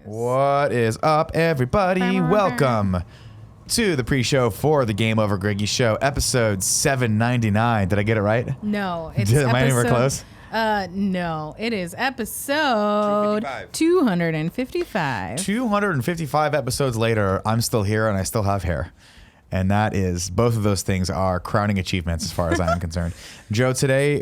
What is up, everybody? Welcome to the pre-show for the Game Over Greggy show, episode 799. Did I get it right? No, it's Am I anywhere close? No, it is episode 255. 255 episodes later, I'm still here and I still have hair. And that is, both of those things are crowning achievements as far as I am concerned. Joe, today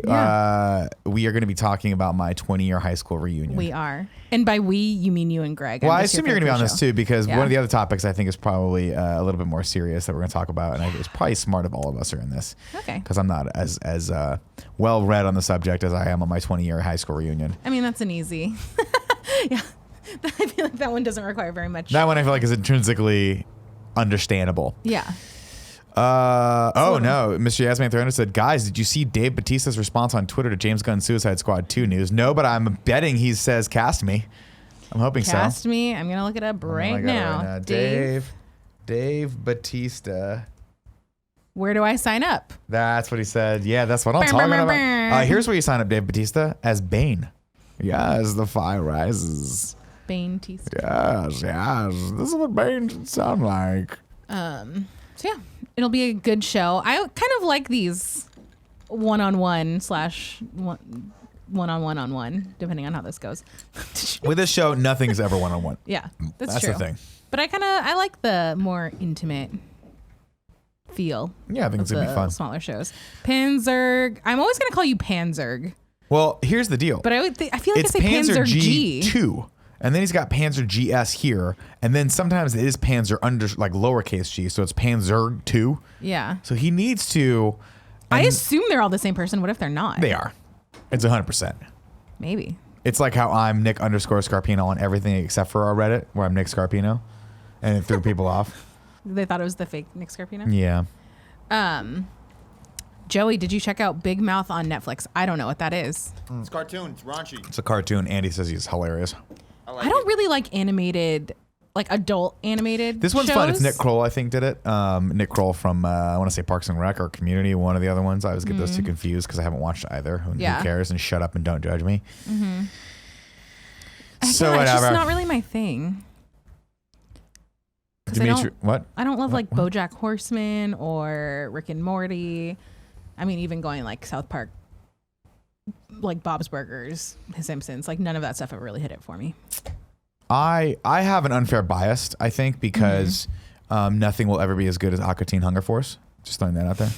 we are going to be talking about my 20-year high school reunion. We are. And by we, you mean you and Greg. Well, I assume you're going to be on this too, because one of the other topics I think is probably a little bit more serious that we're going to talk about. And I think it's probably smart if all of us are in this. Okay. Because I'm not as well read on the subject as I am on my 20-year high school reunion. I mean, that's an easy. Yeah. I feel like that one doesn't require very much. That one I feel like is intrinsically understandable. Yeah. No. Mr. Yasmin Thorner said, guys, did you see Dave Bautista's response on Twitter to James Gunn's Suicide Squad 2 news? No, but I'm betting he says cast me. I'm hoping cast me. I'm going to look it up right now. Dave Bautista. Where do I sign up? That's what he said. Yeah, that's what I'm talking about. Here's where you sign up, Dave Bautista, as Bane. As the fire rises. Bane Tista. Yes. This is what Bane should sound like. So yeah, it'll be a good show. I kind of like these one-on-one, depending on how this goes. With this show, nothing's ever one-on-one. Yeah, that's true. The thing. But I like the more intimate feel. Yeah, I think it's gonna be fun. Smaller shows. Panzerg. I'm always gonna call you Panzerg. Well, here's the deal. But I feel like it's Panzer G2. And then he's got Panzer GS here. And then sometimes it is Panzer under like lowercase g. So it's Panzer 2. Yeah. So he needs to. I assume they're all the same person. What if they're not? They are. It's 100%. Maybe. It's like how I'm Nick _Scarpino on everything except for our Reddit, where I'm Nick Scarpino. And it threw people off. They thought it was the fake Nick Scarpino? Yeah. Joey, did you check out Big Mouth on Netflix? I don't know what that is. It's a cartoon. It's raunchy. It's a cartoon. Andy says he's hilarious. I don't really like animated, like adult animated This one's shows. fun. It's Nick Kroll, I think, did it. Nick Kroll from, I want to say Parks and Rec or Community, one of the other ones. I always get those two confused because I haven't watched either. Who cares? And shut up and don't judge me. Mm-hmm. So It's whatever. just not really my thing. What? I don't love like BoJack Horseman or Rick and Morty. I mean, even going like South Park, like Bob's Burgers, Simpsons, like none of that stuff ever really hit it for me. I have an unfair bias, I think, because nothing will ever be as good as Aqua Teen Hunger Force. Just throwing that out there.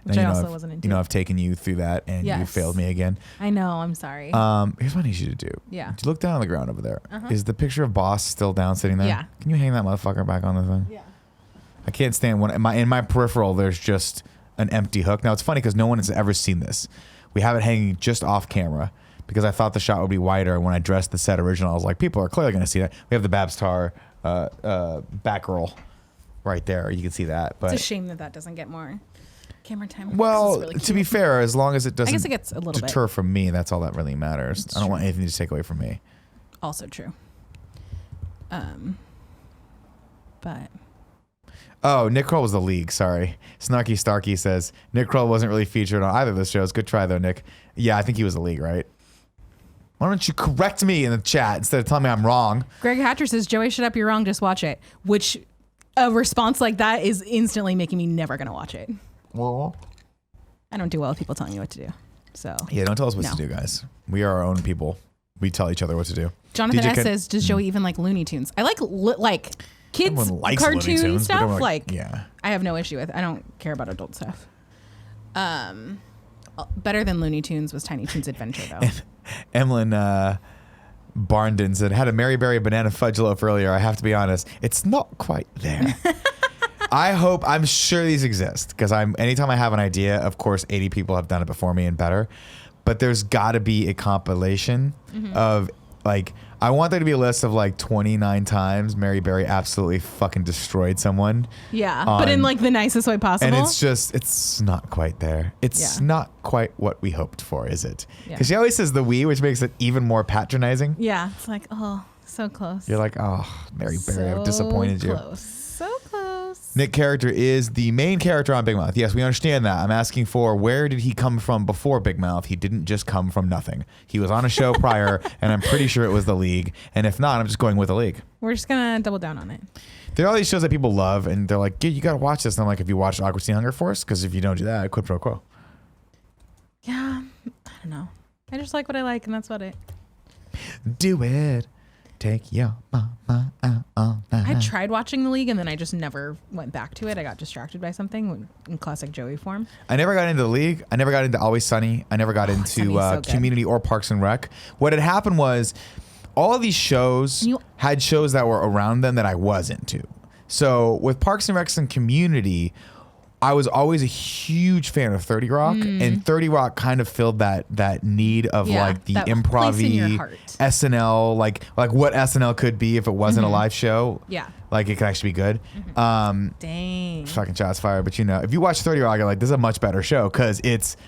Which I also wasn't into. I've taken you through that and you failed me again. I know. I'm sorry. Here's what I need you to do. Yeah. Did you look down on the ground over there? Is the picture of Boss still down sitting there? Yeah. Can you hang that motherfucker back on the thing? Yeah. I can't stand when in my peripheral there's just an empty hook. Now it's funny because no one has ever seen this. We have it hanging just off camera because I thought the shot would be wider. When I dressed the set original, I was like, people are clearly going to see that. We have the Babs Tar Batgirl right there. You can see that. But it's a shame that doesn't get more camera time. Well, really to be fair, as long as it doesn't I guess it gets a little deter from me, that's all that really matters. I don't want anything to take away from me. Also true. But... Oh, Nick Kroll was the league. Sorry. Snarky Starkey says, Nick Kroll wasn't really featured on either of those shows. Good try, though, Nick. Yeah, I think he was the league, right? Why don't you correct me in the chat instead of telling me I'm wrong? Greg Hatcher says, Joey, shut up, you're wrong, just watch it. Which a response like that is instantly making me never going to watch it. Well, I don't do well with people telling you what to do. So yeah, don't tell us what to do, guys. We are our own people. We tell each other what to do. Jonathan S. says, does Joey even like Looney Tunes? I like kids cartoon Tunes, stuff. I have no issue with. I don't care about adult stuff. Better than Looney Tunes was Tiny Toons Adventure, though. Emlyn Barndon said, had a Mary Berry banana fudge loaf earlier. I have to be honest, it's not quite there. I'm sure these exist because anytime I have an idea, of course, 80 people have done it before me and better. But there's got to be a compilation of like, I want there to be a list of like 29 times Mary Berry absolutely fucking destroyed someone. Yeah, but in like the nicest way possible. And it's not quite there. It's not quite what we hoped for, is it? Because she always says the we, which makes it even more patronizing. Yeah, it's like, oh, so close. You're like, oh, Mary Berry, I've disappointed you. So close. Nick character is the main character on Big Mouth. Yes, we understand that. I'm asking for where did he come from before Big Mouth? He didn't just come from nothing. He was on a show prior, and I'm pretty sure it was The League. And if not, I'm just going with The League. We're just gonna double down on it. There are all these shows that people love, and they're like, "Yeah, you gotta watch this." And I'm like, "Have you watched Awkward Teen Hunger Force? Because if you don't do that, quid pro quo." Yeah, I don't know. I just like what I like, and that's about it. Do it. Take your mama out all night. I tried watching The League, and then I just never went back to it. I got distracted by something in classic Joey form. I never got into The League. I never got into Always Sunny. I never got into Sunny's so good. Community or Parks and Rec. What had happened was all of these shows had shows that were around them that I was into. So with Parks and Rec and Community, I was always a huge fan of 30 Rock, and 30 Rock kind of filled that need of like the improv-y SNL, like what SNL could be if it wasn't a live show. Yeah. Like it could actually be good. Dang. Fucking shots fired. But if you watch 30 Rock, you're like, this is a much better show because it's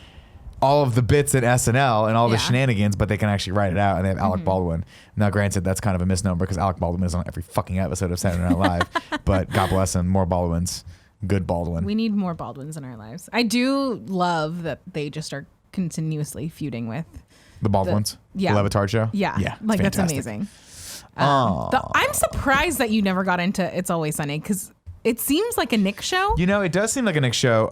all of the bits in SNL and all the shenanigans, but they can actually write it out, and they have Alec Baldwin. Now, granted, that's kind of a misnomer because Alec Baldwin is on every fucking episode of Saturday Night Live, but God bless him, more Baldwins. Good Baldwin. We need more Baldwins in our lives. I do love that they just are continuously feuding with the Baldwins. The Levitard show. Yeah, like fantastic. that's amazing. I'm surprised that you never got into It's Always Sunny because it seems like a Nick show. It does seem like a Nick show.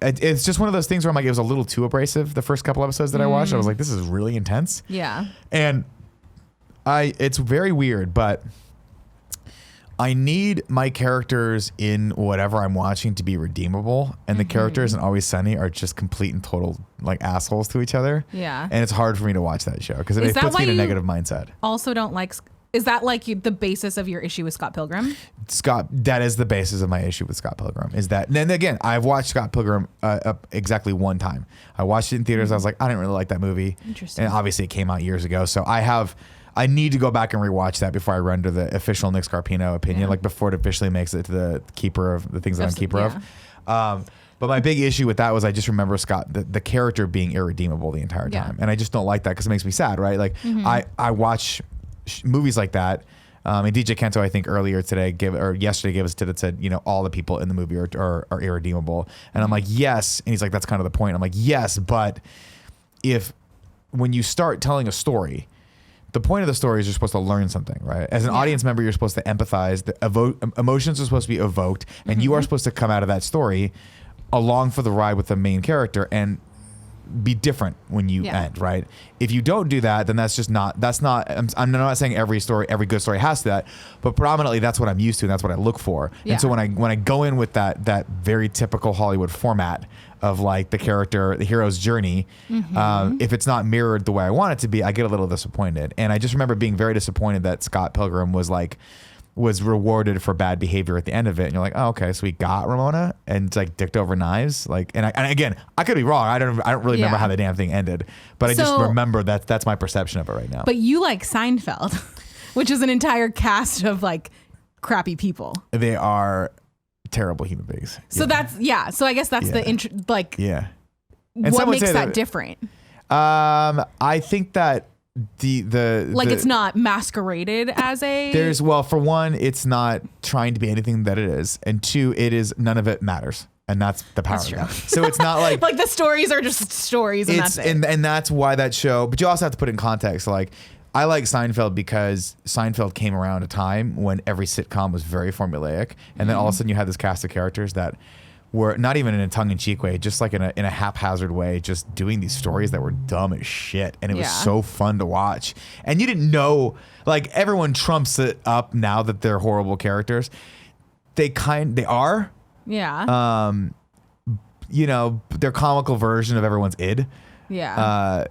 It's just one of those things where I'm like, it was a little too abrasive. The first couple episodes that I watched, I was like, this is really intense. Yeah. And it's very weird, but I need my characters in whatever I'm watching to be redeemable, and the characters in Always Sunny are just complete and total like assholes to each other. Yeah. And it's hard for me to watch that show because it puts me in a negative mindset. Also don't like... Is that like the basis of your issue with Scott Pilgrim? That is the basis of my issue with Scott Pilgrim. Is that, and then again, I've watched Scott Pilgrim exactly one time. I watched it in theaters. I was like, I didn't really like that movie. Interesting. And obviously it came out years ago. So I need to go back and rewatch that before I render the official Nick Scarpino opinion, like before it officially makes it to the keeper of the things that I'm keeper of. But my big issue with that was I just remember Scott, the character being irredeemable the entire time. And I just don't like that because it makes me sad, right? Like I watch movies like that. And DJ Kento, I think yesterday gave us a tip that said, all the people in the movie are irredeemable. And I'm like, yes. And he's like, that's kind of the point. I'm like, yes, but when you start telling a story, the point of the story is you're supposed to learn something, right? As an audience member, you're supposed to empathize. The emotions are supposed to be evoked, and you are supposed to come out of that story along for the ride with the main character and be different when you end, right? If you don't do that, then I'm not saying every good story has that, but predominantly that's what I'm used to and that's what I look for. And so when I go in with that very typical Hollywood format of like the hero's journey, if it's not mirrored the way I want it to be, I get a little disappointed. And I just remember being very disappointed that Scott Pilgrim was rewarded for bad behavior at the end of it. And you're like, oh, okay, so we got Ramona and it's like dicked over knives. Like, and again, I could be wrong. I don't really remember how the damn thing ended, but I just remember that's my perception of it right now. But you like Seinfeld, which is an entire cast of like crappy people. They are terrible human beings. So so I guess that's the And what makes that different? I think that it's not masqueraded as a for one, it's not trying to be anything that it is, and two, it is none of it matters, and that's the power of that. So it's not like like the stories are just stories, and that's it. And that's why that show. But you also have to put it in context. Like I like Seinfeld because Seinfeld came around a time when every sitcom was very formulaic, and then all of a sudden you had this cast of characters that were not even in a tongue-in-cheek way, just like in a haphazard way, just doing these stories that were dumb as shit. And it was so fun to watch. And you didn't know, like everyone trumps it up now that they're horrible characters. They are. Yeah. Their comical version of everyone's id. Yeah.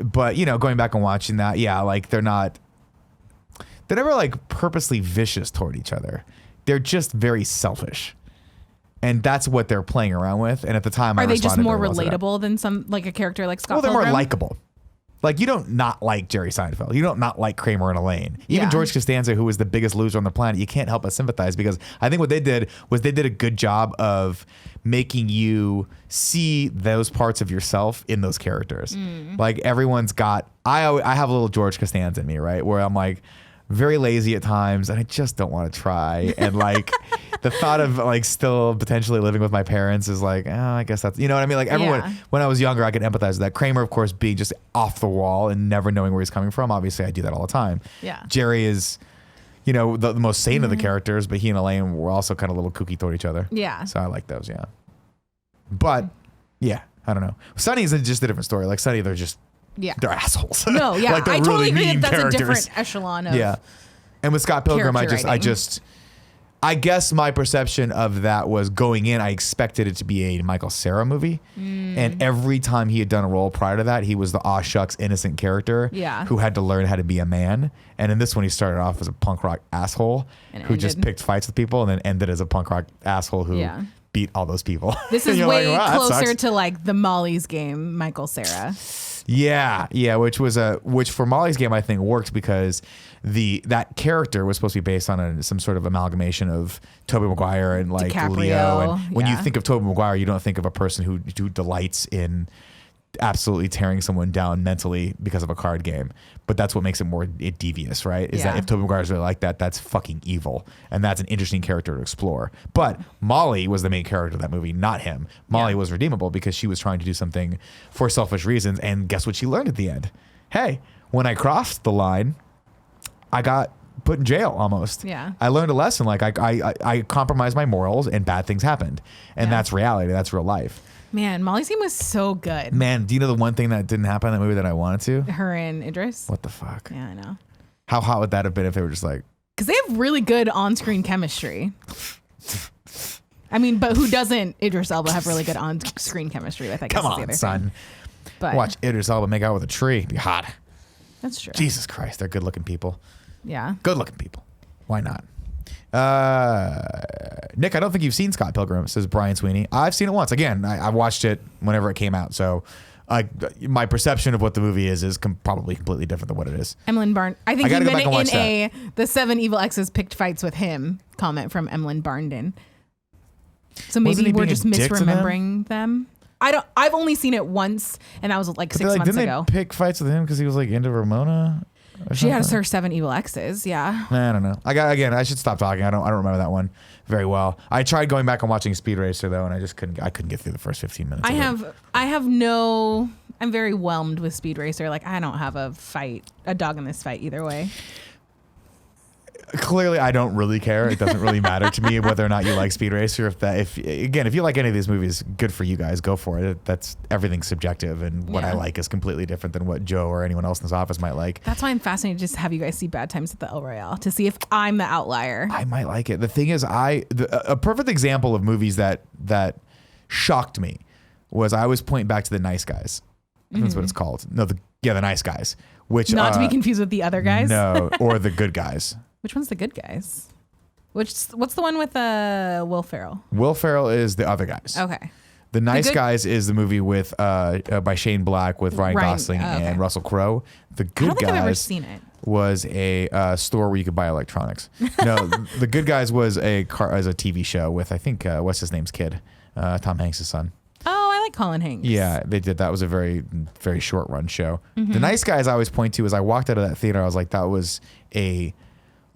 But going back and watching that, like they're never like purposely vicious toward each other. They're just very selfish. And that's what they're playing around with. And at the time, are they just more relatable than some like a character like Scott? Well, they're more likable. Like you don't not like Jerry Seinfeld. You don't not like Kramer and Elaine. Even George Costanza, who was the biggest loser on the planet, you can't help but sympathize because I think what they did was they did a good job of making you see those parts of yourself in those characters. Like everyone's got. I have a little George Costanza in me, right? Where I'm like very lazy at times and I just don't want to try. And like the thought of like still potentially living with my parents is like, I guess that's, you know what I mean? Like everyone, when I was younger, I could empathize with that. Kramer, of course, being just off the wall and never knowing where he's coming from. Obviously I do that all the time. Yeah. Jerry is, you know, the most sane of the characters, but he and Elaine were also kind of a little kooky toward each other. Yeah. So I like those, yeah. But, yeah, I don't know. Sunny is just a different story. Like, Sunny, they're assholes. No, yeah. Like, I totally agree that that's characters. a different echelon of Yeah. And with Scott Pilgrim, character I guess my perception of that was going in, I expected it to be a Michael Cera movie. And every time he had done a role prior to that, he was the aw shucks innocent character who had to learn how to be a man. And in this one, he started off as a punk rock asshole who just picked fights with people and then ended as a punk rock asshole who beat all those people. This is way closer to like the Molly's Game, Michael Cera. Yeah, which for Molly's Game I think worked because that character was supposed to be based on some sort of amalgamation of Tobey Maguire and like DiCaprio, Leo. And when you think of Tobey Maguire, you don't think of a person who delights in absolutely tearing someone down mentally because of a card game. But that's what makes it more devious, right? Is that if Tobey Maguire's really like that, that's fucking evil. And that's an interesting character to explore. But Molly was the main character of that movie, not him. Molly was redeemable because she was trying to do something for selfish reasons. And guess what she learned at the end? Hey, when I crossed the line, I got put in jail almost. Yeah. I learned a lesson. Like I compromised my morals and bad things happened. And that's reality. That's real life. Man, Molly's Game was so good. Man, do you know the one thing that didn't happen in that movie that I wanted to? Her and Idris. What the fuck? Yeah, I know. How hot would that have been if they were just like... Because they have really good on-screen chemistry. I mean, but who doesn't Idris Elba have really good on-screen chemistry with? I guess. Come on, son. But watch Idris Elba make out with a tree. Be hot. That's true. Jesus Christ, they're good-looking people. Yeah. Good-looking people. Why not? Nick, I don't think you've seen Scott Pilgrim, says Brian Sweeney. I've seen it once. Again, I watched it whenever it came out. So my perception of what the movie is probably completely different than what it is. Emlyn I think you meant it in that. the 7 Evil Exes picked fights with him comment from Emlyn Barnden. So maybe we're just misremembering them. I've only seen it once, and that was like 6 months didn't ago. They pick fights with him because he was like into Ramona? She had her 7 Evil Exes, yeah. I don't know. I should stop talking. I don't remember that one very well. I tried going back and watching Speed Racer though, and I just couldn't get through the first 15 minutes. I'm very whelmed with Speed Racer. Like I don't have a dog in this fight either way. Clearly, I don't really care. It doesn't really matter to me whether or not you like Speed Racer. If you like any of these movies, good for you guys. Go for it. That's everything's subjective, and what I like is completely different than what Joe or anyone else in this office might like. That's why I'm fascinated just to have you guys see Bad Times at the El Royale to see if I'm the outlier. I might like it. The thing is, a perfect example of movies that shocked me was I always point back to The Nice Guys. That's what it's called. No, The Nice Guys. Which not to be confused with The Other Guys. No, or The Good Guys. Which one's The Good Guys? What's the one with Will Ferrell? Will Ferrell is The Other Guys. Okay. The Nice Guys is the movie with by Shane Black with Ryan Gosling and Russell Crowe. The Good Guys I've ever seen it. Was a store where you could buy electronics. No, The Good Guys was a TV show with I think what's his name's kid, Tom Hanks' son. Oh, I like Colin Hanks. Yeah, they did. That was a very, very short run show. The Nice Guys I always point to as I walked out of that theater, I was like, that was a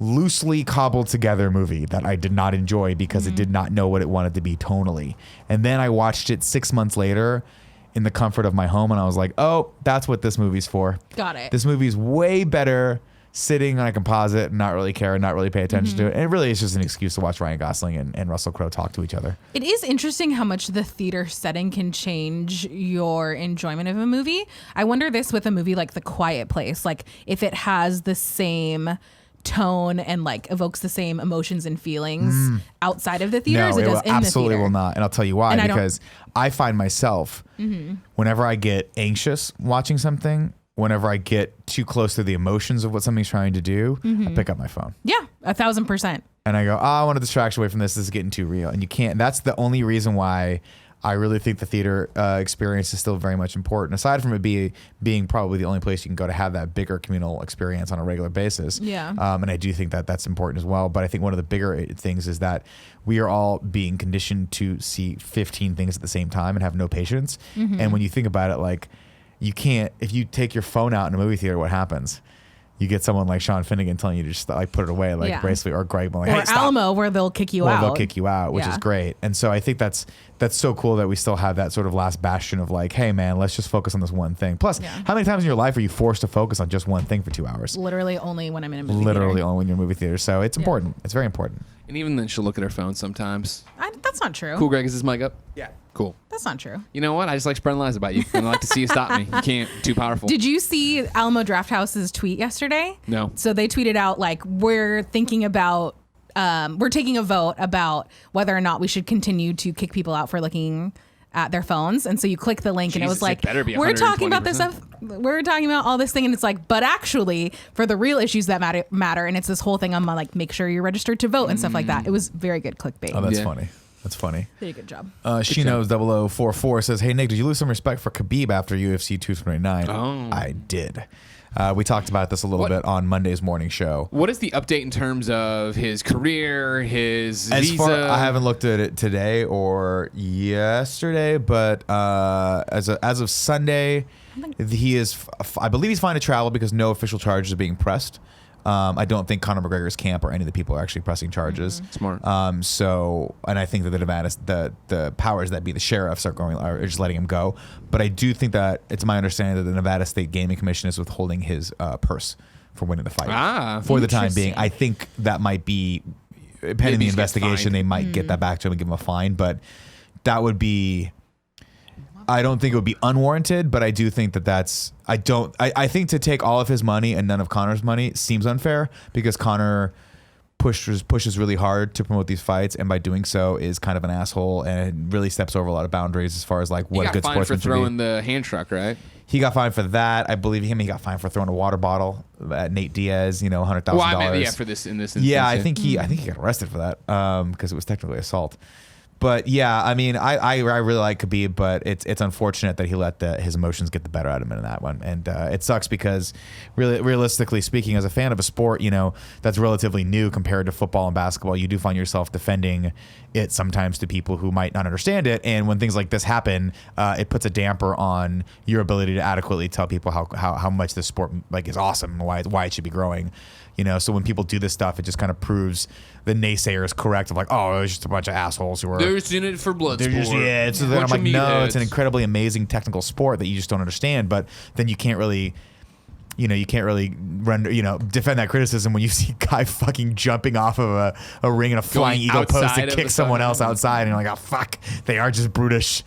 loosely cobbled together movie that I did not enjoy because it did not know what it wanted to be tonally. And then I watched it 6 months later in the comfort of my home, and I was like, oh, that's what this movie's for. Got it. This movie's way better sitting on a composite and not really care and not really pay attention to it. And it really is just an excuse to watch Ryan Gosling and Russell Crowe talk to each other. It is interesting how much the theater setting can change your enjoyment of a movie. I wonder this with a movie like The Quiet Place, like if it has the same tone and like evokes the same emotions and feelings outside of the theater as it does in the theater. Absolutely will not. And I'll tell you why, because I find myself whenever I get anxious watching something, whenever I get too close to the emotions of what something's trying to do, I pick up my phone. Yeah, 1,000%. And I go, I want a distraction away from this. This is getting too real. And you can't. That's the only reason why I really think the theater experience is still very much important. Aside from it being probably the only place you can go to have that bigger communal experience on a regular basis. Yeah. And I do think that that's important as well. But I think one of the bigger things is that we are all being conditioned to see 15 things at the same time and have no patience. And when you think about it, like you can't, if you take your phone out in a movie theater, what happens? you get someone like Sean Finnegan telling you to just like put it away, like basically, or Greg, like, or hey, stop. Alamo, where they'll kick you out. They'll kick you out, which is great. And so I think that's so cool that we still have that sort of last bastion of like, hey man, let's just focus on this one thing. Plus, how many times in your life are you forced to focus on just one thing for 2 hours? Literally only when I'm in a movie Literally theater. only when you're in a movie theater. So it's important. It's very important. And even then, she'll look at her phone sometimes. That's not true. Cool, Greg, is this mic up? Yeah. Cool. That's not true. You know what? I just like spreading lies about you. And I like to see you stop me. You can't. Too powerful. Did you see Alamo Drafthouse's tweet yesterday? No. So they tweeted out like, we're thinking about, we're taking a vote about whether or not we should continue to kick people out for looking at their phones. And so you click the link and it was like, we're talking about this stuff. We're talking about all this thing. And it's like, but actually for the real issues that matter. And it's this whole thing on like, make sure you're registered to vote and stuff like that. It was very good clickbait. Oh, that's funny. That's funny. Pretty good job. She knows 0044 says, hey, Nick, did you lose some respect for Khabib after UFC 229? Oh. I did. We talked about this a little bit on Monday's morning show. What is the update in terms of his career, his visa? I haven't looked at it today or yesterday, but as of Sunday, I believe he's fine to travel because no official charges are being pressed. I don't think Conor McGregor's camp or any of the people are actually pressing charges. Smart. So, and I think that the powers that be, the sheriffs are just letting him go. But I do think that it's my understanding that the Nevada State Gaming Commission is withholding his purse for winning the fight for the time being. I think that might be pending the investigation. They might get that back to him and give him a fine, but that would be. I don't think it would be unwarranted, but I do think that I think to take all of his money and none of Conor's money seems unfair because Conor pushes really hard to promote these fights, and by doing so is kind of an asshole and really steps over a lot of boundaries as far as like what a good sportsman should be. He got fined for throwing the hand truck, right? He got fined for that. I believe he got fined for throwing a water bottle at Nate Diaz, $100,000. Well, I meant, for this in this instance. Yeah, I think he got arrested for that because it was technically assault. But yeah, I mean, I really like Khabib, but it's unfortunate that he let his emotions get the better out of him in that one, and it sucks because really, realistically speaking, as a fan of a sport, that's relatively new compared to football and basketball, you do find yourself defending it sometimes to people who might not understand it, and when things like this happen, it puts a damper on your ability to adequately tell people how much this sport like is awesome and why it should be growing. So when people do this stuff, it just kind of proves the naysayers correct of like, oh, it's just a bunch of assholes who are. They're just in it for blood sport. So then I'm like, no, it's an incredibly amazing technical sport that you just don't understand. But then you can't really, defend that criticism when you see a guy fucking jumping off of a ring in a flying eagle pose to kick someone else outside. And you're like, oh, fuck, they are just brutish.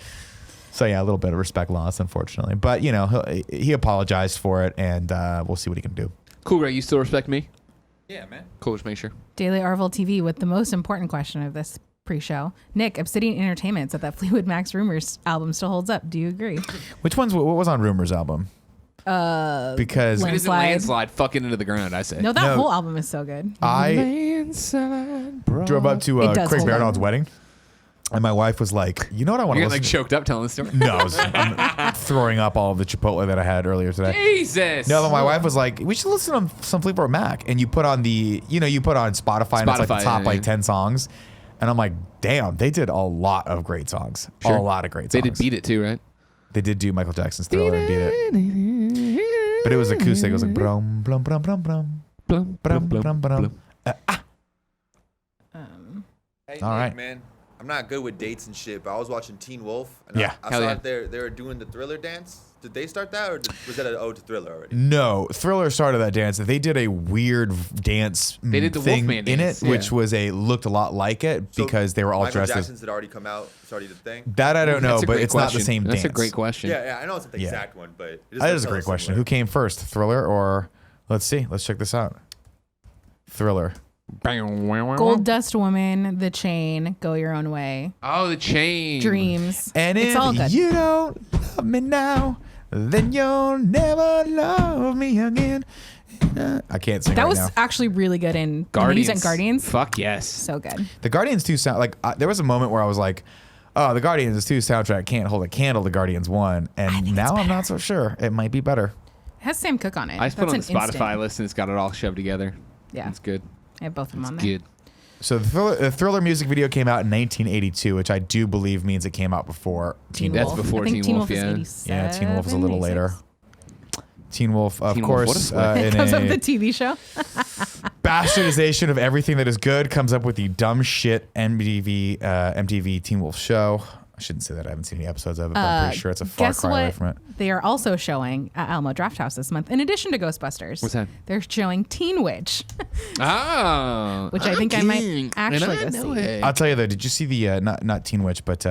So yeah, a little bit of respect loss, unfortunately. But, he apologized for it, and we'll see what he can do. Cool, Greg. You still respect me? Yeah, man. Cool, just make sure. Daily Arvel TV with the most important question of this pre-show. Nick, Obsidian Entertainment said that Fleetwood Mac's Rumors album still holds up. Do you agree? What was on Rumors album? Because Landslide fucking into the ground, I say. No, that whole album is so good. I drove up to Craig Baradon's wedding, and my wife was like, "You know what I want to listen?" You're choked up telling the story. No, I'm throwing up all of the Chipotle that I had earlier today. Jesus. No, but my wife was like, "We should listen to some Fleetwood Mac," and you put on Spotify and it's like the top 10 songs, and I'm like, "Damn, they did a lot of great songs. Sure. A lot of great songs. They did Beat It too, right? They did do Michael Jackson's Thriller and Beat It, but it was acoustic. It was like brum brum brum brum brum Blum, brum blum, brum blum, brum. Hey, All right, man. I'm not good with dates and shit, but I was watching Teen Wolf. And Yeah. I saw they were doing the Thriller dance. Did they start that, or was that an ode to Thriller already? No, Thriller started that dance. They did a weird dance They did the thing Wolfman in dance, it, which looked a lot like it because they were all Michael dressed Jackson's as. had already come out, started the thing. That I don't know, That's a but great it's not the question. same dance. That's a great question. Yeah, I know it's not the exact one, but it That is a great question. Who came first, Thriller or let's see, let's check this out. Thriller. Gold Dust Woman, The Chain, Go Your Own Way. Oh, The Chain. Dreams. And it's all if good. you don't love me now, then you'll never love me again. I can't sing That right was now. actually really good in Guardians. Fuck yes. So good. The Guardians 2 sound like there was a moment where I was like, oh, the Guardians 2 soundtrack can't hold a candle to Guardians 1, and now I'm not so sure. It might be better. It has Sam Cooke on it. I just put That's on the an Spotify instant. list and it's got it all shoved together. Yeah. It's good. I have both of them on there. Good. So the Thriller music video came out in 1982, which I do believe means it came out before Teen That's Wolf. before I think Teen Wolf, is yeah. 87, Yeah, Teen Wolf is a little 86. later. Teen Wolf, of Teen Wolf, course, what in Comes up a the TV show. bastardization of everything that is good, comes up with the dumb shit MTV Teen Wolf show. I shouldn't say that. I haven't seen any episodes of it, but I'm pretty sure it's a far Guess cry what away from it. they are also showing at Alamo Drafthouse this month, in addition to Ghostbusters. What's that? They're showing Teen Witch, Oh. which I think I might actually go see. I'll tell you though, did you see the not Teen Witch, but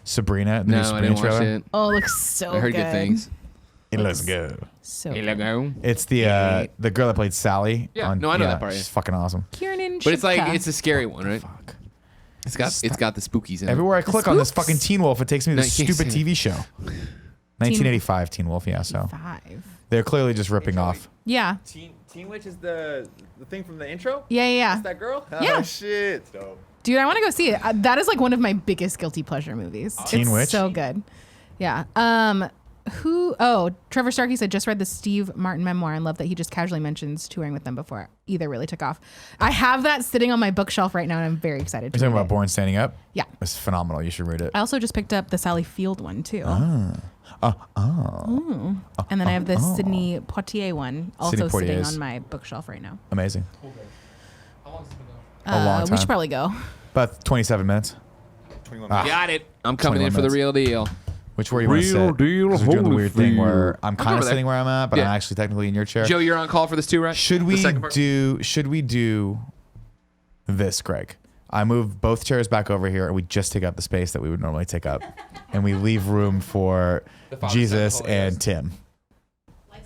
Sabrina? The new No, I Sabrina didn't watch trailer? it. Oh, it looks so I heard good things. It looks good. So Hey, good. go. It's the girl that played Sally. Yeah, no, I know that part, She's yeah. fucking awesome. Kiernan But it's like Shipka. it's a scary one, right? Fuck. It's got the spookies in it. Everywhere I click on this spooks? fucking Teen Wolf, it takes me to No, this you can't stupid say TV show. 1985 Teen Wolf, yeah. So 5. they're clearly just ripping off. Yeah. Teen Witch is the thing from the intro? Yeah. That's that girl? Yeah. Oh, shit. Dope. Dude, I want to go see it. That is like one of my biggest guilty pleasure movies. Teen it's Witch? so good. Yeah. Trevor Starkey said, just read the Steve Martin memoir and love that he just casually mentions touring with them before either really took off. I have that sitting on my bookshelf right now and I'm very excited to You're talking read about it. Born Standing Up? Yeah. It's phenomenal. You should read it. I also just picked up the Sally Field one too. And then I have the Sidney Poitier one also Sidney sitting Poitier's. on my bookshelf right now. Amazing. A long We time. should probably go. About 27 minutes. 21 Ah. Got it. I'm coming 21 in for the minutes. real deal. Which way you want to Real sit? deal, 'Cause we're doing the Holyfield. weird thing where I'm kind over of there. sitting where I'm at, but Yeah. I'm actually technically in your chair. Joe, you're on call for this too, right? Should The we second part? do this, Greg? I move both chairs back over here and we just take up the space that we would normally take up. And we leave room for Father, Jesus Son, and Holy and Tim.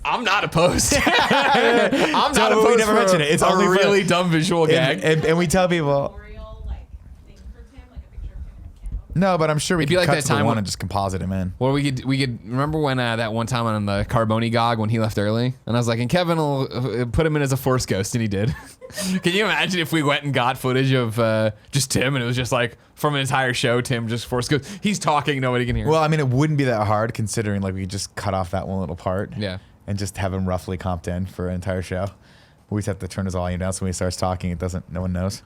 I'm not opposed. I'm not So we opposed. never for mention it. It's a only for- really dumb visual gag. And we tell people, no, but I'm sure we It'd be could like cut that to the time one when- and just composite him in. Well, we could remember when that one time on the Carboni Gog when he left early, and I was like, and Kevin will put him in as a Force ghost, and he did. Can you imagine if we went and got footage of just Tim, and it was just like from an entire show, Tim just Force ghost. He's talking, nobody can hear. Well, I mean, it wouldn't be that hard considering like we could just cut off that one little part. Yeah. And just have him roughly comped in for an entire show. We just have to turn his volume down so when he starts talking, no one knows.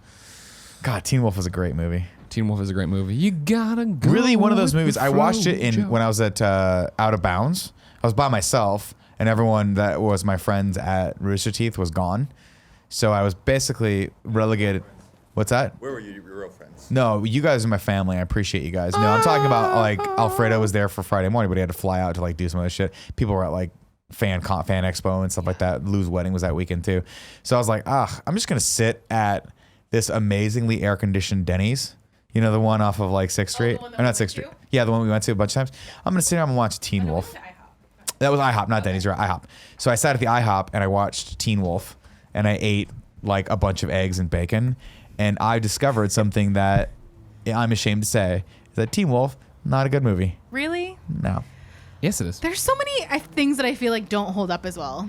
God, Teen Wolf is a great movie. Teen Wolf is a great movie. You gotta go. Really one of those with movies. the I watched it flow, when I was at Out of Bounds. I was by myself and everyone that was my friends at Rooster Teeth was gone. So I was basically relegated. What's that? Where were you? Your real friends? No, you guys are my family. I appreciate you guys. No, I'm talking about like Alfredo was there for Friday morning, but he had to fly out to like do some other shit. People were at like fan expo and stuff like that. Lou's wedding was that weekend too. So I was like, I'm just gonna sit at this amazingly air conditioned Denny's. You know, the one off of like 6th Street? one that Or not we 6th went Street. to? Yeah, the one we went to a bunch of times. I'm gonna sit down and watch Teen Wolf. That was IHOP, not Denny's, right? IHOP. So I sat at the IHOP and I watched Teen Wolf and I ate like a bunch of eggs and bacon. And I discovered something that I'm ashamed to say is that Teen Wolf, not a good movie. Really? No. Yes, it is. There's so many things that I feel like don't hold up as well.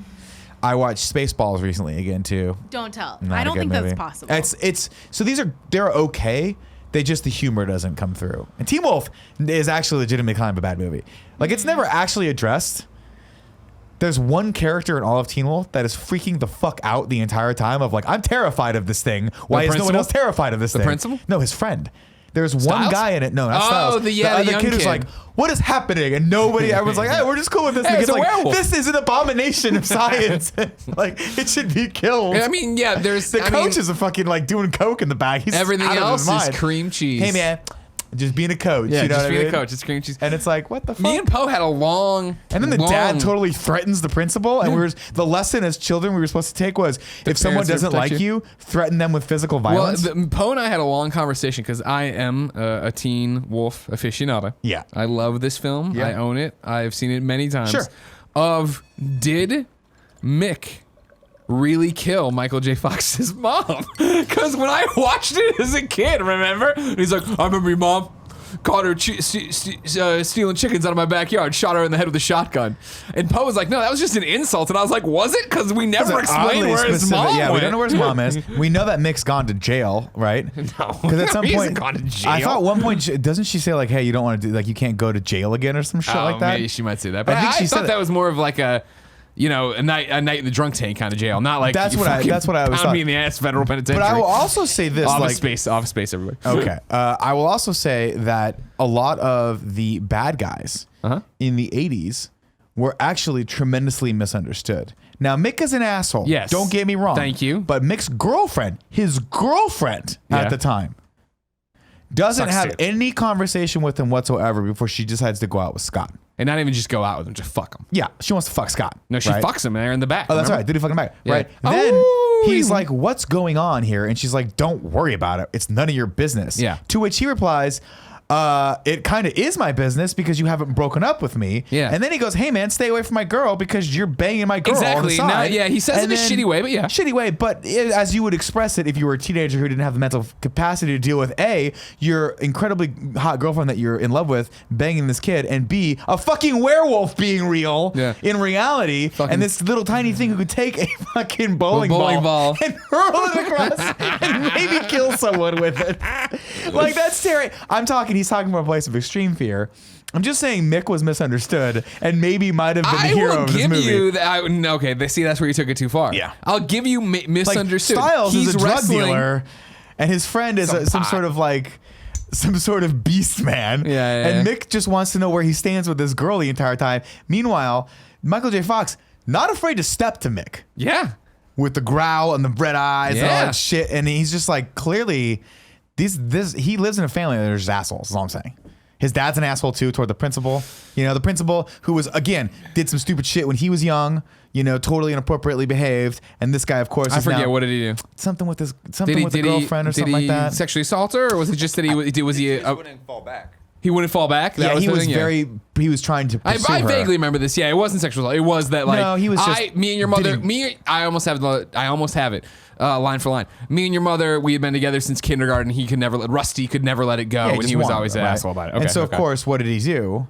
I watched Spaceballs recently again too. Don't tell. Not I a don't good think movie. that's possible. It's so they're okay. They just the humor doesn't come through. And Teen Wolf is actually legitimately kind of a bad movie. Like it's never actually addressed. There's one character in all of Teen Wolf that is freaking the fuck out the entire time of like, I'm terrified of this thing. Why is no one principal? else terrified of this thing? principal? No, his friend. There's one Styles? guy in it. No, not Oh, Styles. the other young kid who's kid. like, what is happening? And everyone's like, hey, we're just cool with this. Hey, And it's the kid's a like, werewolf. this is an abomination of science. Like, it should be killed. I mean, yeah, there's The coach is a fucking like doing coke in the back. He's everything out of else his is mind. cream cheese. Hey man, just being a coach. Yeah, you know just what I being mean? a coach. It's cream cheese. And it's like, what the fuck? Me and Poe had a long, And then the dad totally threatens the principal. And the lesson as children we were supposed to take was if someone parents are doesn't like protect you, threaten them with physical violence. Well, Poe and I had a long conversation because I am a Teen Wolf aficionado. Yeah. I love this film. Yeah. I own it. I've seen it many times. Sure. Did Mick really kill Michael J. Fox's mom? Because when I watched it as a kid, remember? And he's like, I remember your mom caught her stealing chickens out of my backyard, shot her in the head with a shotgun. And Poe was like, no, that was just an insult. And I was like, was it? Because we never It's explained oddly where his specific- mom Yeah, went. we don't know where his mom is. We know that Mick's gone to jail, right? No. Because at some He hasn't point, gone to jail. I thought at one point, doesn't she say like, hey, you don't want to do, like, you can't go to jail again or some shit like that? Maybe she might say that. But I think she said thought that was more of like a, a night in the drunk tank kind of jail, not like That's you what I fucking always pound thought. me in the ass federal penitentiary. But I will also say this, Office like, space, everybody. okay. I will also say that a lot of the bad guys Uh-huh. in the 80s were actually tremendously misunderstood. Now, Mick is an asshole. Yes. Don't get me wrong. Thank you. But Mick's girlfriend, his girlfriend at the time, doesn't Sucks have too. any conversation with him whatsoever before she decides to go out with Scott. And not even just go out with him, just fuck him. Yeah, she wants to fuck Scott. No, she right? fucks him there in the back. Oh, that's remember? right. Did he fucking back? Yeah. Right. Oh, Then he's he- like, "What's going on here?" And she's like, "Don't worry about it. It's none of your business." Yeah. To which he replies, "It kind of is my business because you haven't broken up with me." Yeah. And then he goes, "Hey man, stay away from my girl because you're banging my girl on the Exactly. No, side." yeah, he says it And in a then- shitty way, but yeah. shitty way. But as you would express it if you were a teenager who didn't have the mental capacity to deal with A, your incredibly hot girlfriend that you're in love with banging this kid, and B, a fucking werewolf being real in reality, and this little tiny thing who could take a fucking bowling ball and hurl it across and maybe kill someone with it. Like, that's scary. He's talking from a place of extreme fear. I'm just saying Mick was misunderstood and maybe might have been the hero of this movie. I will give you that. Okay, see, that's where you took it too far. Yeah. I'll give you misunderstood. Like, Styles He's is a drug wrestling. dealer, and his friend is some sort of beast man. Yeah. And Mick just wants to know where he stands with this girl the entire time. Meanwhile, Michael J. Fox not afraid to step to Mick. Yeah. With the growl and the red eyes and all Yeah. that shit, and he's just like, clearly, he lives in a family that are just assholes. Is all I'm saying. His dad's an asshole too toward the principal. You know, the principal who was, again, did some stupid shit when he was young. You know, totally inappropriately behaved. And this guy, of course, I is forget now what did he do? something with his a girlfriend or something like that. Sexually assault her, or was it just that he was he? He wouldn't fall back. He wouldn't fall back. That Yeah, was he the was thing? he was trying to pursue I her. vaguely remember this. Yeah, it wasn't sexual assault. It was that like No, he was just me and your mother. didn't- I almost have it. Line for line. Me and your mother, we had been together since kindergarten. Rusty could never let it go, Yeah, and just he was wanted always it, an right? asshole about it. Okay, and so, okay. of course, what did he do?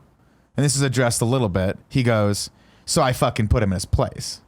And this is addressed a little bit. He goes, "So I fucking put him in his place."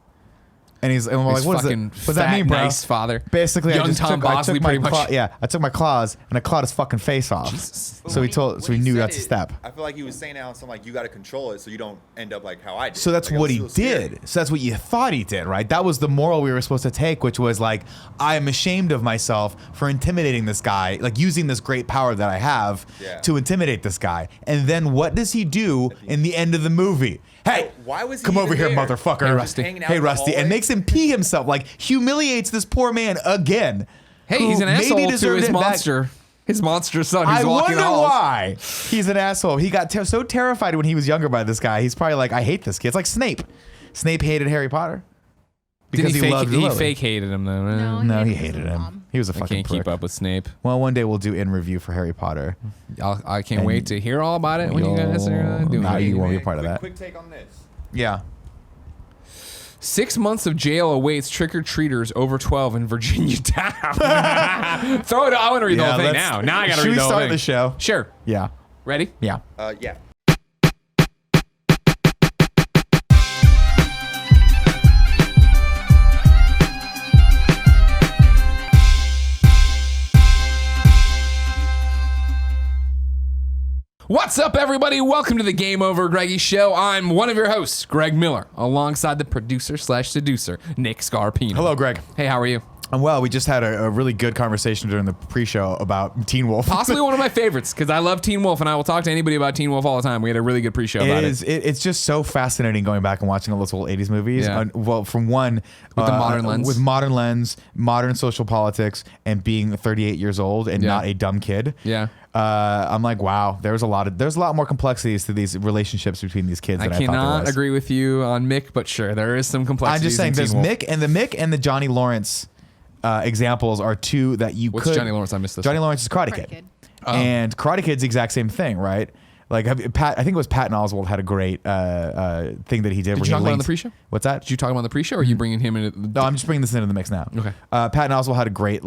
And we're His like, "What fucking does that mean, bro?" nice father. Basically, Young I just Tom took, I Bosley, took my pretty much. I took my claws and I clawed his fucking face off. Jesus. So he knew that's a step. I feel like he was saying out something like, you got to control it so you don't end up like how I did. So that's Like, it what was he so scary. did. So that's what you thought he did, right? That was the moral we were supposed to take, which was like, I am ashamed of myself for intimidating this guy, like using this great power that I have to intimidate this guy. And then what does he do in the end of the movie? Hey, Why was he come over even here, there? motherfucker. Hey, Rusty. Hanging out Hey, in the Rusty. And hallway? makes him pee himself, like humiliates this poor man again. Hey, who he's an maybe asshole to deserved his it back. monster. His monster son who's I walking wonder halls. why he's an asshole. He got so terrified when he was younger by this guy. He's probably like, I hate this kid. It's like Snape. Snape hated Harry Potter because Did he loved fake, he Lily. fake hated him though. Right? No, he his hated him. mom. He was a I fucking can't prick. keep up with Snape. Well, one day we'll do in review for Harry Potter. I can't wait to hear all about it when you guys are doing Nah, it. you won't be a Man, part of that. Quick take on this. Yeah. 6 months of jail awaits trick-or-treaters over 12 in Virginia town. Throw it. I want to read the whole thing let's- now. Now I got to Should read we the whole start thing. the show? Sure. Yeah. Ready? Yeah. Yeah. What's up, everybody? Welcome to the GameOverGreggy show. I'm one of your hosts, Greg Miller, alongside the producer/seducer, Nick Scarpino. Hello, Greg. Hey, how are you? Well, we just had a really good conversation during the pre-show about Teen Wolf. Possibly one of my favorites, because I love Teen Wolf, and I will talk to anybody about Teen Wolf all the time. We had a really good pre-show about it. It's just so fascinating going back and watching all those old 80s movies. Yeah. Well, from one... With the modern lens. With modern lens, modern social politics, and being 38 years old and not a dumb kid. Yeah. I'm like, wow, there's a lot more complexities to these relationships between these kids I than I thought there cannot was. agree with you on Mick, but sure, there is some I'm complexities. just saying, in there's Teen Wolf. Mick and the Johnny Lawrence examples are two that you What's could. Johnny Lawrence? I missed this Johnny one. Lawrence is Karate Karate Kid. Kid. And Karate Kid's the exact same thing, right? Like I think it was Patton Oswalt had a great thing that he did. Did where you he talk about it on the linked- pre-show? What's that? Did you talk about it on the pre-show, or are you bringing him into the... No, I'm just bringing this into the mix now. Okay. Patton Oswalt had a great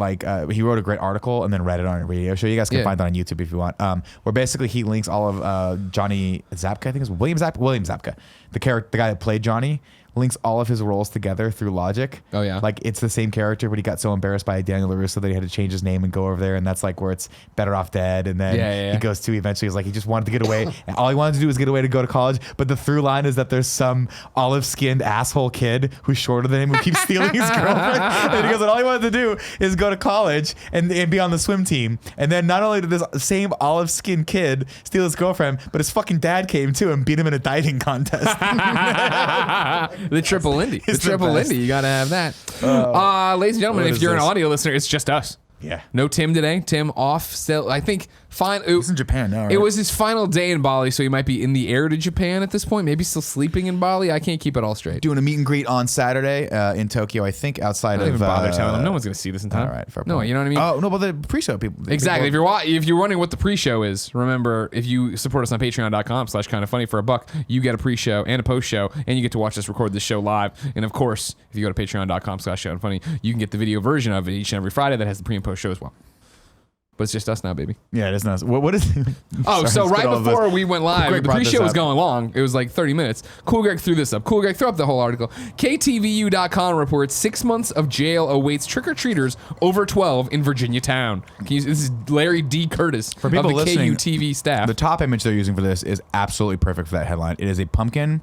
he wrote a great article and then read it on a radio show. You guys can Yeah. find that on YouTube if you want. Where basically he links all of Johnny Zabka, I think it was William Zabka, the guy that played Johnny, links all of his roles together through logic. Oh, yeah? Like it's the same character, but he got so embarrassed by Daniel LaRusso that he had to change his name and go over there, and that's like where it's Better Off Dead. And then he goes to eventually, he's like, he just wanted to get away. And all he wanted to do was get away to go to college. But the through line is that there's some olive-skinned asshole kid who's shorter than him who keeps stealing his girlfriend. And he goes, and all he wanted to do is go to college and be on the swim team. And then not only did this same olive-skinned kid steal his girlfriend, but his fucking dad came too and beat him in a diving contest. The triple Indy. The triple Indy. You got to have that. Ladies and gentlemen, if you're an audio listener, it's just us. Yeah. No Tim today. Tim off still. I think He's in Japan now, right? It was his final day in Bali, so he might be in the air to Japan at this point. Maybe still sleeping in Bali. I can't keep it all straight. Doing a meet and greet on Saturday in Tokyo, I think, outside Don't of... even bother telling them. No one's going to see this in time. All right, fair No, point. you know what I mean? Oh, no, but the pre-show people... Exactly. If you're wondering what the pre-show is, remember, if you support us on patreon.com/kindoffunny for $1, you get a pre-show and a post-show, and you get to watch us record this show live. And of course, if you go to patreon.com/kindoffunny, you can get the video version of it each and every Friday that has the pre and post show as well. But it's just us now, baby. Yeah, it is nice. What is... Oh, so right before we went live, Greg the brought pre-show this was up. going long. It was like 30 minutes. Cool Greg threw this up. Cool Greg, throw up the whole article. KTVU.com reports 6 months of jail awaits trick-or-treaters over 12 in Virginia town. This is Larry D. Curtis For people of the listening, KUTV staff. The top image they're using for this is absolutely perfect for that headline. It is a pumpkin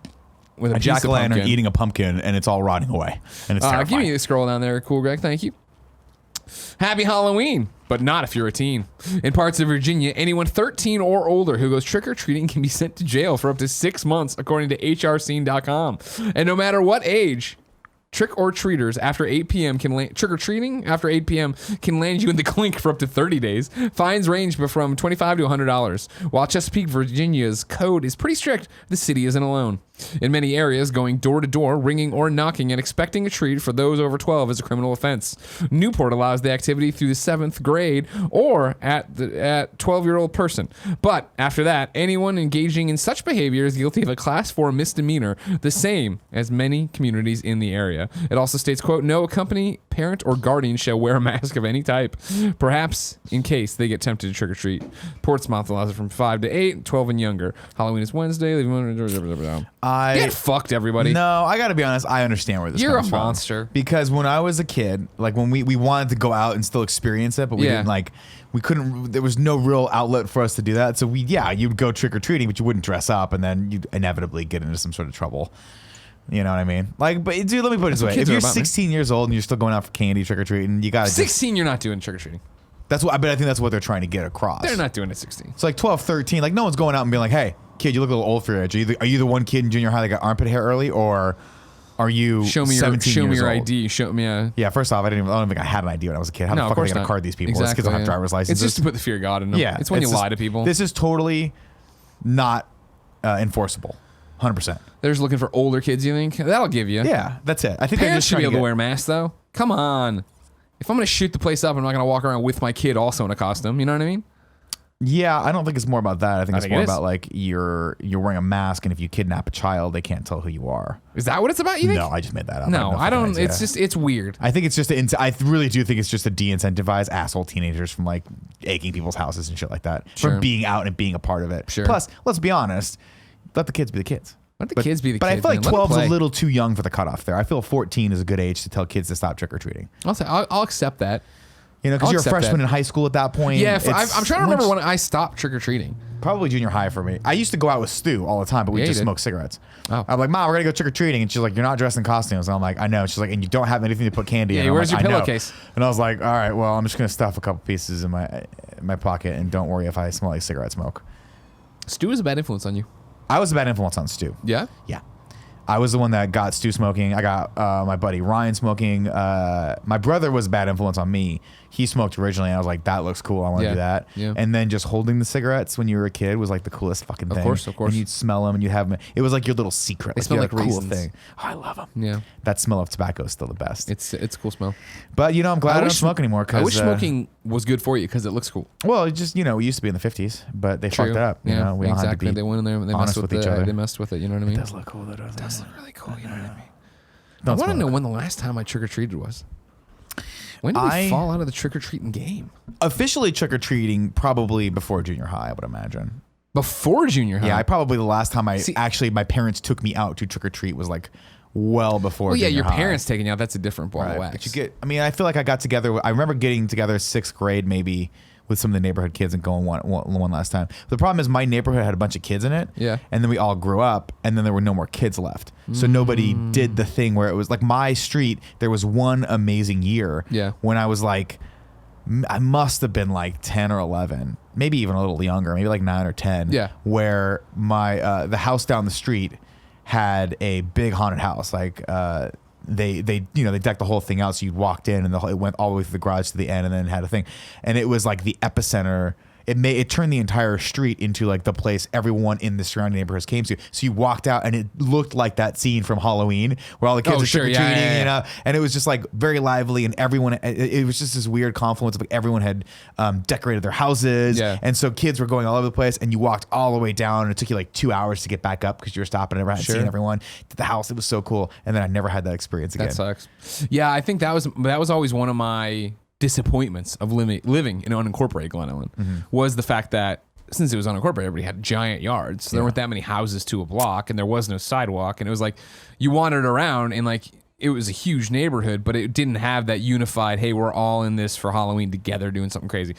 with a piece of jack-o'-lantern pumpkin. eating a pumpkin, and it's all rotting away. And it's Give terrifying. me a scroll down there, Cool Greg. Thank you. Happy Halloween, but not if you're a teen. In parts of Virginia, anyone 13 or older who goes trick-or-treating can be sent to jail for up to 6 months, according to HRScene.com. And no matter what age, trick-or-treaters after 8 p.m. trick-or-treating after 8 p.m. can land you in the clink for up to 30 days. Fines range from $25 to $100. While Chesapeake, Virginia's code is pretty strict, the city isn't alone. In many areas, going door-to-door, ringing or knocking and expecting a treat for those over 12 is a criminal offense. Newport allows the activity through the 7th grade or at 12-year-old person. But after that, anyone engaging in such behavior is guilty of a Class 4 misdemeanor, the same as many communities in the area. It also states, quote, no accompanying parent or guardian shall wear a mask of any type, perhaps in case they get tempted to trick-or-treat. Portsmouth allows it from 5 to 8, 12 and younger. Halloween is Wednesday. Get fucked, everybody. No, I got to be honest. I understand where this You're comes a from. monster. Because when I was a kid, like when we wanted to go out and still experience it, but we didn't we couldn't, there was no real outlet for us to do that. So you'd go trick-or-treating, but you wouldn't dress up, and then you'd inevitably get into some sort of trouble. You know what I mean? Like, but dude, let me put it this way. If you're 16 years old and you're still going out for candy trick-or-treating, you got to 16, you're not doing trick-or-treating. But I think that's what they're trying to get across. They're not doing it 16. So like 12, 13, like no one's going out and being like, hey, kid, you look a little old for your age. Are you the one kid in junior high that got armpit hair early, or are you show me 17 years your old? ID? Show me a... Yeah, first off, I don't think I had an ID when I was a kid. How the fuck are they going to card these people? Exactly, These kids don't have driver's licenses. It's just to put the fear of God in them. Yeah. It's when you lie to people. This is totally not enforceable. 100%. They're just looking for older kids, you think? That'll give you. Yeah, that's it. I think Parents should be able to get... wear masks, though. Come on. If I'm going to shoot the place up, I'm not going to walk around with my kid also in a costume. You know what I mean? Yeah, I don't think it's more about that. I think it's more it is. about like you're wearing a mask, and if you kidnap a child, they can't tell who you are. Is that what it's about, you think? No, I just made that up. No, I don't. Idea. It's just, it's weird. I think it's just I really do think it's just to de-incentivize asshole teenagers from like egging people's houses and shit like that, from being out and being a part of it. Sure. Plus, let's be honest, let the kids be the kids. Let the kids be the but kids. But I feel like man. 12 is Let a them play. little too young for the cutoff there. I feel 14 is a good age to tell kids to stop trick-or-treating. I'll accept that. You know, because I'll you're a accept freshman that. in high school at that point. Yeah, I'm trying to remember when I stopped trick-or-treating. Probably junior high for me. I used to go out with Stu all the time, but we Yeah, just you did. smoked cigarettes. Oh. I'm like, Mom, we're gonna go trick-or-treating. And she's like, you're not dressed in costumes. And I'm like, I know. She's like, and you don't have anything to put candy in. Yeah, I'm where's like, your I know. pillowcase? And I was like, all right, well, I'm just gonna stuff a couple pieces in my pocket, and don't worry if I smell like cigarette smoke. Stu is a bad influence on you. I was a bad influence on Stu. Yeah? Yeah. I was the one that got Stu smoking. I got my buddy Ryan smoking. My brother was a bad influence on me. He smoked originally, and I was like, that looks cool. I want to Yeah. do that. Yeah. And then just holding the cigarettes when you were a kid was like the coolest fucking thing. Of course. And you'd smell them, and you'd have them. It was like your little secret. They smell your, like cool raisins. thing. Oh, I love them. Yeah. That smell of tobacco is still the best. It's a cool smell. But, I'm glad I don't smoke anymore. I wish cause, smoking was good for you because it looks cool. well, it just, we used to be in the 50s, but they fucked it up. Yeah, We don't have to exactly. be They went in there and they honest messed with each other. They messed with it. You know what I mean? It does look cool, though, doesn't It does it? look really cool. You know what I mean? Don't I want to smoke. know when the last time I trick-or-treated was. When did we fall out of the trick-or-treating game? Officially trick-or-treating probably before junior high, I would imagine. Before junior high? Yeah, I probably the last time See- my parents took me out to trick or treat was like well before. Well, yeah, junior your high. parents taking you out, that's a different ball of wax. But you get. I mean, I feel like I got together. I remember getting together 6th grade maybe with some of the neighborhood kids and going one last time. The problem is my neighborhood had a bunch of kids in it. Yeah. And then we all grew up, and then there were no more kids left. So nobody did the thing where it was like my street. There was one amazing year. Yeah. When I was like, I must have been like 10 or 11, maybe even a little younger, maybe like 9 or 10. Yeah. Where my the house down the street had a big haunted house. Like they decked the whole thing out, so you walked in and it went all the way through the garage to the end, and then had a thing, and it was like the epicenter. It turned the entire street into like the place everyone in the surrounding neighborhoods came to. So you walked out and it looked like that scene from Halloween where all the kids are trick-or-treating, you know, and it was just like very lively, and everyone, it was just this weird confluence of like everyone had decorated their houses. Yeah. And so kids were going all over the place, and you walked all the way down, and it took you like 2 hours to get back up because you were stopping and hadn't seen everyone. To the house, it was so cool. And then I never had that experience again. That sucks. Yeah, I think that was always one of my disappointments of living in unincorporated Glen Ellen was the fact that since it was unincorporated, everybody had giant yards. So there weren't that many houses to a block, and there was no sidewalk, and it was like you wandered around and like it was a huge neighborhood, but it didn't have that unified, hey, we're all in this for Halloween together doing something crazy.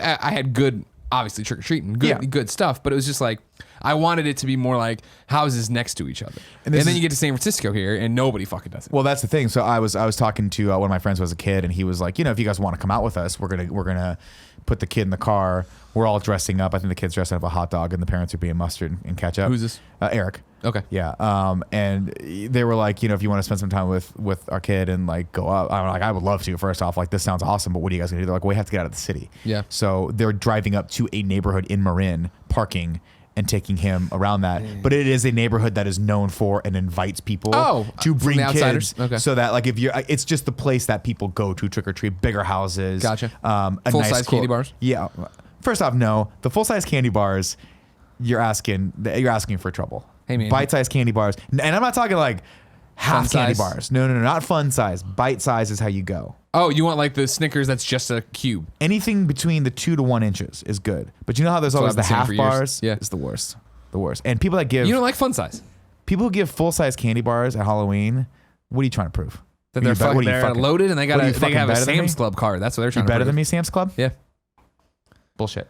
I had good, obviously trick-or-treating, good stuff, but it was just like I wanted it to be more like houses next to each other. And then you get to San Francisco here, and nobody fucking does it. Well, that's the thing. So I was talking to one of my friends who was a kid, and he was like, if you guys want to come out with us, we're gonna put the kid in the car. We're all dressing up. I think the kid's dressing up a hot dog, and the parents are being mustard and ketchup. Who's this? Eric. Okay. Yeah. And they were like, if you want to spend some time with our kid and like go up, I'm like, I would love to. First off, like this sounds awesome, but what are you guys gonna do? They're like, we have to get out of the city. Yeah. So they're driving up to a neighborhood in Marin, parking, and taking him around that. But it is a neighborhood that is known for and invites people to bring the outsiders? kids. Okay. So that like it's just the place that people go to trick or treat, bigger houses. Gotcha. A Full nice size candy bars? Yeah. First off, no. The full size candy bars, you're asking for trouble. Hey, man. Bite size candy bars. And I'm not talking like half Fun candy size? bars. No, not fun size. Bite size is how you go. Oh, you want like the Snickers that's just a cube? Anything between the 2 to 1 inches is good. But you know how there's always I've the been saying half for years. bars? Yeah. It's the worst. The worst. And people that give You don't like fun size? people who give full size candy bars at Halloween, what are you trying to prove? That they're fucking loaded and they what are you, they fucking have a better than me? Sam's Club card. That's what they're You trying to better prove. than me, Sam's Club? Yeah. Bullshit.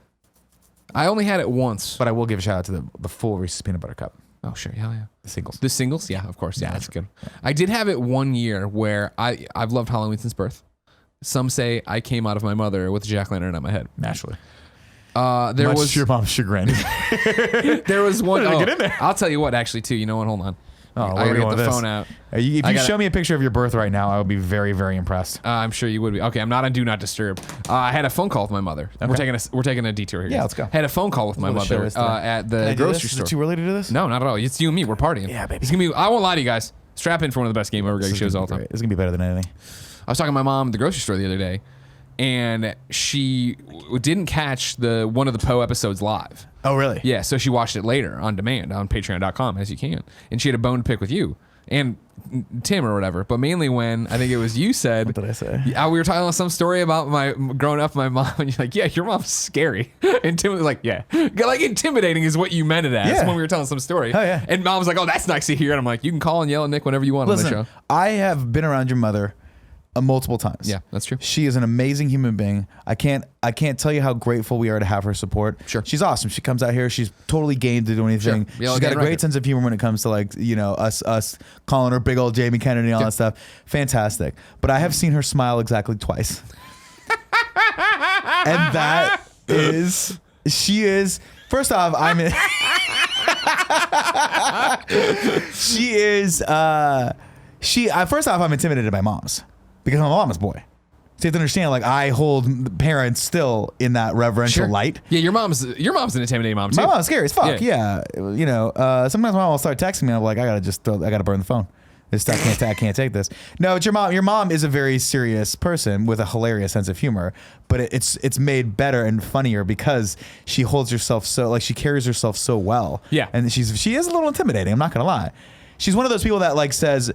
I only had it once. But I will give a shout out to the full Reese's peanut butter cup. Oh, sure. Hell yeah. The singles. The singles? Yeah, of course. Yeah, Yeah, that's sure. good. I did have it one year where I've loved Halloween since birth. Some say I came out of my mother with a jack-o'-lantern on my head. Naturally. There Much was to your mom's chagrin. there was one. How did I Oh, get in there? I'll tell you what, actually, too. You know what? Hold on. Oh, I where are gotta we get going the with this? phone out. If you I gotta- show me a picture of your birth right now, I would be very, very impressed. I'm sure you would be. Okay, I'm not on Do Not Disturb. I had a phone call with my mother. Okay. We're taking a detour here. Yeah, guys. let's go. Had a phone call with my What a show mother is today. at Can I the do grocery this? store. Is it too early to do this? No, not at all. It's you and me. We're partying. Yeah, baby. It's gonna be. I won't lie to you guys. Strap in for one of the best Game Over This Greg is shows gonna all be the time. great. It's going to be better than anything. I was talking to my mom at the grocery store the other day, and she didn't catch one of the Poe episodes live. Oh, really? Yeah, so she watched it later on demand on Patreon.com as you can, and she had a bone to pick with you and Tim or whatever. But mainly when I think it was you said, What did I say? Yeah, we were talking some story about my growing up, my mom, and you're like, yeah, your mom's scary. And Tim was like, yeah, like intimidating is what you meant it as Yeah. when we were telling some story. Oh, yeah. And mom was like, oh, that's nice to hear. And I'm like, you can call and yell at Nick whenever you want on the Listen, show. I have been around your mother multiple times. Yeah, that's true. She is an amazing human being. I can't tell you how grateful we are to have her support. Sure. She's awesome. She comes out here. She's totally game to do anything. Sure. Yeah, I'll She's get got a it great right. sense of humor when it comes to like, us calling her big old Jamie Kennedy and all that stuff. Fantastic. But I have seen her smile exactly twice. And that is, she is, first off, I'm in, she is, first off, I'm intimidated by moms because I'm a mama's boy. So you have to understand, like, I hold parents still in that reverential light. Yeah, your mom's an intimidating mom too. My mom's scary as fuck. Yeah. Yeah. Sometimes my mom will start texting me. I'm like, I gotta burn the phone. I can't take this. No, it's your mom. Your mom is a very serious person with a hilarious sense of humor, but it's made better and funnier because she holds herself she carries herself so well. Yeah. And she is a little intimidating. I'm not gonna lie. She's one of those people that like says,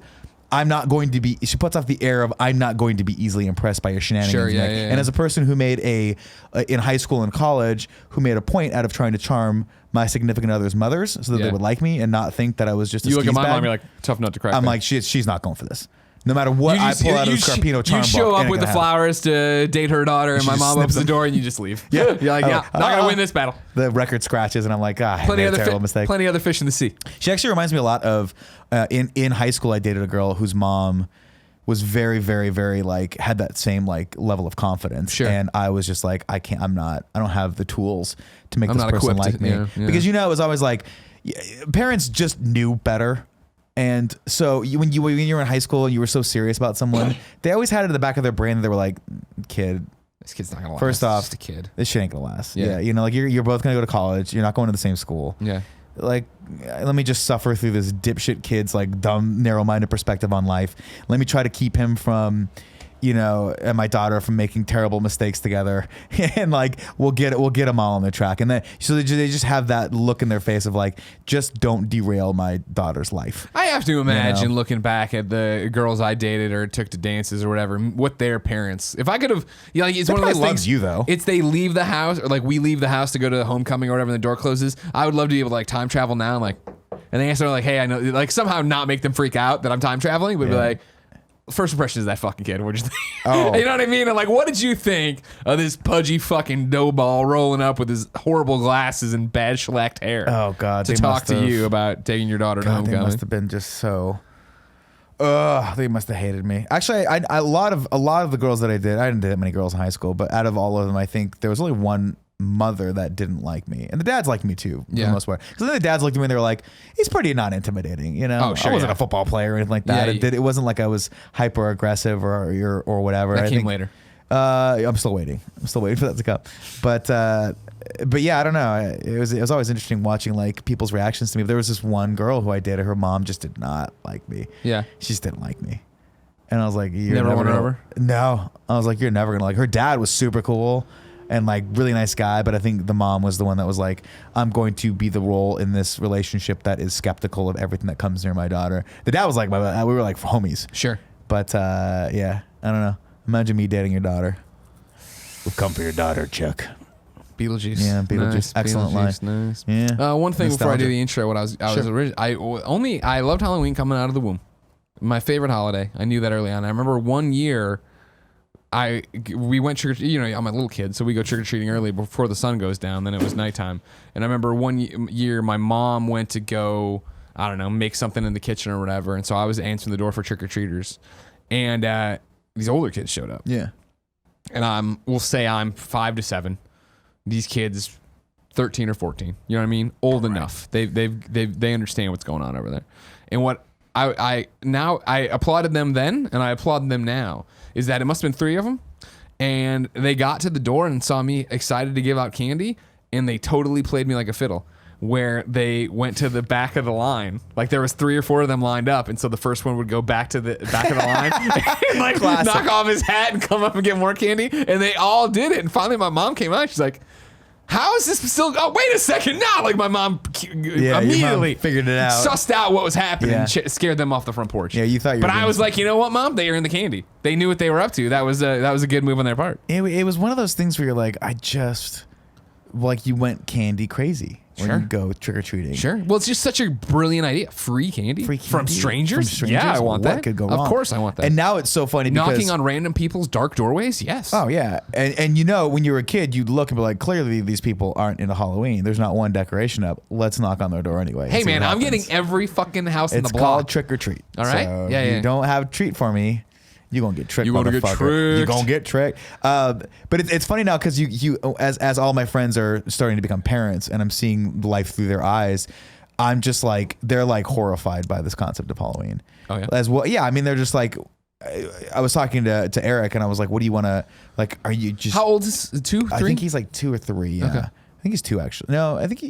I'm not going to be. She puts off the air of I'm not going to be easily impressed by your shenanigans. Sure, yeah, Nick. yeah, yeah. And as a person who made in high school and college, who made a point out of trying to charm my significant other's mothers so that Yeah. they would like me and not think that I was just a You look at skis my bag. mom, you're like, tough nut to crack. I'm babe. like, she's not going for this. No matter what I pull out of the Scarpino charm You show book, up ain't with the gonna happen. flowers to date her daughter, and She my just mom snips opens the them. door, and you just leave. Yeah. You're like, yeah, not gonna win this battle. The record scratches, and I'm like, I Plenty made a other terrible mistake. plenty other fish in the sea. She actually reminds me a lot of in high school. I dated a girl whose mom was very, very, very like had that same like level of confidence. Sure. And I was just like, I don't have the tools to make I'm this not person equipped like to- me. yeah. Because it was always like parents just knew better. And so when you were in high school and you were so serious about someone, they always had it in the back of their brain that they were like, kid, This kid's not gonna last. First off, It's just a kid. this shit ain't gonna last. Yeah. Yeah. Like you're both gonna go to college. You're not going to the same school. Yeah. Like, let me just suffer through this dipshit kid's like dumb, narrow-minded perspective on life. Let me try to keep him from, and my daughter from making terrible mistakes together, and like we'll get them all on the track. And then so they just have that look in their face of like, just don't derail my daughter's life. I have to imagine looking back at the girls I dated or took to dances or whatever, what their parents. If I could have, like it's They one of probably those loves things. you, though. It's they leave the house or like we leave the house to go to the homecoming or whatever, and the door closes. I would love to be able to like time travel now, and like, and they answer like, hey, I know, like somehow not make them freak out that I'm time traveling, but be like. First impression is that fucking kid. What'd you think? Oh. You know what I mean? And like, what did you think of this pudgy fucking dough ball rolling up with his horrible glasses and bad shellacked hair? Oh God, to they talk must to have- you about taking your daughter to God, they homecoming. must have been just so. They must have hated me. Actually, I a lot of the girls that I didn't date that many girls in high school, but out of all of them, I think there was only one mother that didn't like me, and the dads liked me too for the most part. Because then the dads looked at me and they were like, "He's pretty not intimidating," Oh, sure, I wasn't yeah. a football player or anything like that. Yeah, It wasn't like I was hyper aggressive or whatever. That I came think, later. I'm still waiting. for that to come. But yeah, I don't know. It was always interesting watching like people's reactions to me. But there was this one girl who I dated. Her mom just did not like me. Yeah. She just didn't like me. And I was like, you're Never never won her gonna, over? No. I was like, you're never gonna like. Her dad was super cool and like really nice guy, but I think the mom was the one that was like, I'm going to be the role in this relationship that is skeptical of everything that comes near my daughter. The dad was like, we were like homies. Sure. But yeah, I don't know. Imagine me dating your daughter. We've come for your daughter, Chuck. Beetlejuice. Yeah, Beetlejuice. Excellent Beetlejuice, line. Nice. Yeah. One thing before I do Nostalgia. the intro, what I loved Halloween coming out of the womb. My favorite holiday. I knew that early on. I remember one year we went trick or I'm a little kid, so we go trick or treating early before the sun goes down. Then it was nighttime, and I remember one year my mom went to go, I don't know, make something in the kitchen or whatever, and so I was answering the door for trick or treaters, and these older kids showed up, Yeah. and we'll say I'm 5 to 7. These kids, 13 or 14, you know what I mean? Old enough. They understand what's going on over there, and what I applauded them then, and I applaud them now. Is that it must have been 3 of them, and they got to the door and saw me excited to give out candy, and they totally played me like a fiddle, where they went to the back of the line. Like there was 3 or 4 of them lined up, and so the first one would go back to the back of the line and like knock off his hat and come up and get more candy, and they all did it. And finally my mom came out, she's like, how is this still? Oh, wait a second! Now, like my mom your immediately mom figured it out. sussed out what was happening, Yeah. and scared them off the front porch. Yeah, you thought you But were I doing was like, you know what, Mom? They are in the candy. They knew what they were up to. That was a good move on their part. It was one of those things where you're like, you went candy crazy when Sure. you go trick or treating. Sure. Well, it's just such a brilliant idea. Free candy, Free from candy strangers. from Yeah, I want What that. could go Of wrong? course, I want that. And now it's so funny because knocking on random people's dark doorways. Yes. Oh yeah, and when you were a kid, you'd look and be like, clearly these people aren't into Halloween. There's not one decoration up. Let's knock on their door anyway. Hey and see man, what I'm happens. getting every fucking house in It's the block. called trick or treat. All right? So Yeah, if yeah. you don't have a treat for me, you're gonna get tricked. You gonna get motherfucker. tricked. You're gonna get tricked. But it's funny now because you as all my friends are starting to become parents and I'm seeing life through their eyes. I'm just like they're like horrified by this concept of Halloween. Oh yeah. As well, yeah. I mean, they're just like. I was talking to Eric and I was like, "What do you want to like? Are you just How old is 2, 3? I think he's like 2 or 3. Yeah. Okay. I think he's 2 actually. No, I think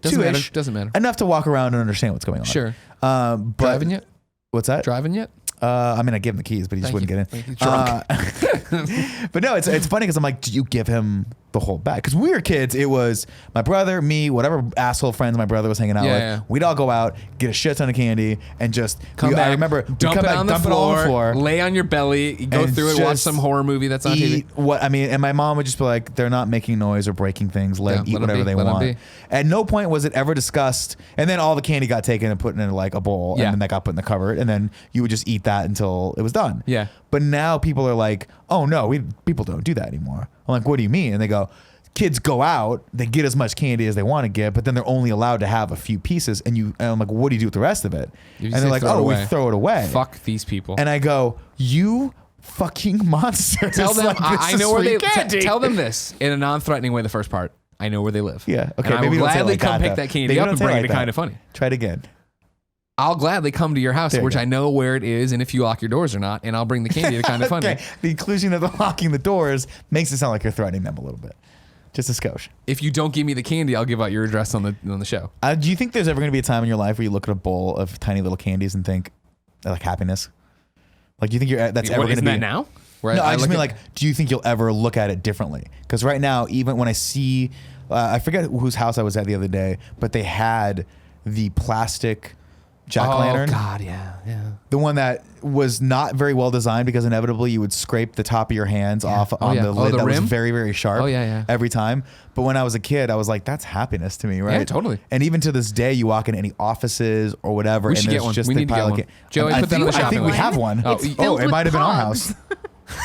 Doesn't matter. 2-ish. Doesn't matter. Enough to walk around and understand what's going on. Sure. But Driving yet? What's that? Driving yet? I mean, I gave him the keys, but he just Thank wouldn't you. get in. Thank you. Drunk. But no, it's funny because I'm like, do you give him the whole bag. Because when we were kids, it was my brother, me, whatever asshole friends my brother was hanging out with. Yeah. We'd all go out, get a shit ton of candy, and just Come back, I remember dump it on the floor, lay on your belly, go and through it, watch just some horror movie that's on TV. And my mom would just be like, they're not making noise or breaking things. Let them eat whatever they want. At no point was it ever discussed. And then all the candy got taken and put in like a bowl, and then that got put in the cupboard, and then you would just eat that until it was done. Yeah. But now people are like, oh no, people don't do that anymore. I'm like, what do you mean? And they go, kids go out, they get as much candy as they want to get, but then they're only allowed to have a few pieces. And I'm like, what do you do with the rest of it? And they're like, oh, we throw it away. Fuck these people. And I go, you fucking monsters. Tell them, like, I know where they candy. tell them this in a non-threatening way. The first part, I know where they live. Yeah. Okay. And I maybe will don't say it gladly like come that, pick though. that candy Maybe up don't and say it bring like it to that. Kind of Funny. Try it again. I'll gladly come to your house, which I know where it is, and if you lock your doors or not, and I'll bring the candy to Kind of Funny. Okay. The inclusion of the locking the doors makes it sound like you're threatening them a little bit. Just a skosh. If you don't give me the candy, I'll give out your address on the show. Do you think there's ever going to be a time in your life where you look at a bowl of tiny little candies and think, like, happiness? Like, do you think that's ever going to be? Isn't that now? Where No, I just mean, look like, do you think you'll ever look at it differently? Because right now, even when I see, I forget whose house I was at the other day, but they had the plastic jack-o'-lantern. Oh, God, yeah. The one that was not very well designed because inevitably you would scrape the top of your hands off on the lid that rim? was very, very sharp yeah. every time. But when I was a kid, I was like, that's happiness to me, right? Yeah, totally. And even to this day, you walk in any offices or whatever, We and should there's get one. just We the need to pile get of one. ca- Joey, put that on the I shopping think we list. have one. Oh, filled it with might have been our pogs. house.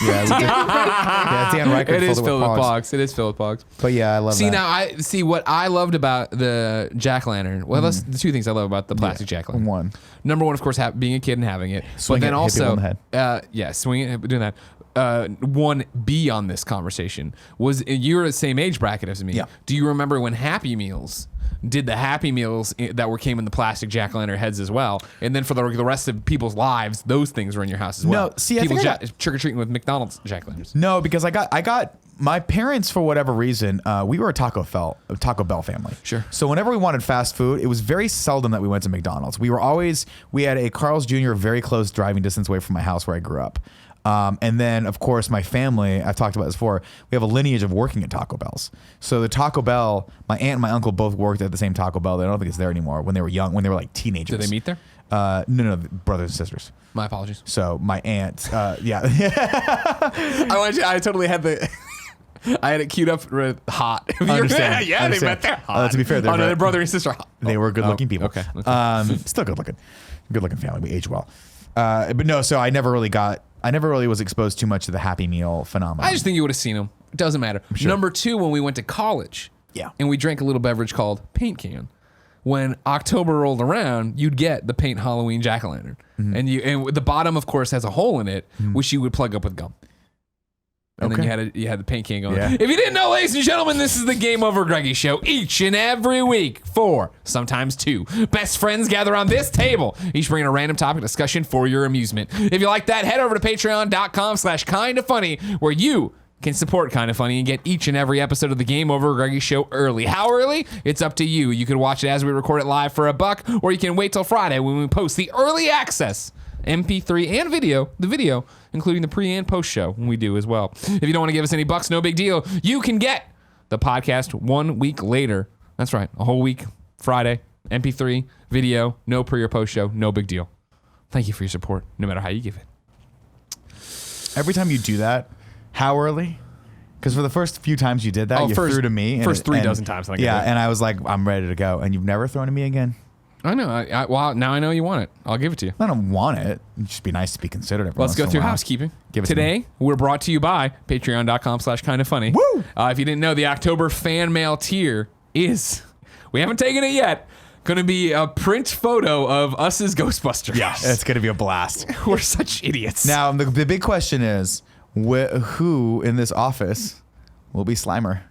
Yeah, we did. Yeah, Dan Reichert It is filled with pogs. pogs. It is filled with pogs. But yeah, I love See, that. now I see what I loved about the jack-o'-lantern. Well, that's the two things I love about the plastic jack-o'-lantern. One. Number one, of course, being a kid and having it. Swing but then it, hit people also, on the head. swinging it, doing that. 1B on this conversation was you're the same age bracket as me. Yeah. Do you remember when Happy Meals did the Happy Meals that came in the plastic jack-o'-lantern heads as well? And then for the rest of people's lives, those things were in your house as well. No, see, I people think I got- trick-or-treating with McDonald's jack-o'-lanterns. No, because I got my parents, for whatever reason, we were a Taco Bell family. Sure. So whenever we wanted fast food, it was very seldom that we went to McDonald's. We had a Carl's Jr. very close driving distance away from my house where I grew up. And then, of course, my family, I've talked about this before, we have a lineage of working at Taco Bells. So the Taco Bell, my aunt and my uncle both worked at the same Taco Bell. I don't think it's there anymore when they were young, when they were like teenagers. Did they meet there? No, brothers and sisters. My apologies. So my aunt, yeah. I totally had the... I had it queued up with hot. I understand. Yeah, I understand. they met there. Hot. To be fair, they're brother and sister. Hot. They were good-looking people. Okay. Still good-looking family. We age well. But no, so I never really was exposed too much to the Happy Meal phenomenon. I just think you would have seen them. It doesn't matter. Sure. Number two, when we went to college, Yeah. and we drank a little beverage called Paint Can. When October rolled around, you'd get the Paint Halloween jack-o'-lantern, and the bottom, of course, has a hole in it, which you would plug up with gum. And Okay. then you had the paint can going. Yeah. If you didn't know, ladies and gentlemen, this is the Game Over Greggy show. Each and every week, 4, sometimes 2 best friends gather on this table, each bringing a random topic discussion for your amusement. If you like that, head over to patreon.com/kindafunny, where you can support Kinda Funny and get each and every episode of the Game Over Greggy show early. How early? It's up to you. You can watch it as we record it live for $1, or you can wait till Friday when we post the early access MP3 and the video, including the pre and post show when we do as well. If you don't want to give us any bucks, no big deal. You can get the podcast 1 week later. That's right, a whole week, Friday, MP3, video, no pre or post show, no big deal. Thank you for your support, no matter how you give it. Every time you do that, how early? Because for the first few times you did that, you threw to me. First 3 dozen times. And I was like, I'm ready to go. And you've never thrown to me again? I know. Well, now I know you want it. I'll give it to you. I don't want it. It'd just be nice to be considered every Let's once go in a through while. housekeeping. Give it to Today, me. we're brought to you by patreon.com/kindafunny. Woo! If you didn't know, the October fan mail tier is, we haven't taken it yet, going to be a print photo of us as Ghostbusters. Yeah, it's going to be a blast. We're such idiots. Now, the big question is, who in this office will be Slimer?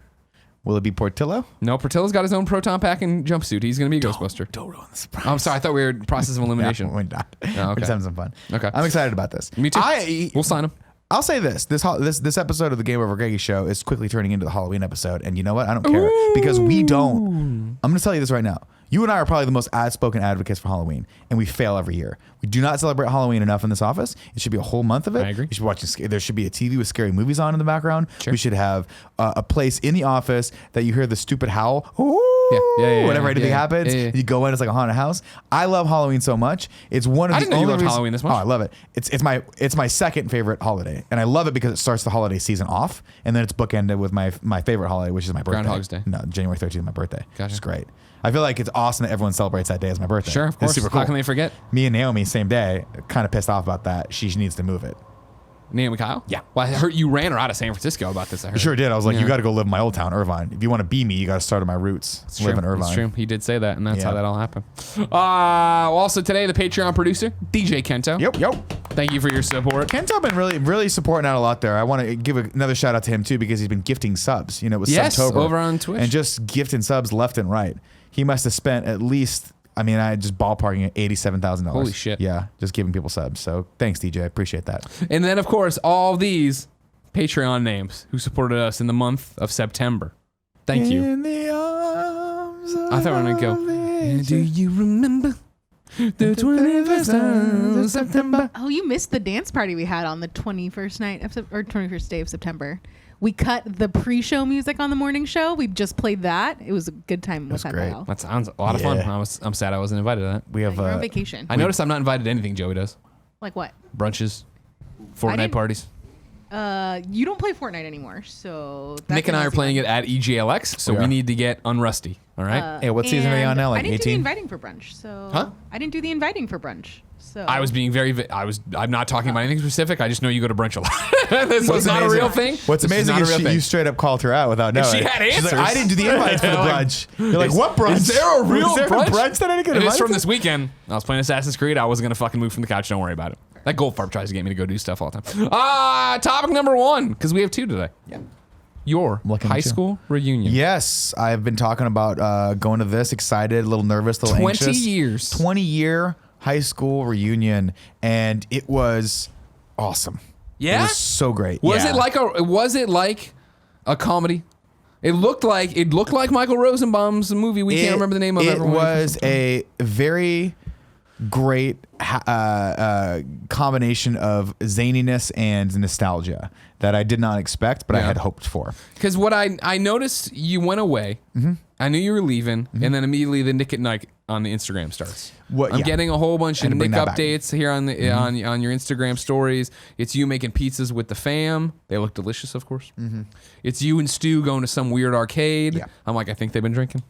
Will it be Portillo? No, Portillo's got his own proton pack and jumpsuit. He's going to be a Ghostbuster. Don't ruin the surprise. Oh, I'm sorry. I thought we were in process of elimination. Yeah, we're not. Oh, okay. We're just having some fun. Okay. I'm excited about this. Me too. We'll sign him. I'll say this episode of the Game Over Greggy show is quickly turning into the Halloween episode. And you know what? I don't care. Because we don't. I'm going to tell you this right now. You and I are probably the most outspoken advocates for Halloween, and we fail every year. We do not celebrate Halloween enough in this office. It should be a whole month of it. I agree. You should watch. There should be a TV with scary movies on in the background. Sure. We should have a place in the office that you hear the stupid howl. Ooh, Yeah, whenever anything happens, you go in. It's like a haunted house. I love Halloween so much. It's one of I the didn't know you only loved reasons- Halloween this much. Oh, I love it. It's my second favorite holiday, and I love it because it starts the holiday season off, and then it's bookended with my favorite holiday, which is my birthday. Groundhog's Day. No, January 13th is my birthday. Gotcha. It's great. I feel like it's awesome that everyone celebrates that day as my birthday. Sure, of It's course. super cool. How can they forget? Me and Naomi, same day, kind of pissed off about that. She needs to move it. Naomi Kyle? Yeah. Well, I heard you ran her out of San Francisco about this. I I heard. sure did. I was like, Yeah. you got to go live in my old town, Irvine. If you want to be me, you got to start at my roots. It's live true. in Irvine. It's true. He did say that, and that's Yeah. how that all happened. Also today, the Patreon producer, DJ Kento. Yep. Thank you for your support. Kento been really supporting out a lot there. I want to give another shout out to him too because he's been gifting subs. You know, it was Yes, Subtober over on Twitch. and just gifting subs left and right. He must have spent at least. I mean, I just ballparking at $87,000. Holy shit. Yeah, just giving people subs. So thanks, DJ. I appreciate that. And then, of course, all these Patreon names who supported us in the month of September. Thank you. In the arms of I thought we were going to go. Do you remember the 21st of September? Oh, you missed the dance party we had on the 21st night of or 21st day of September. We cut the pre-show music on the morning show. We just played that. It was a good time with great. that. That sounds a lot of fun. Yeah. I'm sad I wasn't invited to that. We have You're on vacation. I noticed I'm not invited to anything Joey does. Like what? Brunches, Fortnite didn't- parties. You don't play Fortnite anymore, so that Nick and I are playing it at EGLX, so We we are. need to get unrusty. All right. Hey, what season are you on and now? Like I didn't do the 18? inviting for brunch, so Huh? I didn't do the inviting for brunch, so I was being I'm not talking about anything specific. I just know you go to brunch a lot. This was not a amazing- real thing. What's This amazing not a is real thing. you straight up called her out without knowing. she had She's like, answers. I didn't do the invites for the Like, brunch. You're like, what brunch? Is there a real Was there brunch? a brunch that I didn't get It is invited from to? this weekend. I was playing Assassin's Creed. I wasn't going to fucking move from the couch. Don't worry about it. That gold farp tries to get me to go do stuff all the time. Topic number 1, because we have 2 today. Yeah. Your looking high at you. school reunion. Yes, I've been talking about going to this, excited, a little nervous, a little 20 anxious. years. 20-year high school reunion, and it was awesome. Yeah? It was so great. Was Yeah. it like a comedy? It looked like Michael Rosenbaum's movie. We can't remember the name of it. It was a very great combination of zaniness and nostalgia that I did not expect, but I Yeah. had hoped for. Because what I noticed, you went away. Mm-hmm. I knew you were leaving, and then immediately the Nick at Night on the Instagram starts. I'm Yeah. getting a whole bunch Had of to bring Nick that back. updates here on the on your Instagram stories. It's you making pizzas with the fam. They look delicious, of course. It's you and Stu going to some weird arcade. Yeah. I'm like, I think they've been drinking.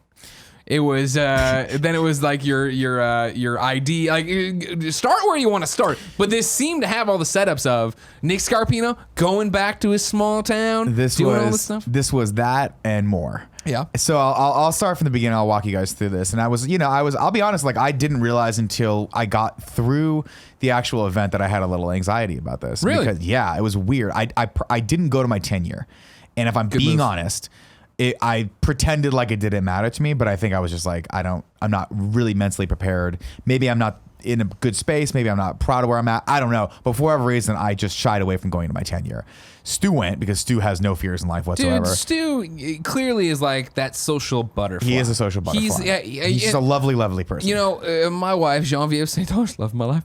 It was then it was like your ID, like start where you want to start, but this seemed to have all the setups of Nick Scarpino going back to his small town, doing all this stuff. This was that and more. Yeah. So I'll start from the beginning. I'll walk you guys through this. And I'll be honest, like I didn't realize until I got through the actual event that I had a little anxiety about this. Really? Because it was weird. I didn't go to my 10-year. And if I'm being move. honest, I pretended like it didn't matter to me, but I think I was just like, I'm not really mentally prepared. Maybe I'm not in a good space. Maybe I'm not proud of where I'm at. I don't know. But for whatever reason, I just shied away from going to my 10-year. Stu went because Stu has no fears in life whatsoever. Dude, Stu clearly is like that social butterfly. He is a social butterfly. He's just a lovely, lovely person. You know, my wife, Genevieve St. Ange, love of my life.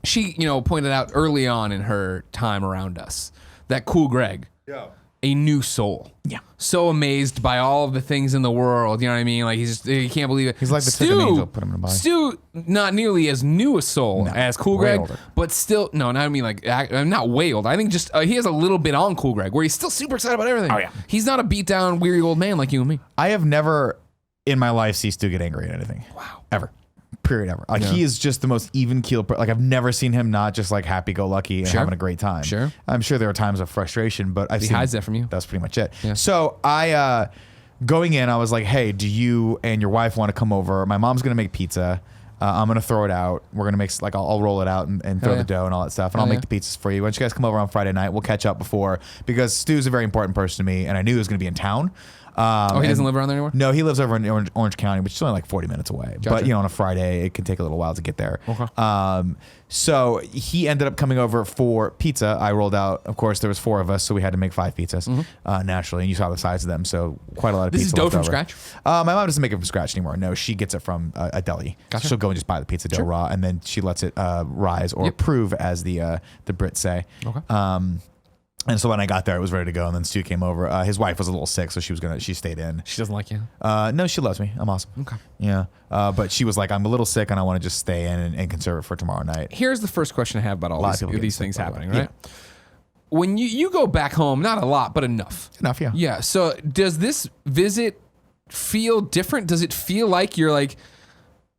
She, pointed out early on in her time around us that Cool Greg, Yo. a new soul. Yeah. So amazed by all of the things in the world. You know what I mean? Like he can't believe it. He's like the Tiffany angel, put him in a body. Stu, not nearly as new a soul as Cool way Greg, older. but still, no, I mean like, I'm not way old. I think just he has a little bit on Cool Greg, where he's still super excited about everything. Oh, yeah. He's not a beat down, weary old man like you and me. I have never in my life seen Stu get angry at anything. Wow. Ever. Period. Ever. Like he is just the most even keeled. Like I've never seen him not just like happy go lucky and Sure. having a great time. Sure. I'm sure there are times of frustration, but He hides that from you. That's pretty much it. Yeah. So I going in, I was like, hey, do you and your wife want to come over? My mom's gonna make pizza. I'm gonna throw it out. We're gonna make like I'll roll it out and throw yeah. the dough and all that stuff, and Hell I'll yeah. make the pizzas for you. Why don't you guys come over on Friday night? We'll catch up before because Stu's a very important person to me, and I knew he was gonna be in town. He doesn't live around there anymore? No, he lives over in Orange County, which is only like 40 minutes away. Gotcha. But, on a Friday, it can take a little while to get there. Okay. So he ended up coming over for pizza. I rolled out. Of course, there was 4 of us, so we had to make 5 pizzas naturally. And you saw the size of them, so quite a lot of pizza. This is dough left from over. scratch? My mom doesn't make it from scratch anymore. No, she gets it from a deli. Gotcha. She'll go and just buy the pizza dough raw, and then she lets it rise or prove, as the Brits say. Okay. And so when I got there, it was ready to go. And then Stu came over. His wife was a little sick, so she stayed in. She doesn't like you? No, she loves me. I'm awesome. Okay. Yeah. But she was like, I'm a little sick and I want to just stay in and conserve it for tomorrow night. Here's the first question I have about all these things sick, by the happening, way. right? When you go back home, not a lot, but enough. Enough, yeah. Yeah. So does this visit feel different? Does it feel like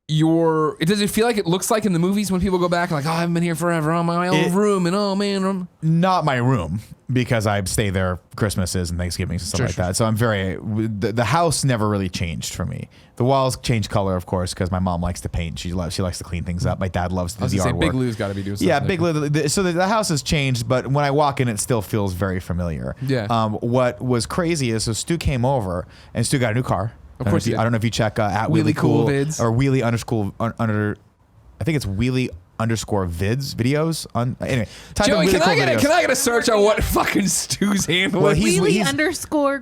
does it feel like it looks like in the movies when people go back like, oh, I haven't been here forever, I'm in my own room, and oh man, Not my room, because I stay there Christmases and Thanksgivings and stuff like that. So I'm the house never really changed for me. The walls change color, of course, because my mom likes to paint. She likes to clean things up. My dad loves to do the artwork. Big Lou's got to be doing something. Yeah, Big Lou. So the house has changed, but when I walk in, it still feels very familiar. Yeah. What was crazy is, so Stu came over, and Stu got a new car. Of course, I don't know if you check at Wheelie Cool Vids or Wheelie I think it's Wheelie _vids on anyway. Joey, can I get a search on what fucking Stu's handle? Well, is? Wheelie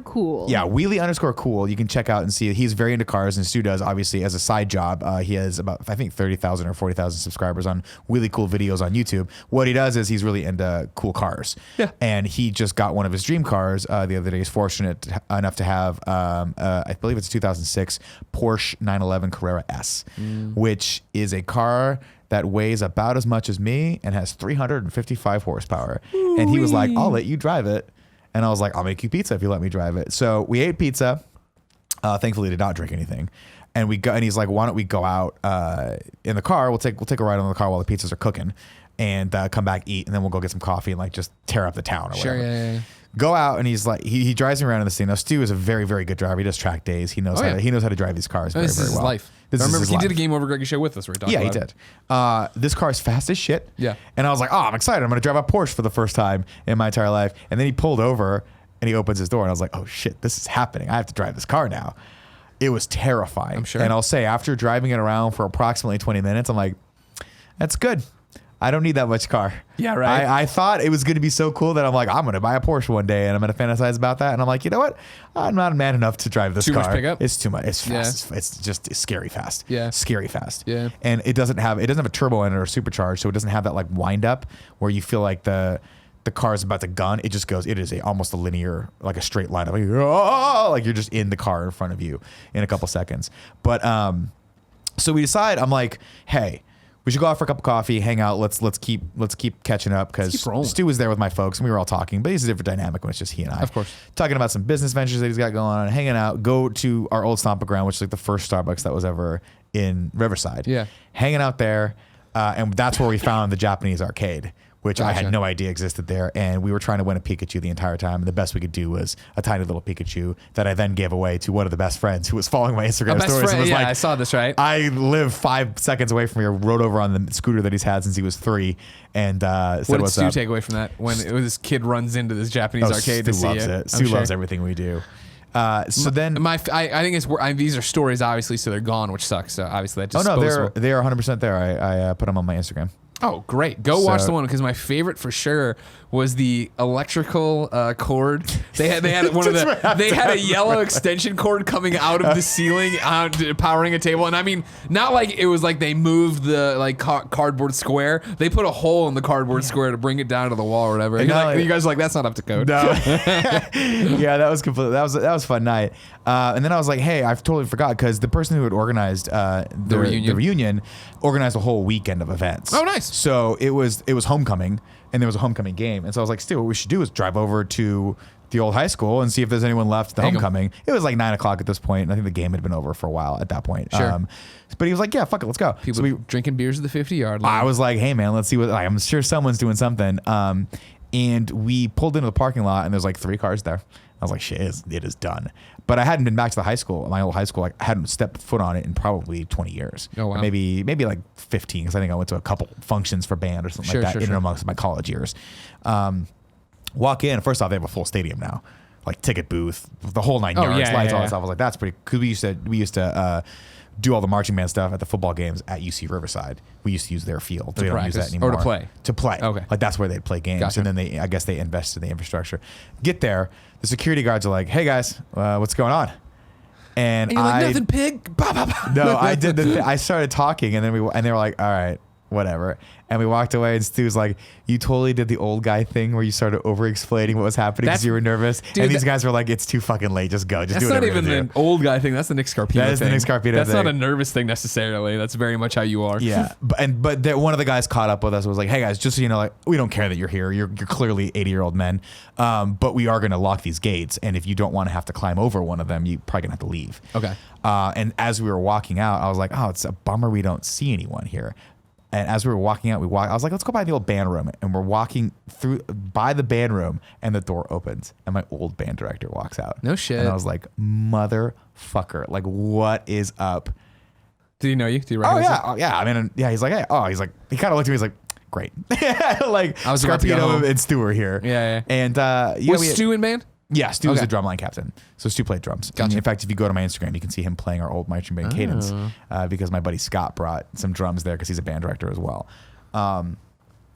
_cool. Yeah, Wheelie _cool. You can check out and see. He's very into cars, and Stu does, obviously, as a side job. He has about, I think, 30,000 or 40,000 subscribers on Wheelie Cool videos on YouTube. What he does is he's really into cool cars. Yeah. And he just got one of his dream cars the other day. He's fortunate enough to have, I believe it's 2006 Porsche 911 Carrera S, which is a car that weighs about as much as me and has 355 horsepower. Ooh-wee. And he was like, I'll let you drive it. And I was like, I'll make you pizza if you let me drive it. So we ate pizza. Thankfully, did not drink anything. And he's like, why don't we go out in the car? We'll take a ride in the car while the pizzas are cooking and come back, eat, and then we'll go get some coffee and like just tear up the town or whatever. Yeah. Go out, and he's like, he drives me around in the scene. Now, Stu is a very, very good driver. He does track days. He knows how to drive these cars very, very well. This is his life. I remember he did a GameOverGreggy show with us where he talked about it. Yeah, he did. This car is fast as shit. Yeah. And I was like, oh, I'm excited. I'm going to drive a Porsche for the first time in my entire life. And then he pulled over, and he opens his door, and I was like, oh, shit, this is happening. I have to drive this car now. It was terrifying. I'm sure. And I'll say, after driving it around for approximately 20 minutes, I'm like, that's good. I don't need that much car. Yeah, right. I thought it was going to be so cool that I'm like, I'm going to buy a Porsche one day, and I'm going to fantasize about that. And I'm like, you know what? I'm not man enough to drive this car. Too much pickup? It's too much. It's fast. Yeah. It's just scary fast. Yeah. Scary fast. Yeah. And it doesn't have a turbo in it or supercharged, so it doesn't have that like wind up where you feel like the car is about to gun. It just goes. It is almost a linear, like a straight line of like you're just in the car in front of you in a couple seconds. But so we decide. I'm like, hey, we should go out for a cup of coffee, hang out. Let's keep catching up because Stu was there with my folks and we were all talking. But it's a different dynamic when it's just he and I. Of course, talking about some business ventures that he's got going on, hanging out. Go to our old stomping ground, which is like the first Starbucks that was ever in Riverside. Yeah, hanging out there, and that's where we found the Japanese arcade, which I had no idea existed there. And we were trying to win a Pikachu the entire time. And the best we could do was a tiny little Pikachu that I then gave away to one of the best friends who was following my Instagram stories. Friend, was yeah, like, I saw this, right? I live 5 seconds away from here, rode over on the scooter that he's had since he was 3. And said, what did Stu take away from that when this kid runs into this Japanese arcade to see loves it? Stu loves everything we do. So then I think these are stories, obviously, so they're gone, which sucks. So obviously that just they are 100% there. I put them on my Instagram. Oh, great. Go watch the one because my favorite for sure was the electrical cord. They had a yellow extension cord coming out of the ceiling powering a table. And I mean, not like it was like they moved the like cardboard square. They put a hole in the cardboard square to bring it down to the wall or whatever. And you guys are like, that's not up to code. No. Yeah, that was a fun night. And then I was like, hey, I've totally forgot because the person who had organized the reunion organized a whole weekend of events. Oh, nice. So it was homecoming, and there was a homecoming game. And so I was like, Stu, what we should do is drive over to the old high school and see if there's anyone left at the homecoming. It was like 9 o'clock at this point, and I think the game had been over for a while at that point. Sure. But he was like, yeah, fuck it, let's go. People drinking beers at the 50-yard line. I was like, hey, man, let's see what, I'm sure someone's doing something. And we pulled into the parking lot, and there's like 3 cars there. I was like, shit, it is done. But I hadn't been back to the high school, my old high school. I hadn't stepped foot on it in probably 20 years. Oh, wow. Or maybe like 15, because I think I went to a couple functions for band or something like that in and amongst my college years. Walk in, first off, they have a full stadium now, like ticket booth, the whole 9 yards, yeah, lights, yeah, all that yeah. stuff. I was like, that's pretty. Because we used to do all the marching band stuff at the football games at UC Riverside. We used to use their field. We don't use that practice? anymore. Or to play? To play. Okay. Like that's where they'd play games. Gotcha. And then I guess they invested in the infrastructure. Get there, the security guards are like, hey guys, what's going on? And And you're like, nothing, pig. Bah, bah, bah. no, I did I started talking, and then they were like, all right, whatever. And we walked away, and Stu was like, you totally did the old guy thing where you started over-explaining what was happening because That's- you were nervous. dude, and these guys were like, it's too fucking late. Just go. Just That's do not whatever even you the do. old guy thing. That's the Nick Scarpino That is the thing. Nick Scarpino That's thing. not a nervous thing necessarily. That's very much how you are. Yeah, but one of the guys caught up with us and was like, hey guys, just so you know, like we don't care that you're here. You're clearly 80-year-old men, but we are going to lock these gates, and if you don't want to have to climb over one of them, you probably gonna have to leave. Okay. And as we were walking out, I was like, oh, it's a bummer we don't see anyone here. And as we were walking out, I was like, let's go by the old band room. And we're walking by the band room, and the door opens, and my old band director walks out. No shit. And I was like, motherfucker, like what is up? Did he know you? Did he Oh recognize yeah, oh, yeah. I mean, yeah. He's like, hey, he kind of looked at me. He's like, great. Like I was about to go home. Scarpino and Stu were here. Yeah. And you? Was Stu in band? Yeah, Stu was Okay. the drumline captain. So Stu played drums. Gotcha. And in fact, if you go to my Instagram, you can see him playing our old marching band cadence because my buddy Scott brought some drums there because he's a band director as well.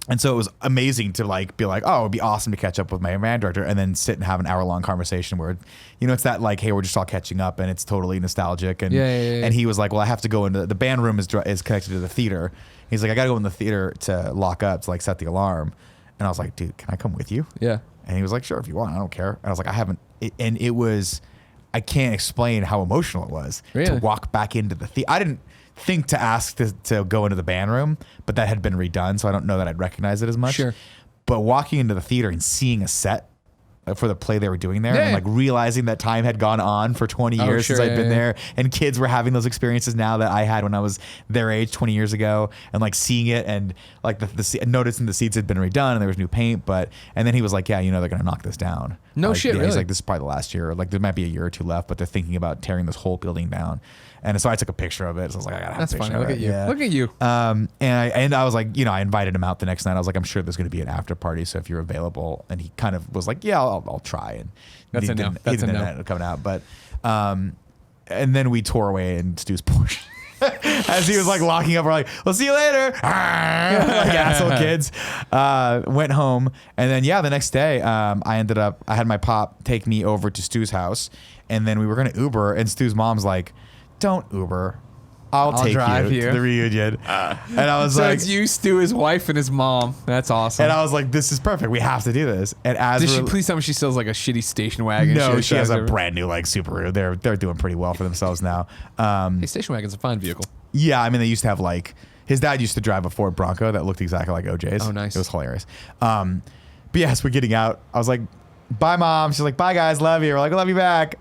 And so it was amazing to like be like, oh, it'd be awesome to catch up with my band director and then sit and have an hour-long conversation where, you know, it's that like, hey, we're just all catching up and it's totally nostalgic. And Yeah. and he was like, well, I have to go into the band room is connected to the theater. He's like, I got to go in the theater to lock up to like set the alarm. And I was like, dude, can I come with you? Yeah. And he was like, sure, if you want, I don't care. And I was like, and it was, I can't explain how emotional it was to Really? walk back into the theater. I didn't think to ask to go into the band room, but that had been redone, so I don't know that I'd recognize it as much. Sure. But walking into the theater and seeing a set for the play they were doing there, Yeah. and like realizing that time had gone on for 20 years sure, since I'd yeah, been yeah. there, and kids were having those experiences now that I had when I was their age 20 years ago, and like seeing it and like noticing the seats had been redone and there was new paint, and then he was like, yeah, you know, they're gonna knock this down. No Like, shit, yeah, really? He's like, this is probably the last year. Like there might be a year or two left, but they're thinking about tearing this whole building down. And so I took a picture of it. So I was like, I gotta have That's a picture funny. of Look it. at you. Yeah. Look at you. And I was like, you know, I invited him out the next night. I was like, I'm sure there's going to be an after party, so if you're available. And he kind of was like, yeah, I'll try. And That's he a no. didn't- That's he a didn't no. end up coming out. But and then we tore away in Stu's Porsche. As he was like locking up, we're like, we'll see you later. Like asshole kids. Went home. And then, yeah, the next day, I had my pop take me over to Stu's house. And then we were going to Uber. And Stu's mom's like, don't Uber. I'll take drive you you. to the reunion. And I was So like, it's you, Stu, his wife, and his mom. That's awesome. and I was like, this is perfect. We have to do this. And as Did she we're- please tell me she sells like a shitty station wagon? no, she has a drives brand new like Subaru. They're doing pretty well for themselves now. over. Hey, station wagon's a fine vehicle. Yeah, I mean, they used to have like his dad used to drive a Ford Bronco that looked exactly like OJ's. Oh, nice. It was hilarious. But yes, we're getting out. I was like, bye, Mom. She's like, bye, guys. Love you. We're like, love you back.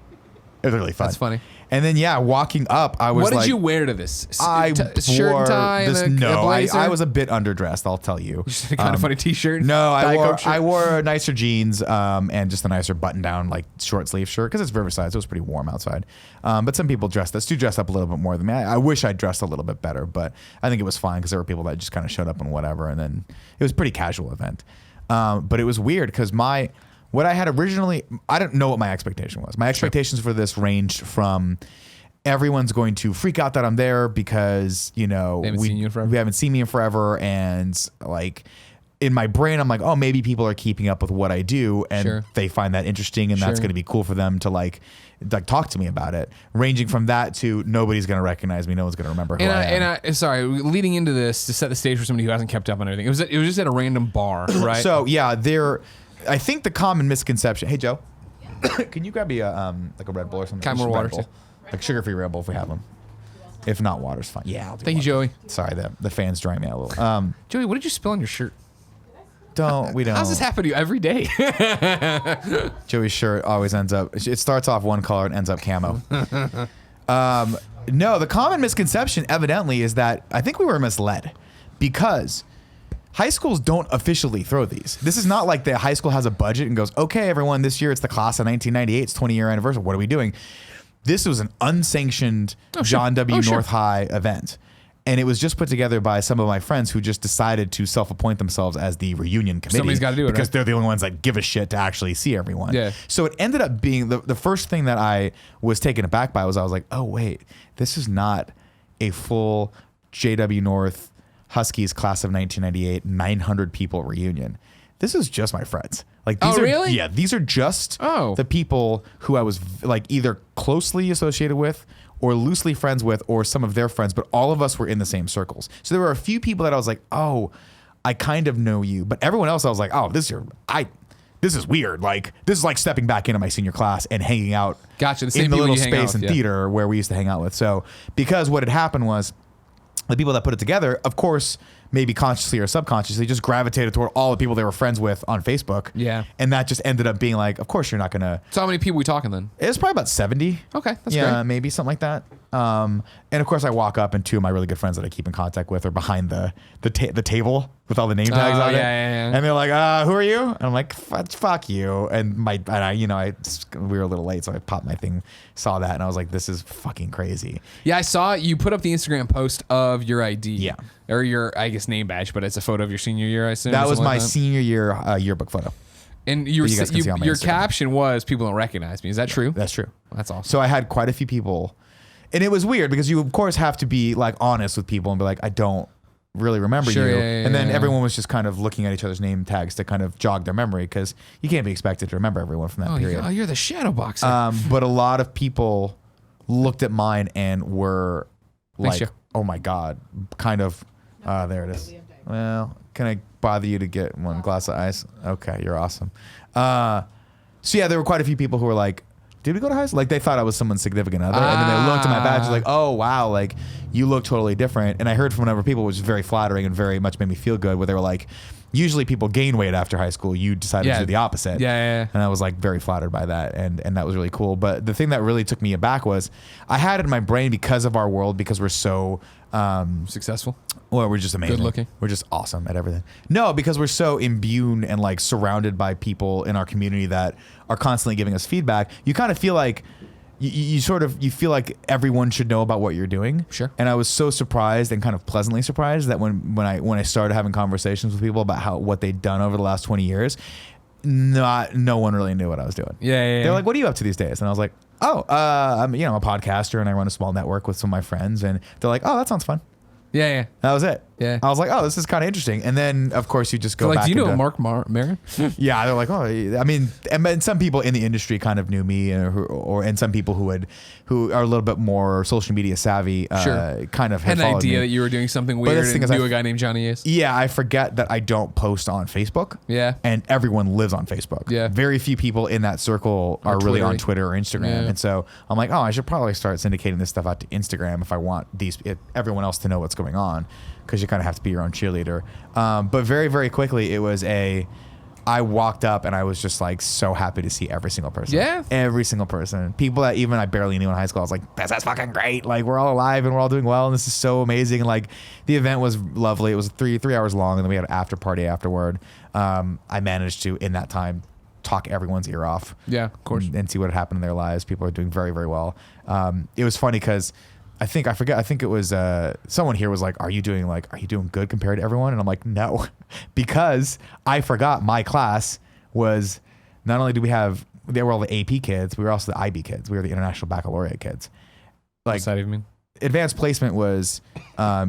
It was really fun. That's funny. And then yeah, walking up, I was What like, did you wear to this? I Shirt wore and tie this. and a No, blazer? I was a bit underdressed. I'll tell you. Just a kind of funny T-shirt. No, Diet Coke shirt? I wore nicer jeans and just a nicer button-down, like short sleeve shirt because it's Riverside, so it was pretty warm outside. But some people Stu dressed up a little bit more than me. I wish I dressed a little bit better, but I think it was fine because there were people that just kind of showed up and whatever, and then it was a pretty casual event. But it was weird because what I had originally, I don't know what my expectation was. My expectations for this ranged from everyone's going to freak out that I'm there because, you know, They haven't seen you in forever. we haven't seen me in forever, and like in my brain I'm like, oh, maybe people are keeping up with what I do and Sure. they find that interesting and that's Sure. going to be cool for them to like talk to me about it, ranging from that to nobody's going to recognize me, no one's going to remember who I am. And I sorry, leading into this to set the stage for somebody who hasn't kept up on everything. It was just at a random bar, right? So yeah, I think the common misconception. Hey Joe, can you grab me a like a Red Bull or something? Kind more Just water, Red Bull. too. Like sugar-free Red Bull if we have them. If not, water's fine. Yeah, I'll do Thank you, water. Joey. Sorry, the fans drying me out a little. Joey, what did you spill on your shirt? We don't. How's this happen to you every day? Joey's shirt always ends up. It starts off one color and ends up camo. No, the common misconception evidently is that I think we were misled because high schools don't officially throw these. This is not like the high school has a budget and goes, okay, everyone, this year it's the class of 1998. It's 20-year anniversary. What are we doing? This was an unsanctioned John W. Oh, sure. North High event. And it was just put together by some of my friends who just decided to self-appoint themselves as the reunion committee. Somebody's gotta do it, because right? they're the only ones that give a shit to actually see everyone. Yeah. So it ended up being the first thing that I was taken aback by was I was like, oh wait, this is not a full JW North Huskies class of 1998 900 people reunion. This is just my friends. Like these Oh, are really? yeah, these are just Oh. the people who I was like either closely associated with or loosely friends with or some of their friends, but all of us were in the same circles. So there were a few people that I was like, oh, I kind of know you. But everyone else I was like, oh, this is weird. Like this is like stepping back into my senior class and hanging out Gotcha, the same in the people little you hang out space with, in yeah. theater where we used to hang out with. So because what had happened was the people that put it together, of course, maybe consciously or subconsciously, just gravitated toward all the people they were friends with on Facebook. Yeah. And that just ended up being like, of course you're not going to. So how many people we talking then? It was probably about 70. Okay, that's yeah, great. maybe something like that. And of course, I walk up and two of my really good friends that I keep in contact with are behind the table with all the name tags on it. yeah. And they're like, who are you? And I'm like, fuck you. And we were a little late, so I popped my thing, saw that, and I was like, this is fucking crazy. Yeah, I saw you put up the Instagram post of your ID. Yeah. Or your, I guess, name badge, but it's a photo of your senior year, I assume. That or was something my like that. senior year yearbook photo. And you were, you guys can see on my your Instagram. caption was, people don't recognize me. Is that true? That's true. That's awesome. So I had quite a few people, and it was weird because you of course have to be like honest with people and be like, I don't really remember Sure, you. yeah, and then yeah. everyone was just kind of looking at each other's name tags to kind of jog their memory because you can't be expected to remember everyone from that period. You're the shadow boxer. But a lot of people looked at mine and were Thanks, like, Joe. oh my God, kind of, there it is. Well, can I bother you to get one glass of ice? Okay, you're awesome. So yeah, there were quite a few people who were like, did we go to high school? Like they thought I was someone's significant other. And then they looked at my badge and like, oh wow, like you look totally different. And I heard from a number of people, which was very flattering and very much made me feel good, where they were like, usually people gain weight after high school. You decided to do the opposite. Yeah. And I was like very flattered by that. And that was really cool. But the thing that really took me aback was I had it in my brain because of our world, because we're so Successful. well, we're just amazing. Good looking. We're just awesome at everything. No, because we're so imbued and like surrounded by people in our community that are constantly giving us feedback. You kind of feel like you feel like everyone should know about what you're doing. Sure. And I was so surprised and kind of pleasantly surprised that when I started having conversations with people about what they'd done over the last 20 years, no one really knew what I was doing. Yeah. They're like, what are you up to these days? And I was like, I'm a podcaster and I run a small network with some of my friends. And they're like, oh, that sounds fun. Yeah. That was it. Yeah. I was like, oh, this is kind of interesting. And then, of course, you just go So like, back do you know into, Mark Maron? Yeah, they're like, oh, I mean, and some people in the industry kind of knew me, and some people who are a little bit more social media savvy, Sure. kind of Had an followed idea me. that you were doing something But weird the thing and is, knew a guy named Johnny Ace. Yeah, I forget that I don't post on Facebook. Yeah. And everyone lives on Facebook. Yeah. Very few people in that circle are really on Twitter or Instagram. Yeah. And so I'm like, oh, I should probably start syndicating this stuff out to Instagram if I want everyone else to know what's going on, because you kind of have to be your own cheerleader. But very, very quickly, I walked up and I was just like so happy to see every single person. Yeah. Every single person. People that even I barely knew in high school. I was like, that's fucking great. Like, we're all alive and we're all doing well. And this is so amazing. And like, the event was lovely. It was three hours long. And then we had an after party afterward. I managed to, in that time, talk everyone's ear off. Yeah, of course. And see what happened in their lives. People are doing very, very well. It was funny because I think it was someone here was like, are you doing good compared to everyone? And I'm like, no, because I forgot my class was, not only do they were all the AP kids, we were also the IB kids. We were the International Baccalaureate kids. Like, What's that even mean? advanced placement was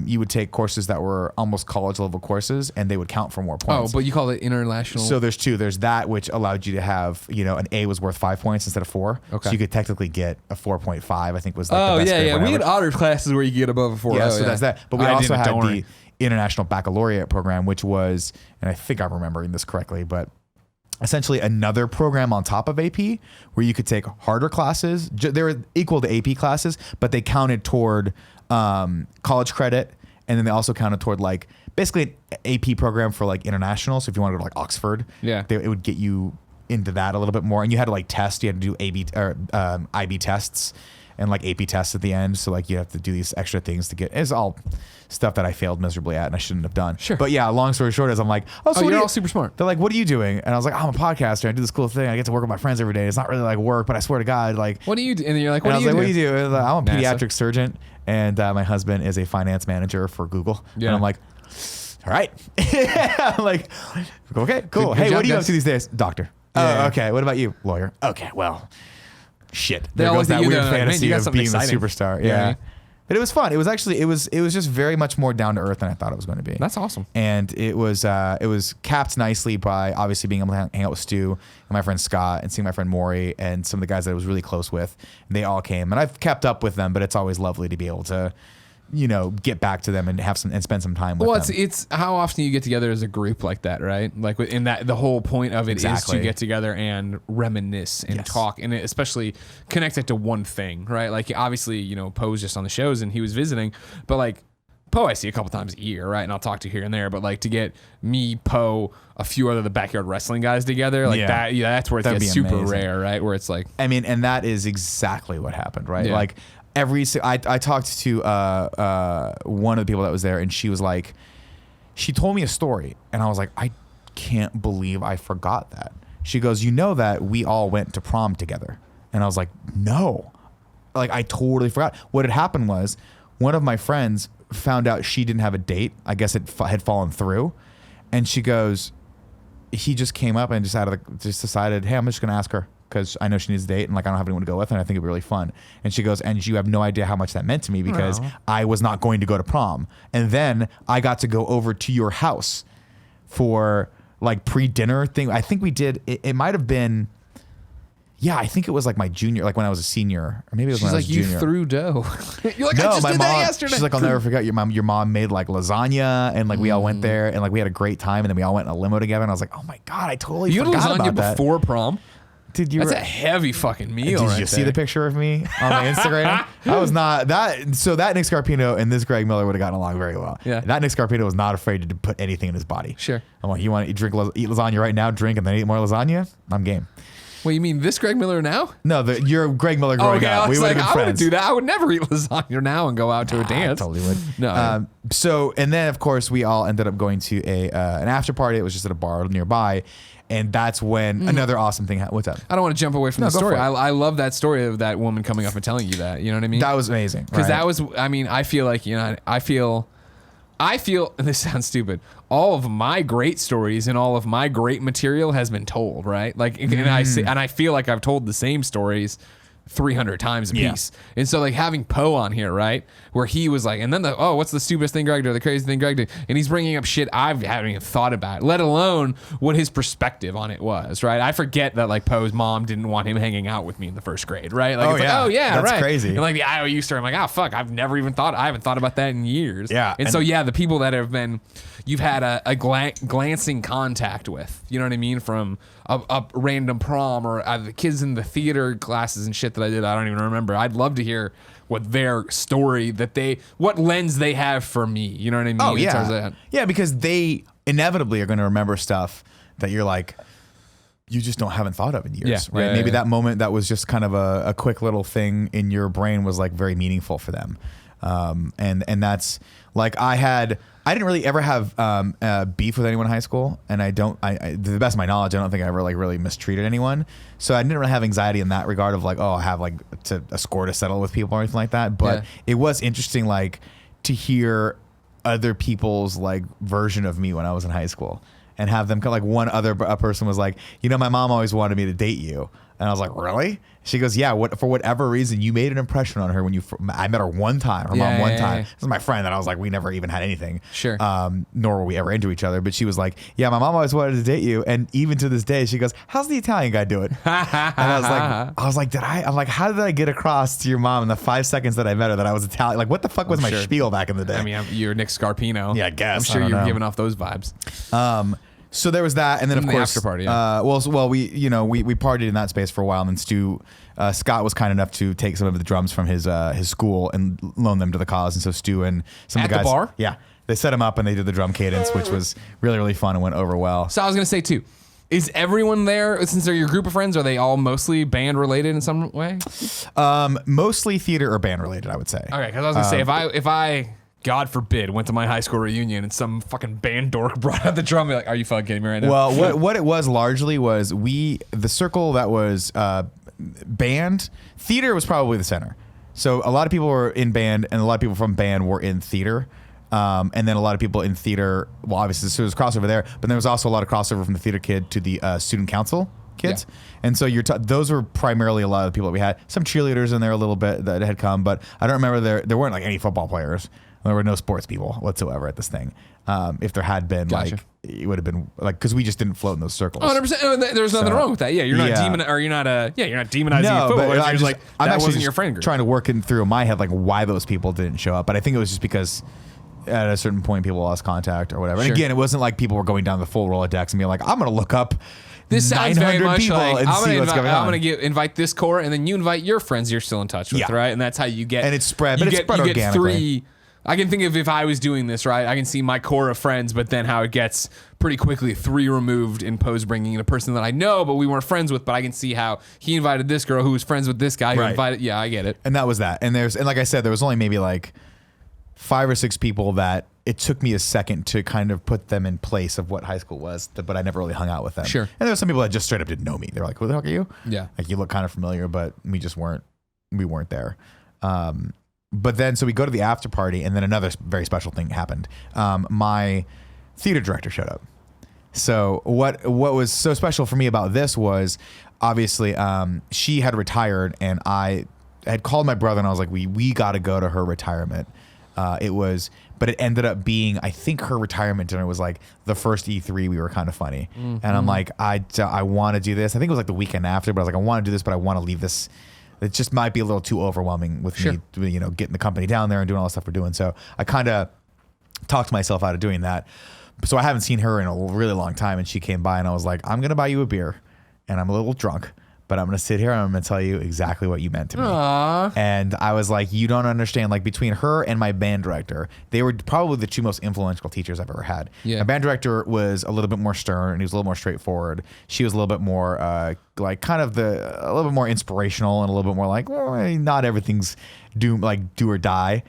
you would take courses that were almost college level courses and they would count for more points. Oh, but you call it international. So there's two. There's that, which allowed you to have, an A was worth 5 points instead of 4. Okay. So you could technically get a 4.5, I think was like Oh the best grade yeah. We whenever. had honors classes where you get above a 4. Yeah, Oh, so that's that. But we I also didn't, had don't worry. the International Baccalaureate program, which was, and I think I'm remembering this correctly, but essentially another program on top of AP where you could take harder classes. They were equal to AP classes, but they counted toward college credit. And then they also counted toward like basically an AP program for like international. So if you wanted to go to like Oxford, it would get you into that a little bit more. And you had to like test, you had to do IB tests. and like AP tests at the end. So like you have to do these extra things to get. It's all stuff that I failed miserably at and I shouldn't have done. Sure. But yeah, long story short is I'm like, so you're all super smart. They're like, what are you doing? And I was like, I'm a podcaster. I do this cool thing. I get to work with my friends every day. It's not really like work, but I swear to God, like, What do you do? And you're like, what and do I you was do? like, what do you do? I'm a NASA. pediatric surgeon, and my husband is a finance manager for Google. Yeah. And I'm like, all right. I'm like, okay, cool. Good Hey, job, what are you up guys. to these days? Doctor. Yeah. Oh, okay. What about you? Lawyer. Okay, well, shit. They There all goes look at that you, weird they're like, man, fantasy you got of something being the exciting. superstar. You know what I Yeah. mean? But it was fun. It was actually, it was just very much more down to earth than I thought it was going to be. That's awesome. And it was capped nicely by obviously being able to hang out with Stu and my friend Scott and seeing my friend Maury and some of the guys that I was really close with. And they all came, and I've kept up with them, but it's always lovely to be able to, get back to them and spend some time with them. It's how often you get together as a group like that, right? Like in that, the whole point of it Exactly. is to get together and reminisce and Yes. talk, and especially connect it to one thing, right? Like obviously, Poe's just on the shows and he was visiting, but like Poe I see a couple times a year, right? And I'll talk to here and there, but like to get me, Poe, a few other the backyard wrestling guys together, like that's where it That'd gets be super amazing. rare, right? Where it's like, I mean, and that is exactly what happened, right? Yeah. Like I talked to one of the people that was there, and she was like, she told me a story, and I was like, I can't believe I forgot that. She goes, that we all went to prom together, and I was like, no, like I totally forgot. What had happened was one of my friends found out she didn't have a date. I guess it had fallen through, and she goes, he just came up and just decided, hey, I'm just gonna ask her, because I know she needs a date and like I don't have anyone to go with, and I think it'd be really fun. And she goes, and you have no idea how much that meant to me, because I was not going to go to prom, and then I got to go over to your house for like pre-dinner thing. I think we did. It might have been. Yeah, I think it was like my junior, like when I was a senior, or maybe it was she's when I like, was a you junior. threw dough. You're like, I No, just my did mom. that yesterday. She's like, I'll never forget your mom made like lasagna, and like we all went there, and like we had a great time, and then we all went in a limo together, and I was like, oh my God, I totally you had forgot lasagna about that. before prom? Dude, That's a heavy fucking meal. Did right you see there. the picture of me on my Instagram? I was not that. So that Nick Scarpino and this Greg Miller would have gotten along very well. Yeah. That Nick Scarpino was not afraid to put anything in his body. Sure. I'm like, you want to eat lasagna right now, drink, and then eat more lasagna? I'm game. Well, you mean this Greg Miller now? No, you're Greg Miller growing Okay, I up. We was would like, have been I friends. wouldn't do that. I would never eat lasagna now and go out to a dance. I totally would. No. So, and then of course we all ended up going to an after party. It was just at a bar nearby, and that's when another awesome thing happened. What's up? I don't want to jump away from the go story. for it. I love that story of that woman coming up and telling you that. You know what I mean? That was amazing. Because right? that was, I mean, I feel like, I feel, and this sounds stupid, all of my great stories and all of my great material has been told, right? Like, and I feel like I've told the same stories 300 times a piece. And so like having Poe on here, right? Where he was like, and then what's the stupidest thing Greg did, or the crazy thing Greg did? And he's bringing up shit I haven't even thought about, let alone what his perspective on it was, right? I forget that like Poe's mom didn't want him hanging out with me in the first grade, right? Like, That's right. crazy. And like the IOU story, I'm like, oh fuck, I haven't thought about that in years. Yeah. And so the people that you've had a glancing contact with, you know what I mean? From a random prom or the kids in the theater classes and shit that I did, I don't even remember. I'd love to hear what their story what lens they have for me. You know what I mean? Oh In terms of yeah, that. yeah, because they inevitably are going to remember stuff that you're like, you just haven't thought of in years, Yeah. right? Yeah, Maybe yeah. that moment that was just kind of a quick little thing in your brain was like very meaningful for them, and that's like I didn't really ever have beef with anyone in high school, and I to the best of my knowledge, I don't think I ever like really mistreated anyone. So I didn't really have anxiety in that regard of like, I have like a score to settle with people or anything like that. But it was interesting, like to hear other people's like version of me when I was in high school, and have them like a person was like, my mom always wanted me to date you. And I was like, really? She goes, yeah, for whatever reason, you made an impression on her when I met her one time, her mom one time. This is my friend that I was like, we never even had anything. Sure. Nor were we ever into each other. But she was like, yeah, my mom always wanted to date you. And even to this day, she goes, how's the Italian guy doing? And I was like, I'm like, how did I get across to your mom in the 5 seconds that I met her that I was Italian? Like, what the fuck was my spiel back in the day? I mean, you're Nick Scarpino. Yeah, I guess. I'm sure I don't you're know. giving off those vibes. So there was that, and then of the course after party, we partied in that space for a while, and then Scott was kind enough to take some of the drums from his school and loan them to the cause, and so Stu and some of the At guys, the bar? yeah, they set him up and they did the drum cadence, which was really really fun and went over well. So I was gonna say too, Is everyone there, since they're your group of friends, are they all mostly band related in some way? Mostly theater or band related, I would say. Okay, because I was gonna say if I God forbid went to my high school reunion and some fucking band dork brought out the drum, I'd be like, are you fucking kidding me right now? Well, what it was largely was the circle that was band, theater was probably the center. So a lot of people were in band, and a lot of people from band were in theater. And then a lot of people in theater, well, obviously there was crossover there, but there was also a lot of crossover from the theater kid to the student council kids. Yeah. And so those were primarily a lot of the people that we had. Some cheerleaders in there a little bit that had come, but I don't remember there weren't like any football players. There were no sports people whatsoever at this thing. If there had been, Gotcha. like, it would have been like, because we just didn't float in those circles. 100%. There's nothing wrong with that. Yeah, you're not you're not demonizing football. You're just like, that wasn't your friend group. Trying to work it through in my head, like, why those people didn't show up. But I think it was just because at a certain point people lost contact or whatever. Sure. And again, it wasn't like people were going down the full Rolodex and being like, I'm going to look up this sounds very much people like and see what's going on. I'm going to invite this core, and then you invite your friends you're still in touch with, right? And that's how you get. And it's spread, but it's spread organically. Three. I can think of if I was doing this, right? I can see my core of friends, but then how it gets pretty quickly 3 removed in post bringing in a person that I know, but we weren't friends with. But I can see how he invited this girl who was friends with this guy who invited. Yeah, I get it. And that was that. And like I said, there was only maybe like 5 or 6 people that it took me a second to kind of put them in place of what high school was, but I never really hung out with them. Sure. And there were some people that just straight up didn't know me. They were like, who the heck are you? Yeah. Like, you look kind of familiar, but we weren't there. But then, so we go to the after party, and then another very special thing happened. My theater director showed up. So what was so special for me about this was, obviously, she had retired, and I had called my brother, and I was like, we got to go to her retirement. But it ended up being, I think her retirement dinner was like the first E3. We were kind of funny. Mm-hmm. And I'm like, I want to do this. I think it was like the weekend after, but I was like, I want to do this, but I want to leave this. It just might be a little too overwhelming with me, getting the company down there and doing all the stuff we're doing. So I kind of talked myself out of doing that. So I haven't seen her in a really long time, and she came by, and I was like, I'm going to buy you a beer, and I'm a little drunk, but I'm going to sit here and I'm going to tell you exactly what you meant to me. Aww. And I was like, you don't understand. Like, between her and my band director, they were probably the 2 most influential teachers I've ever had. Yeah. My band director was a little bit more stern, and he was a little more straightforward. She was a little bit more like kind of a little bit more inspirational, and a little bit more like, well, not everything's do or die.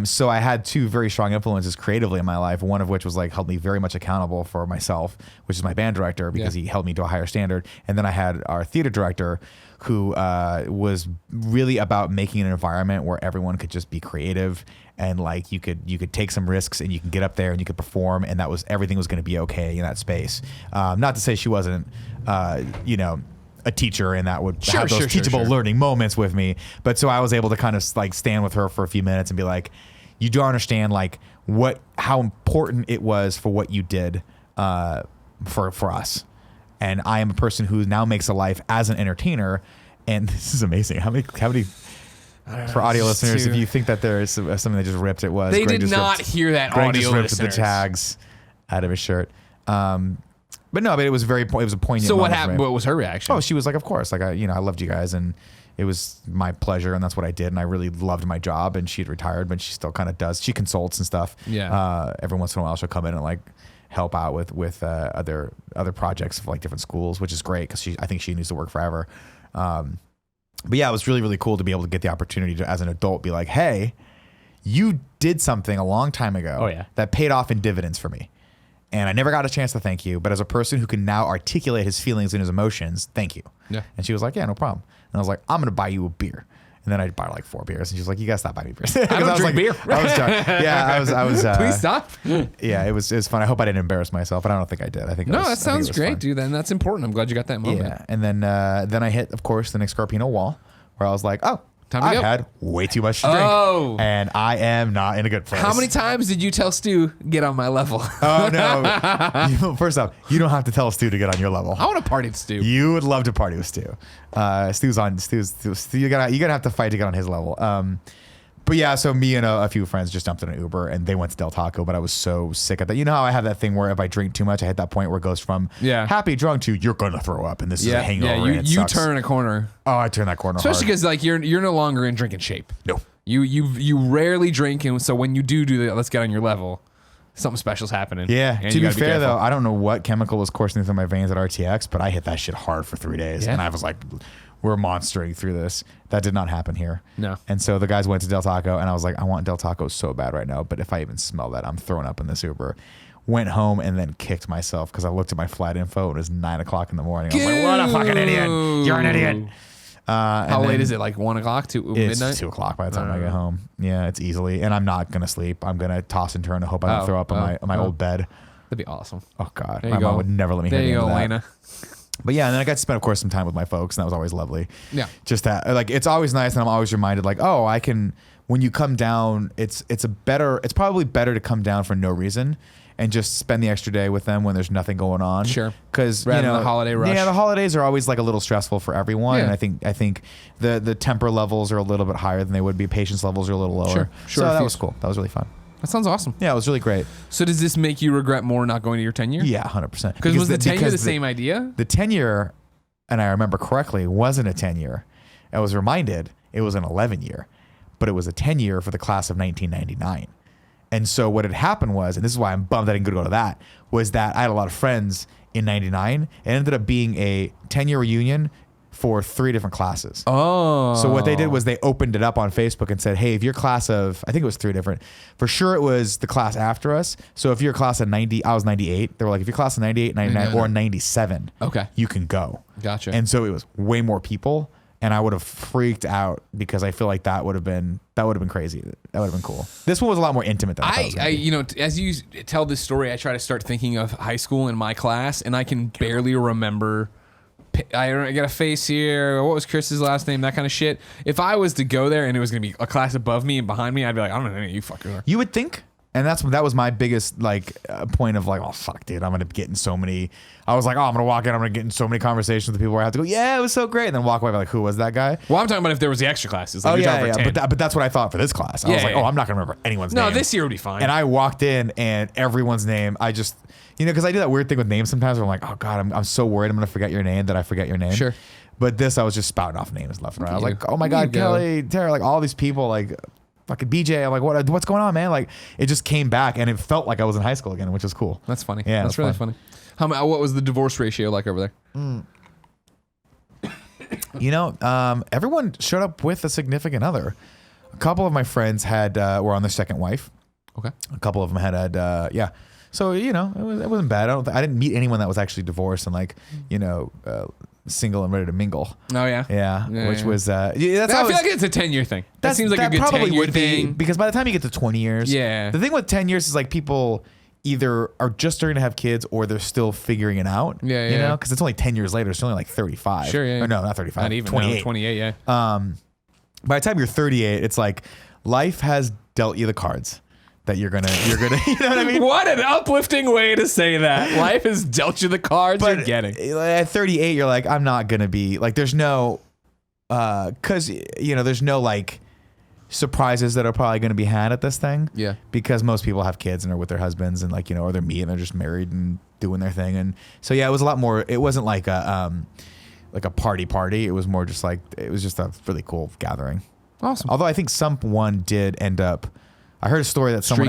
So I had 2 very strong influences creatively in my life, one of which was like held me very much accountable for myself, which is my band director, because he held me to a higher standard. And then I had our theater director, who was really about making an environment where everyone could just be creative, and like you could take some risks, and you can get up there and you could perform, and everything was going to be okay in that space. Not to say she wasn't, a teacher and that would have those teachable learning moments with me. But so I was able to kind of like stand with her for a few minutes and be like, you don't understand like how important it was for what you did for us. And I am a person who now makes a life as an entertainer. And this is amazing. How many for audio listeners, if you think that there is something that just ripped, it was. They did not hear that Greg audio just ripped listeners. the tags out of his shirt. But no, but it was a poignant. So what happened? What was her reaction? Oh, she was like, of course, like I loved you guys, and it was my pleasure, and that's what I did, and I really loved my job. And she had retired, but she still kind of does. She consults and stuff. Yeah. Every once in a while, she'll come in and like help out with other projects for like different schools, which is great because I think she needs to work forever. But yeah, it was really, really cool to be able to get the opportunity to, as an adult, be like, hey, you did something a long time ago that paid off in dividends for me. And I never got a chance to thank you, but as a person who can now articulate his feelings and his emotions, thank you. Yeah. And she was like, yeah, no problem. And I was like, I'm going to buy you a beer. And then I'd buy like 4 beers. And she was like, you got to stop buying me beers. I don't drink beer. I was drunk. Yeah, I was. Please stop. Yeah, it was fun. I hope I didn't embarrass myself, but I don't think I did. I think it was, that sounds great, fun. dude. And that's important. I'm glad you got that moment. Yeah. And then I hit, of course, the Nick Scarpino wall, where I was like, oh, I've had way too much to drink, and I am not in a good place. How many times did you tell Stu, get on my level? Oh, no. First off, you don't have to tell Stu to get on your level. I want to party with Stu. You would love to party with Stu. Stu, you're gonna have to fight to get on his level. But yeah, so me and a few friends just jumped in an Uber, and they went to Del Taco, but I was so sick of that. You know how I have that thing where if I drink too much, I hit that point where it goes from happy drunk to you're going to throw up, and this is a hangover. Yeah, you turn a corner. Oh, I turn that corner especially because like you're no longer in drinking shape. No. You rarely drink, and so when you do that, let's get on your level. something special's happening. Yeah. And To you be gotta fair, careful. though, I don't know what chemical was coursing through my veins at RTX, but I hit that shit hard for 3 days. Yeah. And I was like, we're monstering through this. That did not happen here. No. And so the guys went to Del Taco, and I was like, I want Del Taco so bad right now, but if I even smell that, I'm throwing up in this Uber. Went home and then kicked myself because I looked at my flight info and it was 9 o'clock in the morning. I was like, what a fucking idiot. You're an idiot. How late is it? Like 1 o'clock to It's midnight? 2 o'clock by the time I get home. Yeah, it's easily. And I'm not going to sleep. I'm going to toss and turn and hope I don't throw up on my old bed. That'd be awesome. Oh, God. There My you mom go. would never let me There hear you the go, end of that. Elena. But yeah, and then I got to spend, of course, some time with my folks, and that was always lovely. Yeah. Just that, like, it's always nice, and I'm always reminded, like, oh, I can. When you come down, it's probably better to come down for no reason and just spend the extra day with them when there's nothing going on. Sure. Because Rather than the holiday rush. Yeah, the holidays are always like a little stressful for everyone, Yeah. and I think the temper levels are a little bit higher than they would be. Patience levels are a little lower. Sure. So that was cool. That was really fun. That sounds awesome. Yeah, it was really great. So does this make you regret more not going to your 10-year? Yeah, 100%. Because was the 10-year the same idea? The 10-year, and I remember correctly, wasn't a 10-year. I was reminded it was an 11-year, but it was a 10-year for the class of 1999. And so what had happened was, and this is why I'm bummed I didn't go to that, was that I had a lot of friends in 99. It ended up being a 10-year reunion for 3 different classes. Oh. So what they did was they opened it up on Facebook and said, hey, if your class of, I think it was 3 different, for sure it was the class after us. So if you're a class of 90, I was 98. They were like, if you're class of 98, 99, or 97, Okay. you can go. Gotcha. And so it was way more people. And I would have freaked out because I feel like that would have been crazy. That would have been cool. This one was a lot more intimate than I thought it was gonna be. As you tell this story, I try to start thinking of high school in my class, and I can barely remember. I got a face here. What was Chris's last name? That kind of shit. If I was to go there and it was going to be a class above me and behind me, I'd be like, I don't know who you fuckers are. You would think. And that was my biggest point of like, oh fuck, dude, I'm gonna get in so many. I was like, oh, I'm gonna walk in, I'm gonna get in so many conversations with people where I have to go, yeah, it was so great, and then walk away like, who was that guy? Well, I'm talking about if there was the extra classes. Like Oh you're yeah, talking yeah, for 10. but that's what I thought for this class. I was like, oh, I'm not gonna remember anyone's name. No, this year would be fine. And I walked in and everyone's name, I just, because I do that weird thing with names sometimes where I'm like, oh God, I'm so worried I'm going to forget your name that I forget your name. Sure. But this, I was just spouting off names left and right. I was You. like, oh my There you God, go. Kelly, Tara, like all these people, like fucking BJ. I'm like, what's going on, man? Like it just came back and it felt like I was in high school again, which is cool. That's funny. Yeah, that's that's really fun. funny. What was the divorce ratio like over there? Everyone showed up with a significant other. A couple of my friends were on their second wife. Okay. A couple of them had yeah. So it wasn't bad. I didn't meet anyone that was actually divorced and single and ready to mingle. Oh yeah. Yeah, which was that's I how feel like it's a 10-year thing. That seems like a good probably 10-year would be, thing. because by the time you get to 20 years, Yeah. The thing with 10 years is like people either are just starting to have kids or they're still figuring it out. Yeah, You yeah. know, because it's only 10 years later. It's only like 35. Sure, yeah. Or no, not 35. Not even 28. no, 28. Yeah. By the time you're 38, it's like life has dealt you the cards that you're gonna you know what I mean? What an uplifting way to say that. Life has dealt you the cards you're getting. At 38, you're like, I'm not gonna be like, there's no because there's no like surprises that are probably going to be had at this thing. Yeah. Because most people have kids and are with their husbands and or they're me and they're just married and doing their thing. And so, yeah, it was a lot more, it wasn't like a party. It was more just like, it was just a really cool gathering. Awesome. Although I think someone did end up, I heard a story that someone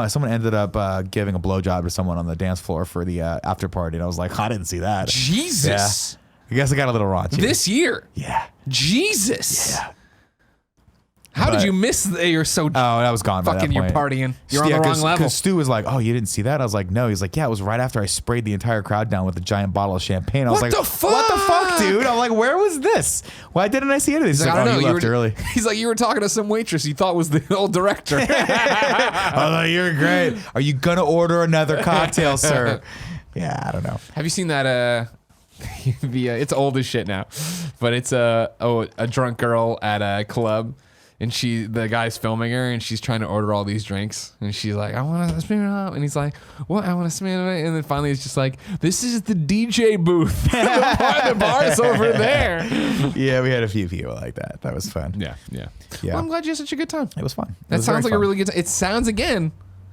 someone ended up giving a blowjob to someone on the dance floor for the after party. And I was like, I didn't see that. Jesus. Yeah. I guess I got a little raunchy. This year. Yeah. Jesus. Yeah. How did But- you miss that you're so Oh, that was gone. fucking by that you're point. partying. You're on the wrong level. Because Stu was like, "Oh, you didn't see that?" I was like, "No." He's like, "Yeah, it was right after I sprayed the entire crowd down with a giant bottle of champagne." I was What like, the fuck? "What the fuck, dude?" I'm like, "Where was this? Why didn't I see it?" He's like, I don't "Oh, know. you left early." He's like, you were talking to some waitress you thought was the old director. I was like, "You're great. Are you gonna order another cocktail, sir?" Yeah, I don't know. Have you seen that? It's old as shit now, but it's a drunk girl at a club, and the guy's filming her, and she's trying to order all these drinks, and she's like, "I want to spin it up," and he's like, "What? I want to spin it," and then finally it's just like, "This is the DJ booth. the bar's over there." Yeah, we had a few people like that. That was fun. Yeah. Yeah. Well, I'm glad you had such a good time. It was fun. That sounds like a really good time. It sounds again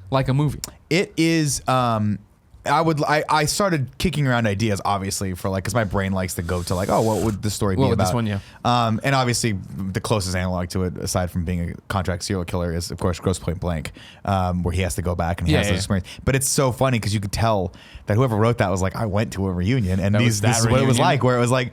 like a movie. It is. I started kicking around ideas, obviously, for like, because my brain likes to go to like, oh, what would the story be What would about? this one, yeah. And obviously, the closest analog to it, aside from being a contract serial killer, is of course Gross Point Blank, where he has to go back and he has this experience. But it's so funny because you could tell that whoever wrote that was like, I went to a reunion, and this is what it was like, where it was like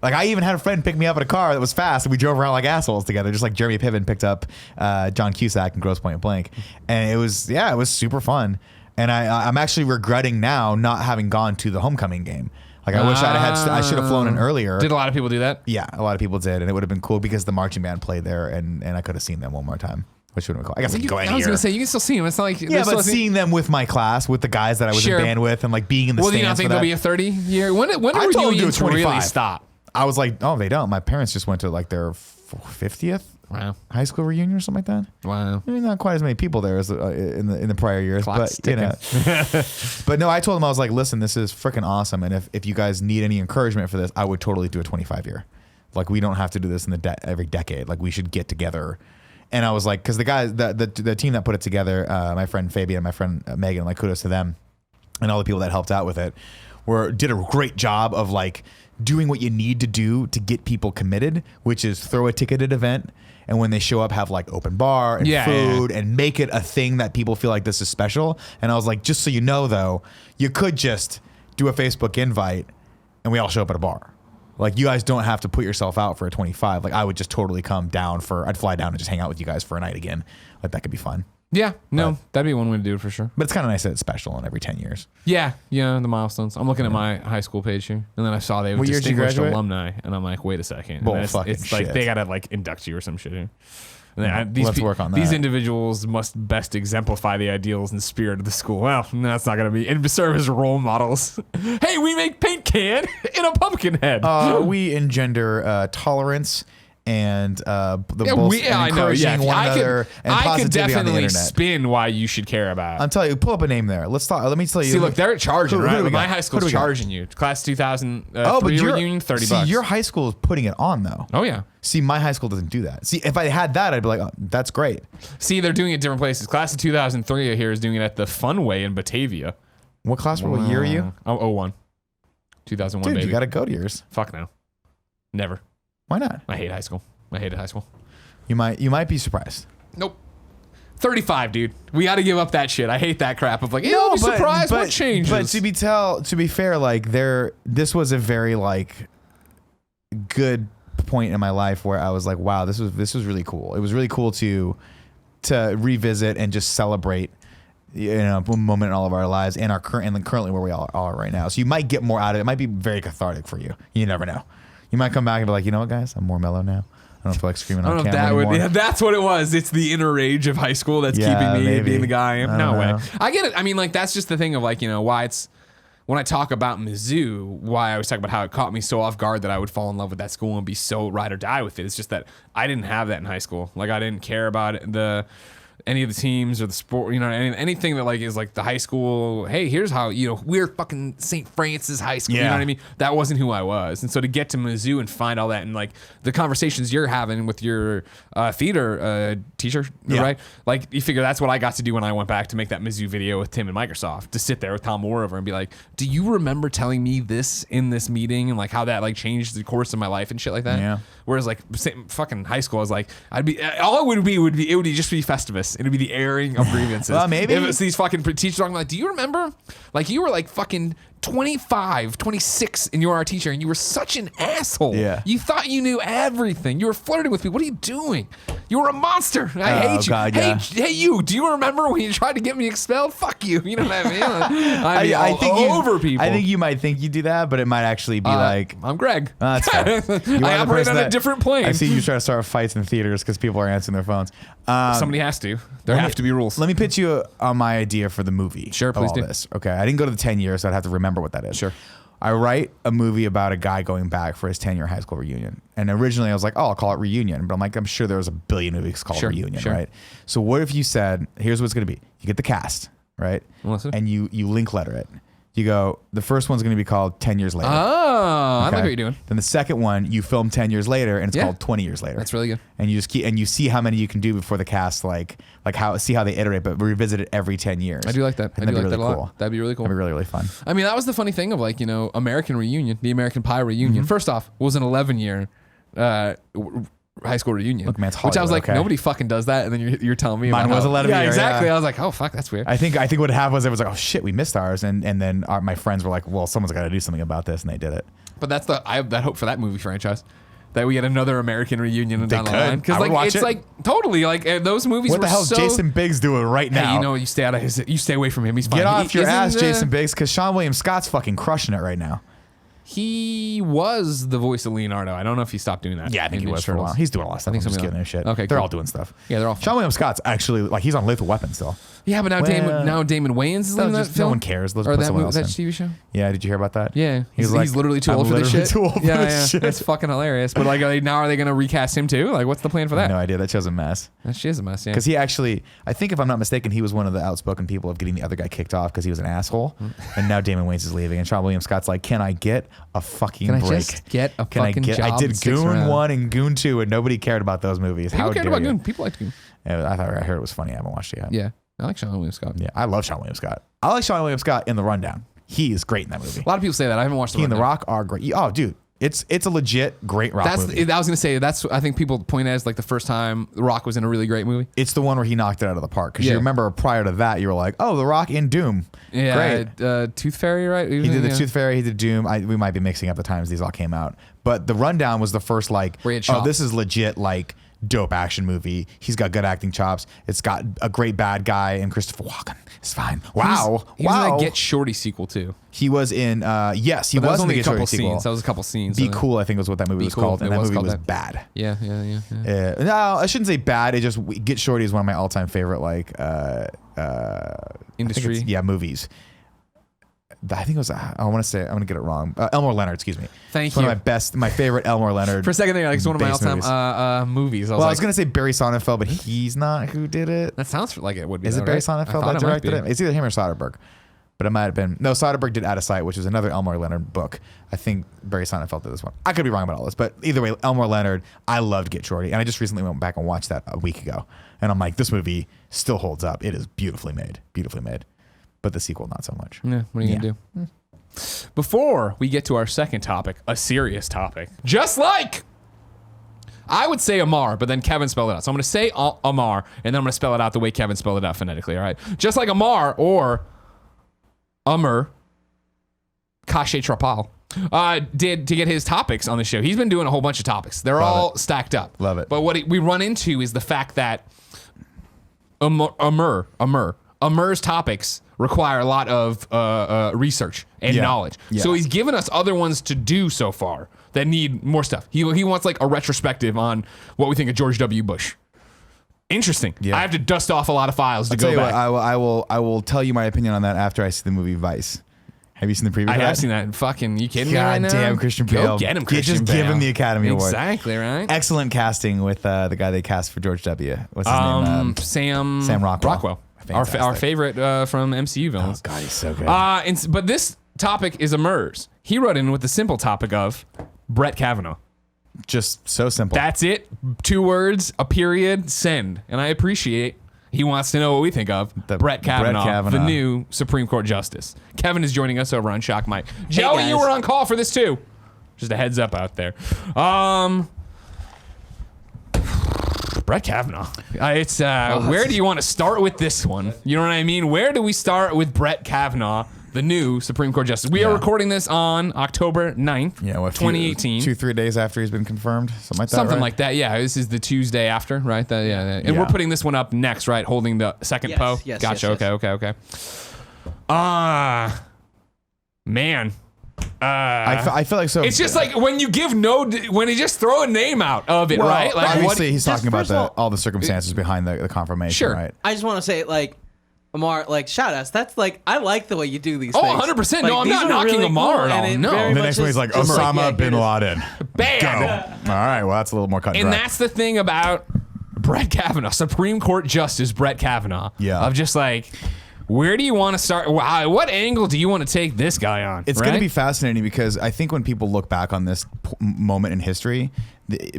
I even had a friend pick me up in a car that was fast, and we drove around like assholes together, just like Jeremy Piven picked up John Cusack in Gross Point Blank, and it was super fun. And I'm actually regretting now not having gone to the homecoming game. Like I wish I should have flown in earlier. Did a lot of people do that? Yeah, a lot of people did, and it would have been cool because the marching band played there, and I could have seen them one more time, which would have been cool. I guess I could go any I was year. gonna say you can still see them. It's not like But seeing them with my class, with the guys that I was in band with, and like being in the stands. Well, do you not think there'll be a 30-year? When did reunions really stop? I was like, oh, they don't. My parents just went to like their 50th high school reunion or something like that. Wow. I mean, not quite as many people there as in the prior years, Clock's but you know. But no, I told them, I was like, listen, this is freaking awesome, and if you guys need any encouragement for this, I would totally do a 25-year. Like, we don't have to do this in every decade. Like, we should get together. And I was like, because the guys, the team that put it together, my friend Fabian, my friend Megan, like kudos to them, and all the people that helped out with it, did a great job of like doing what you need to do to get people committed, which is throw a ticketed event. And when they show up, have like open bar and food and make it a thing that people feel like this is special. And I was like, just so you know, though, you could just do a Facebook invite and we all show up at a bar. Like, you guys don't have to put yourself out for a 25. Like, I would just totally come down I'd fly down and just hang out with you guys for a night again. Like, that could be fun. Yeah, no, that'd be one way to do it for sure. But it's kind of nice that it's special in every 10 years. Yeah, the milestones. I'm looking at my high school page here, and then I saw they were distinguished alumni, and I'm like, wait a second. Bull it's fucking like shit. They gotta like induct you or some shit here. And then We'll have to work on that. These individuals must best exemplify the ideals and spirit of the school. Well, that's not gonna be, and serve as role models. Hey, we make paint can in a pumpkin head. We engender tolerance and encouraging one another and I could positivity on the definitely internet. spin why you should care about. I'm telling you, pull up a name there. Let's talk. Let me tell you. See, look, they're charging, who right? do we My got? high school's Who do we got? charging you. Class 2000 but reunion, $30. your high school is putting it on though. Oh yeah. See, my high school doesn't do that. See, if I had that, I'd be like, oh, that's great. See, they're doing it different places. Class of 2003 here is doing it at the Funway in Batavia. What class? What year are you? Oh, 01. 2001, Dude, baby. you got to go to yours. Fuck no. Never. Why not? I hate high school. I hated high school. You might be surprised. Nope. 35, dude. We got to give up that shit. I hate that crap of like, you'll be surprised what changes. But to be fair, like this was a very like good point in my life where I was like, wow, this was really cool. It was really cool to revisit and just celebrate, a moment in all of our lives and currently where we all are right now. So you might get more out of it. It might be very cathartic for you. You never know. You might come back and be like, you know what, guys, I'm more mellow now. I don't feel like screaming on camera anymore. That's what it was. It's the inner rage of high school that's keeping me being the guy I am. No way. I get it. I mean, like, that's just the thing of like, why it's, when I talk about Mizzou, why I was talking about how it caught me so off guard that I would fall in love with that school and be so ride or die with it. It's just that I didn't have that in high school. Like, I didn't care about it, any of the teams or the sport, anything that like is like the high school. Hey, here's how we're fucking St. Francis High School. You know what I mean? That wasn't who I was, and so to get to Mizzou and find all that and like the conversations you're having with your theater teacher, right? Like you figure that's what I got to do when I went back to make that Mizzou video with Tim and Microsoft, to sit there with Tom Moreover and be like, do you remember telling me this in this meeting and like how that like changed the course of my life and shit like that? Yeah. Whereas like fucking high school, I was like, all it would just be Festivus. It'd be the airing of grievances. Well, maybe. If it's these fucking teachers talking like, do you remember? Like, you were like fucking 25, 26, and you were our teacher, and you were such an asshole. Yeah. You thought you knew everything. You were flirting with me. What are you doing? You were a monster. I hate you. God, hey, you. Do you remember when you tried to get me expelled? Fuck you. You know what I mean? I think over people. I think you might think you do that, but it might actually be like, I'm Greg. That's fair. I operate on a different plane. I see you try to start fights in theaters because people are answering their phones. Somebody has to. There have to be rules. Let me pitch you on my idea for the movie. Sure, please do. This. Okay, I didn't go to the 10 years, so I'd have to remember what that is. Sure. I write a movie about a guy going back for his 10-year high school reunion. And originally I was like, oh, I'll call it Reunion. But I'm like, I'm sure there was a billion movies called Reunion, right? So what if you said, here's what it's going to be. You get the cast, right? Listen. And you link letter it. You go, the first one's going to be called 10 Years Later. Oh, I like Okay? what you're doing. Then the second one, you film 10 years later, and it's called 20 Years Later. That's really good. And you just you see how many you can do before the cast, see how they iterate, but revisit it every 10 years. I do like that. I do like that a lot. That'd be really cool. That'd be really, really fun. I mean, that was the funny thing of American Reunion, the American Pie reunion. First off, was an 11-year high school reunion. Look, man, it's which I was like, Hollywood, okay? nobody fucking does that. And then you're telling me Mine about was how- 11 Yeah, year, exactly. yeah. I was like, oh fuck, that's weird. I think what happened was it was like, oh shit, we missed ours, and then my friends were like, well, someone's got to do something about this, and they did it. But I have that hope for that movie franchise. That we get another American reunion down the could. line. Because I would watch it's it. totally those movies What were the hell's so... Jason Biggs doing right now? Hey, you stay away from him. He's fine. Get off your Isn't ass, the- Jason Biggs, because Sean William Scott's fucking crushing it right now. He was the voice of Leonardo. I don't know if he stopped doing that. Yeah, I think in he was Ninja for a while. Turtles. He's doing a lot of stuff. I'm just something giving like their shit. Okay, They're cool. all doing stuff. Yeah, they're all. Sean William Scott's actually he's on Lethal Weapon still. Yeah, but now Damon Wayans is in that No film. one cares. Let's Or put that someone movie, else that in. TV show. Yeah, did you hear about that? Yeah, he's like, literally too I'm old for this literally shit. too old for yeah, this shit. It's fucking hilarious. But now are they gonna recast him too? Like, what's the plan for that? No idea. That show's a mess. That shit is a mess. Yeah. Because he actually, I think if I'm not mistaken, he was one of the outspoken people of getting the other guy kicked off because he was an asshole. And now Damon Wayans is leaving, and Sean William Scott's like, can I get a fucking Can I break? just get a Can I fucking get? job I did that sticks Goon around? 1 and Goon 2, and nobody cared about those movies. People How cared dare about you? Goon. People liked Goon. Yeah, I heard it was funny. I haven't watched it yet. Yeah, I like Sean William Scott. Yeah, I love Sean William Scott. I like Sean William Scott in The Rundown. He is great in that movie. A lot of people say that. I haven't watched He and The Rundown. Rock are great. Oh, dude, it's a legit great rock movie. I was gonna say that's. I think people point at as like the first time The Rock was in a really great movie. It's the one where he knocked it out of the park. Because Yeah. you remember prior to that, you were like, oh, The Rock in Doom. Yeah, Great. Tooth Fairy, right? He did the Tooth Fairy. He did Doom. We might be mixing up the times these all came out. But The Rundown was the first Where he had chops. this is legit dope action movie. He's got good acting chops. It's got a great bad guy and Christopher Walken. It's fine. Wow. He was wow. in that Get Shorty sequel too. He was in yes, he But that was in the only Get a couple Shorty sequel. scenes. That was a couple scenes. Be Cool, I think was what that movie was Cool. called. And It that was movie called was that. bad. Yeah. No, I shouldn't say bad. It just Get Shorty is one of my all-time favorite Industry. movies. I think it was. I want to say. I'm gonna get it wrong. Elmore Leonard. Excuse me. Thank It's one you. of my favorite Elmore Leonard. For a second there, like it's one of my based all-time movies. I was gonna say Barry Sonnenfeld, but he's not who did it. That sounds like it would be. Is though, it Barry right? Sonnenfeld I thought that it might directed be. it? It's either him or Soderbergh, but it might have been. No, Soderbergh did Out of Sight, which is another Elmore Leonard book. I think Barry Sonnenfeld did this one. I could be wrong about all this, but either way, Elmore Leonard. I loved Get Shorty, and I just recently went back and watched that a week ago, and I'm like, this movie still holds up. It is beautifully made, but the sequel not so much. Yeah, what are you gonna do? Before we get to our second topic, a serious topic, just like I would say Amar, but then Kevin spelled it out. So I'm going to say Amar, and then I'm going to spell it out the way Kevin spelled it out phonetically. All right, just like Amar or Amr Kashe Trapal did to get his topics on the show. He's been doing a whole bunch of topics. They're all stacked up. Love it. But what we run into is the fact that Amr's topics require a lot of research and knowledge. Yeah. So he's given us other ones to do so far that need more stuff. He wants like a retrospective on what we think of George W. Bush. Interesting. Yeah. I have to dust off a lot of files to Tell go you back. what, I will tell you my opinion on that after I see the movie Vice. Have you seen the preview? I for have that? seen that. Fucking, you kidding me right now? God damn, Christian Bale. Go get him, Christian Just give him Bale. the Academy Award. Exactly, right? Excellent casting with the guy they cast for George W. What's his name? Sam Rockwell. Our Fantastic. favorite from MCU villains. God, he's so good. But this topic is Amr's. He wrote in with the simple topic of Brett Kavanaugh. Just so simple. That's it. 2 words, a period, send. And I appreciate he wants to know what we think of Brett Kavanaugh, the new Supreme Court Justice. Kevin is joining us over on Shock Mike. Joey, guys. you were on call for this too. Just a heads up out there. Brett Kavanaugh. Where do you want to start with this one? You know what I mean? Where do we start with Brett Kavanaugh, the new Supreme Court Justice? We are recording this on October 9th, 2018. 2-3 days after he's been confirmed, something like that. Something right? like that, yeah. This is the Tuesday after, right? And we're putting this one up next, right? Holding the second Yes, Poe. yes, Gotcha. yes, yes. Okay. Man. I feel like so. It's just like when you give when you just throw a name out of it, well, right? Like obviously he's just talking about first of all- all the circumstances behind the confirmation, Sure. right? I just want to say, Amar, shout outs. That's I like the way you do these Oh, things. 100%. No, I'm these not are knocking really Amar cool, at all. and it No. very The much next one is he's like just Osama yeah, bin here it is. Laden. bam. Go. All right, well that's a little more cut and And dry. that's the thing about Brett Kavanaugh, Supreme Court Justice Brett Kavanaugh. Yeah. Of just Where do you want to start? What angle do you want to take this guy on? It's going to be fascinating because I think when people look back on this moment in history,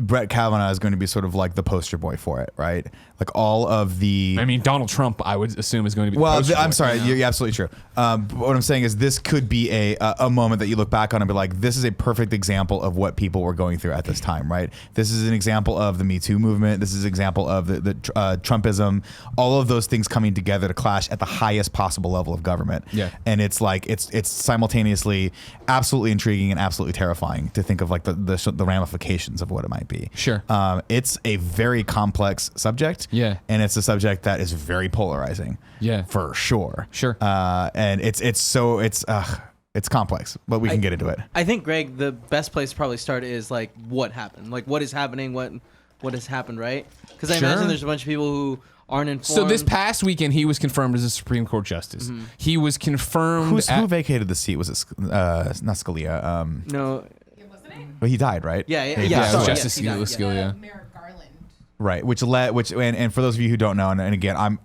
Brett Kavanaugh is going to be sort of like the poster boy for it, right? Like all of the... I mean, Donald Trump, I would assume, is going to be the poster boy. I'm sorry. You're absolutely true. But what I'm saying is this could be a moment that you look back on and be like, this is a perfect example of what people were going through at this time, right? This is an example of the Me Too movement. This is an example of the Trumpism. All of those things coming together to clash at the highest possible level of government. Yeah. And it's like, it's simultaneously absolutely intriguing and absolutely terrifying to think of like the ramifications of what it might be. Sure. It's a very complex subject. Yeah. And it's a subject that is very polarizing. Yeah. For sure. Sure. And it's complex, but we can get into it. I think, Greg, the best place to probably start is like what happened, like what is happening, what has happened, right? Because I imagine there's a bunch of people who aren't informed. So this past weekend, he was confirmed as a Supreme Court justice. Mm-hmm. He was confirmed. Who vacated the seat? Was it not Scalia? No. But he died, right? Yeah. Yeah, it was Sorry, Justice he died, Scalia. Merrick Garland. Right, and for those of you who don't know, and again, I'm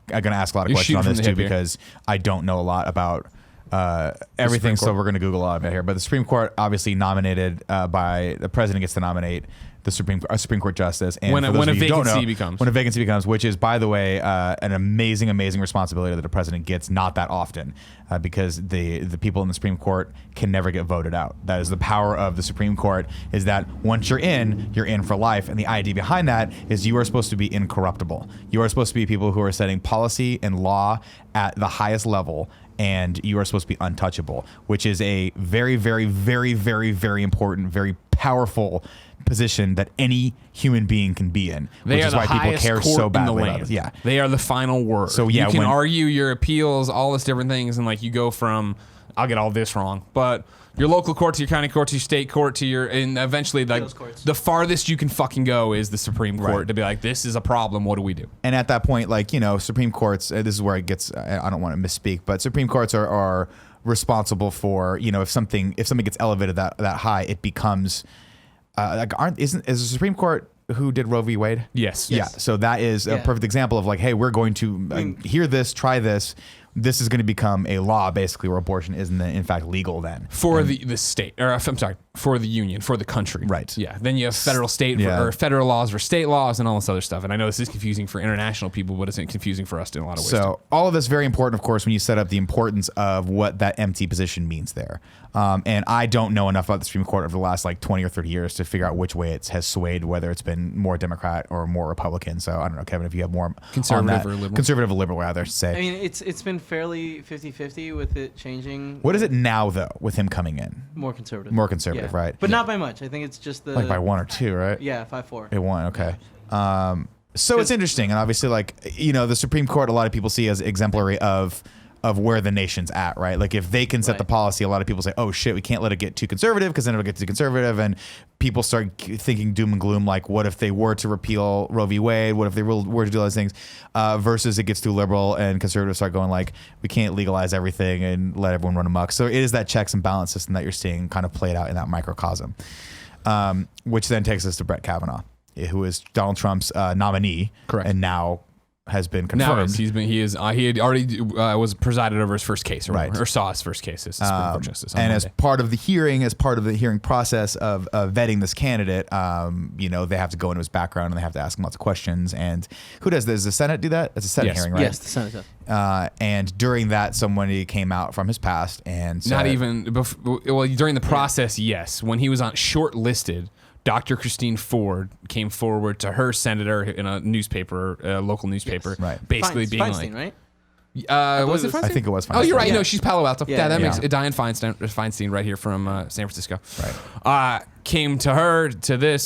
going to ask a lot of You're questions on shooting this from the too hip here. because I don't know a lot about everything, so we're going to Google a lot of it here. But the Supreme Court obviously nominated by the president gets to nominate the Supreme Court justice, and When for those a of you who don't vacancy know, becomes. when a vacancy becomes, which is by the way an amazing responsibility that the president gets not that often, because the people in the Supreme Court can never get voted out. That is the power of the Supreme Court, is that once you're in for life, and the idea behind that is you are supposed to be incorruptible. You are supposed to be people who are setting policy and law at the highest level, and you are supposed to be untouchable, which is a very, very, very, very, very important, very powerful position that any human being can be in, They which are is the why people highest care court so in the badly about land. it. Yeah. They are the final word. So, yeah, you can when- argue your appeals, all this different things, and like you go from, I'll get all this wrong, but your local court to your county court to your state court to your, and eventually like the farthest you can fucking go is the Supreme Court. Right. To be like, this is a problem. What do we do? And at that point, like, Supreme Courts, this is where it gets, I don't want to misspeak, but Supreme Courts are responsible for, if something gets elevated that high, it becomes, is the Supreme Court who did Roe v. Wade? Yes. Yeah. So that is a perfect example of like, hey, we're going to hear this, try this. This is going to become a law, basically, where abortion isn't in fact legal then. For the state, or I'm sorry, for the union, for the country. Right. Yeah. Then you have federal state or federal laws for state laws and all this other stuff. And I know this is confusing for international people, but it's confusing for us in a lot of ways. So all of this is very important, of course, when you set up the importance of what that empty position means there. And I don't know enough about the Supreme Court over the last like 20 or 30 years to figure out which way it has swayed, whether it's been more Democrat or more Republican. So I don't know, Kevin, if you have more Conservative on that. or liberal. Conservative or liberal, rather, to say. I mean, it's been fairly 50-50 with it changing. What is it now, though, with him coming in? More conservative. More conservative, Yeah. right? But not by much. I think it's just the Like by 1 or 2, right? Yeah, 5-4. It won, okay. So it's interesting, and obviously, like, the Supreme Court, a lot of people see as exemplary of where the nation's at, right? Like, if they can set the policy, a lot of people say, oh shit, we can't let it get too conservative, because then it'll get too conservative, and people start thinking doom and gloom, like, what if they were to repeal Roe v. Wade? What if they were to do those things? Versus it gets too liberal, and conservatives start going like, we can't legalize everything and let everyone run amok. So it is that checks and balance system that you're seeing kind of played out in that microcosm, which then takes us to Brett Kavanaugh, who is Donald Trump's nominee, Correct. and now has been now confirmed. he had already was presided over his first case, or saw his first case as Supreme Court justice. And as part of the hearing process of vetting this candidate, they have to go into his background and they have to ask him lots of questions. And who does this? Does the Senate do that? It's a Senate hearing, right? Yes, the Senate does. And during that, somebody came out from his past and said, not even during the process. Yes, when he was on shortlisted, Dr. Christine Ford came forward to her senator in a newspaper, a local newspaper, Right. basically being Feinstein, like, right? was it Feinstein? I think it was Feinstein. Oh, you're right. Yeah. No, she's Palo Alto. Yeah, Yeah, that yeah. makes Dianne Feinstein right here from San Francisco. Right. Came to her to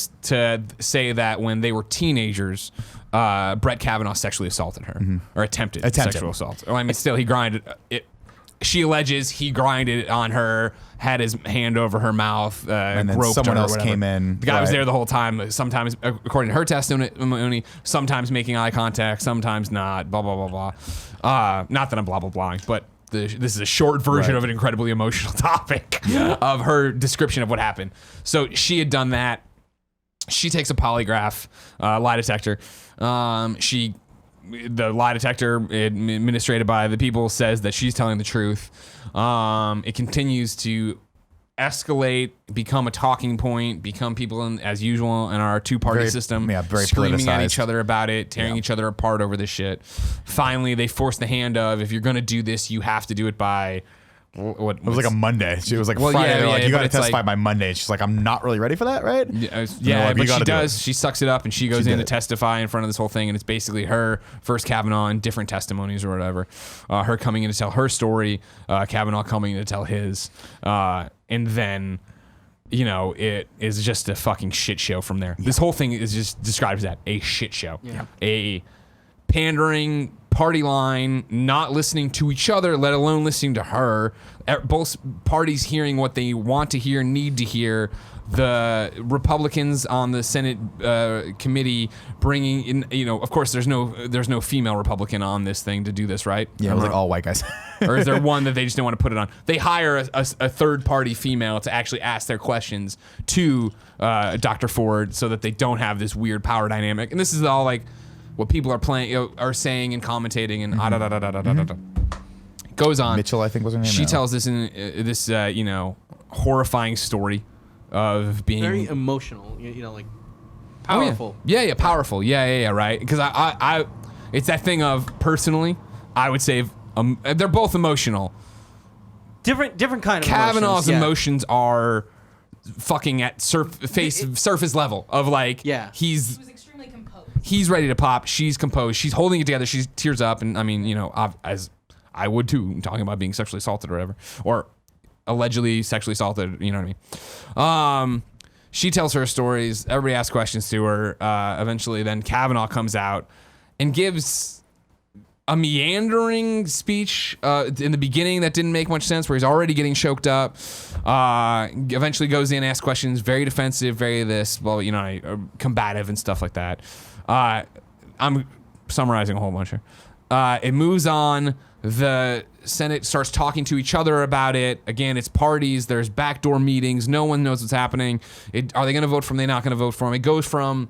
say that when they were teenagers, Brett Kavanaugh sexually assaulted her or attempted sexual assault. Oh, I mean, still he grinded it. She alleges he grinded on her, had his hand over her mouth, and then groped someone her or else whatever. came in. The guy was right. there the whole time. Sometimes, according to her testimony, sometimes making eye contact, sometimes not. Blah blah blah blah. Not that I'm blah blah blahing, but this is a short version of an incredibly emotional topic of her description of what happened. So she had done that. She takes a polygraph, lie detector. She the lie detector administrated by the people says that she's telling the truth. It continues to escalate, become a talking point, become people as usual in our two-party system, very screaming at politicized. each other about it, tearing each other apart over this shit. Finally, they force the hand of, if you're going to do this, you have to do it by... What, it was like a Monday. She was like, Well, Friday. yeah, They're like, yeah, you got but to it's testify like- by Monday. And she's like, I'm not really ready for that, right? Yeah, like, but you she gotta do does. it. She sucks it up and she goes She in did to it. testify in front of this whole thing, and it's basically her versus Kavanaugh and different testimonies or whatever. Her coming in to tell her story, Kavanaugh coming in to tell his, and then, you know, it is just a fucking shit show from there. This whole thing is just described as that, a shit show. Yeah. A pandering party line, not listening to each other, let alone listening to her. Both parties hearing what they want to hear, need to hear. The Republicans on the Senate committee bringing in, you know, of course, there's no female Republican on this thing to do this, right? Yeah, it was like all white guys. Or is there one that they just don't want to put it on? They hire a third party female to actually ask their questions to Dr. Ford so that they don't have this weird power dynamic. And this is all like what people are playing, are saying and commentating and goes on. Mitchell, I think was her name. She now. tells this in this you know, horrifying story of being Very emotional, you know, like Oh, yeah. powerful. Yeah, powerful. Yeah, right. Because I, it's that thing of personally, I would say they're both emotional. Different kind of Kavanaugh's emotions, yeah. emotions are fucking at surface level of like, Yeah. He was extremely composed. he's ready to pop. She's composed. She's holding it together. She tears up, and I mean, you know, as I would too, talking about being sexually assaulted or whatever, or allegedly sexually assaulted. You know what I mean? She tells her stories. Everybody asks questions to her. Eventually, then Kavanaugh comes out and gives a meandering speech in the beginning that didn't make much sense, where he's already getting choked up. Eventually goes in, asks questions, very defensive, very this, well, you know, combative and stuff like that. I'm summarizing a whole bunch here. It moves on. The Senate starts talking to each other about it. Again, it's parties. There's backdoor meetings. No one knows what's happening. Are they going to vote for him? Are they not going to vote for him? It goes from...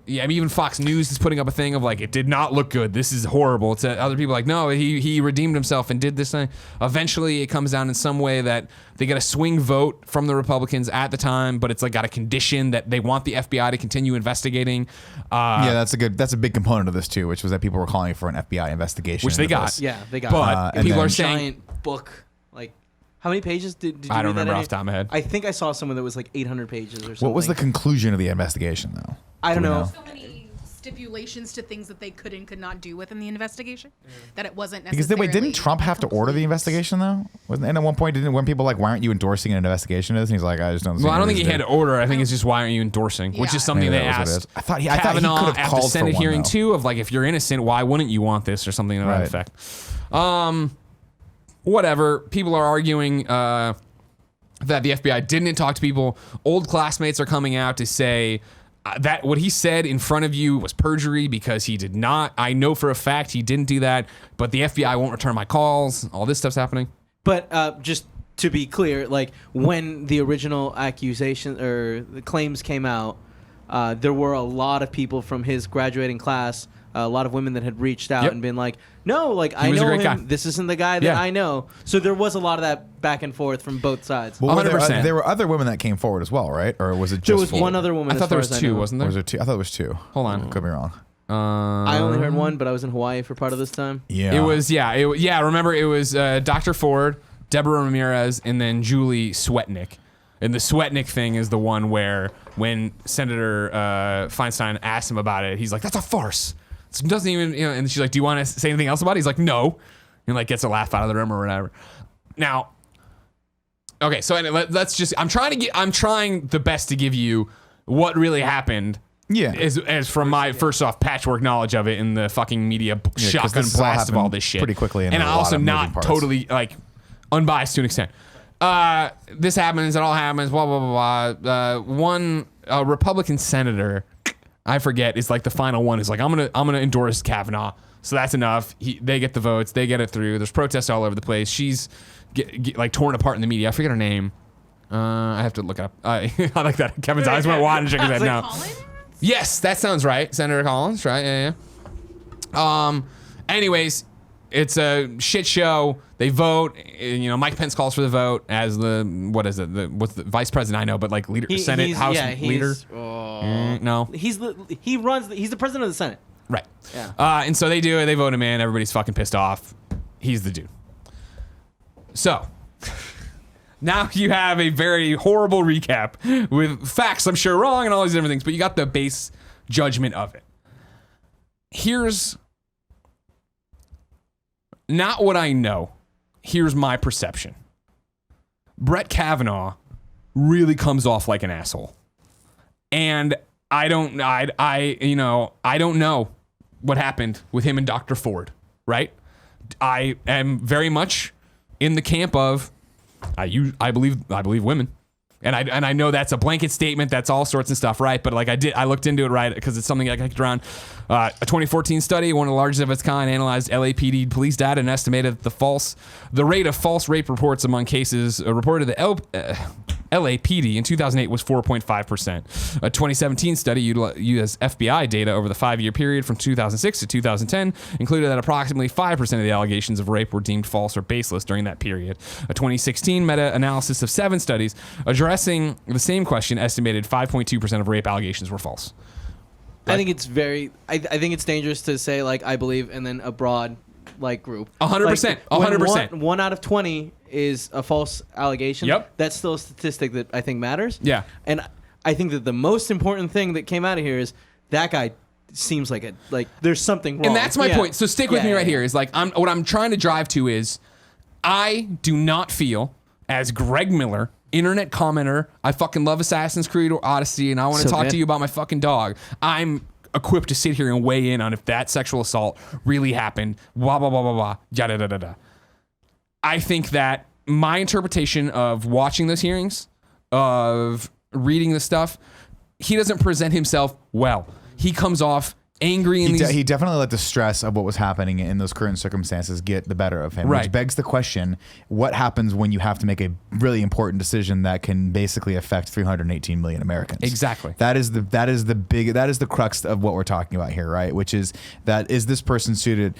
Yeah, I mean, even Fox News is putting up a thing of like, it did not look good. This is horrible. To other people like, no, he redeemed himself and did this thing. Eventually, it comes down in some way that they get a swing vote from the Republicans at the time, but it's like got a condition that they want the FBI to continue investigating. Yeah, that's a big component of this too, which was that people were calling for an FBI investigation, Which they into got. this. Yeah, they got But it. people then- are saying, Giant book. Like, how many pages did you I don't read that remember in? off the top of my head. I think I saw someone that was like 800 pages or something. What was the conclusion of the investigation, though? I don't Do we know. So many stipulations to things that they could and could not do within the investigation, that it wasn't Because necessarily. didn't Trump have to order the investigation though? Wasn't and at one point when people like, why aren't you endorsing an investigation? And he's like, I just don't. well, I don't think he had to order. I think it's just, why aren't you endorsing? Which Yeah. is something Maybe they that was what it asked. is. I thought he could Kavanaugh have at the called for Senate one, hearing though. too, of like, if you're innocent, why wouldn't you want this or something to that Right. effect? Whatever. People are arguing that the FBI didn't talk to people. Old classmates are coming out to say that what he said in front of you was perjury because he did not. I know for a fact he didn't do that, but the FBI won't return my calls. All this stuff's happening. But just to be clear, like when the original accusation or the claims came out, there were a lot of people from his graduating class, a lot of women that had reached out Yep. and been like, "No, like I was a know great him. guy. This isn't the guy that Yeah. I know." So there was a lot of that back and forth from both sides. Well, were 100%. there were other women that came forward as well, right? Or was it just there was four? one other woman. I thought as there far was as I two, know. wasn't Or there? was there two? I thought it was two. Hold on. Could be wrong. I only heard one, but I was in Hawaii for part of this time. Yeah. It was, yeah. Remember, it was Dr. Ford, Deborah Ramirez, and then Julie Swetnick. And the Swetnick thing is the one where when Senator Feinstein asked him about it, he's like, "That's a farce." It doesn't even, you know. And she's like, "Do you want to say anything else about it?" He's like, "No," and like gets a laugh out of the room or whatever. Now, okay, so let's just. I'm trying the best to give you what really happened. Yeah. As from my first off patchwork knowledge of it in the fucking media 'cause shotgun this all blast of all happened this shit pretty quickly and and there were I a lot also of moving not parts. totally like unbiased to an extent. This happens, it all happens, blah blah blah blah. One Republican senator, I forget, is like the final one. Is like, I'm gonna endorse Kavanaugh, so that's enough. They get the votes, they get it through. There's protests all over the place. She's get like torn apart in the media. I forget her name. I have to look it up. I like that. Kevin's eyes went wide and shook his head. No. Collins? Yes, that sounds right. Senator Collins, right? Yeah. Anyways, it's a shit show. They vote. You know, Mike Pence calls for the vote as what's the vice president? I know, but like leader, Senate, House leader. No, he's the president of the Senate. Right. Yeah. And so they do it. They vote him in. Everybody's fucking pissed off. He's the dude. So now you have a very horrible recap with facts I'm sure wrong and all these different things, but you got the base judgment of it. Here's not what I know. Here's my perception. Brett Kavanaugh really comes off like an asshole. And I don't know what happened with him and Dr. Ford, right? I am very much in the camp of I believe women. And I know that's a blanket statement. That's all sorts of stuff, right? But like I looked into it, right? Because it's something I kicked around. A 2014 study, one of the largest of its kind, analyzed LAPD police data and estimated the rate of false rape reports among cases reported to the LAPD in 2008 was 4.5%. A 2017 study used FBI data over the 5-year period from 2006 to 2010 included that approximately 5% of the allegations of rape were deemed false or baseless during that period. A 2016 meta-analysis of 7 studies addressing the same question estimated 5.2% of rape allegations were false. I think it's I think it's dangerous to say like I believe and then a broad like group. 100%. 100%. One out of 20 is a false allegation. Yep. That's still a statistic that I think matters. Yeah. And I think that the most important thing that came out of here is that guy seems like there's something wrong. And that's my point. So stick with me right here. Is like what I'm trying to drive to is I do not feel as Greg Miller, internet commenter, I fucking love Assassin's Creed or Odyssey, and I want to talk to you about my fucking dog. I'm equipped to sit here and weigh in on if that sexual assault really happened, blah, blah, blah, blah, blah, yada, da, da, da. I think that my interpretation of watching those hearings, of reading the stuff, he doesn't present himself well. He comes off angry in these... He definitely let the stress of what was happening in those current circumstances get the better of him, right. Which begs the question, what happens when you have to make a really important decision that can basically affect 318 million Americans? Exactly. That is the crux of what we're talking about here, right? Which is this person suited...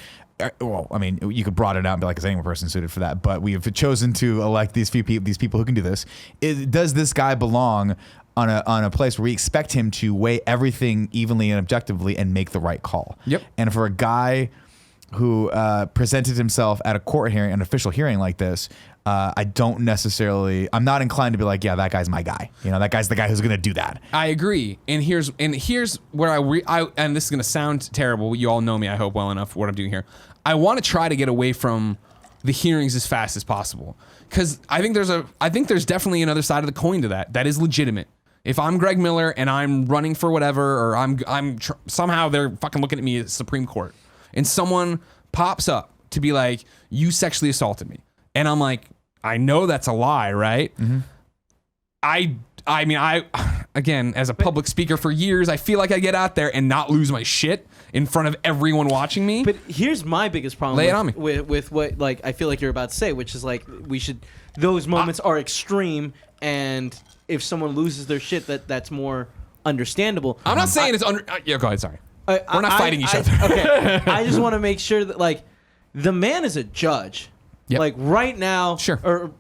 Well, I mean, you could broaden it out and be like, is any person suited for that? But we have chosen to elect these people who can do this. Does this guy belong on a place where we expect him to weigh everything evenly and objectively and make the right call? Yep. And for a guy who presented himself at a court hearing, an official hearing like this, I'm not inclined to be like, yeah, that guy's my guy. You know, that guy's the guy who's going to do that. I agree. And here's where and this is going to sound terrible. You all know me, I hope, well enough what I'm doing here. I want to try to get away from the hearings as fast as possible. Because I think there's definitely another side of the coin to that is legitimate. If I'm Greg Miller and I'm running for whatever, or somehow they're fucking looking at me at Supreme Court, and someone pops up to be like, you sexually assaulted me. And I'm like, I know that's a lie, right? Mm-hmm. I mean, again, as a public speaker for years, I feel like I get out there and not lose my shit in front of everyone watching me. But here's my biggest problem Lay it on me. with what like I feel like you're about to say, which is like those moments are extreme, and if someone loses their shit, that's more understandable. I'm not saying it's yeah, go ahead, sorry. We're not fighting each other. Okay. I just want to make sure that like the man is a judge. Yep. Like right now, sure. Or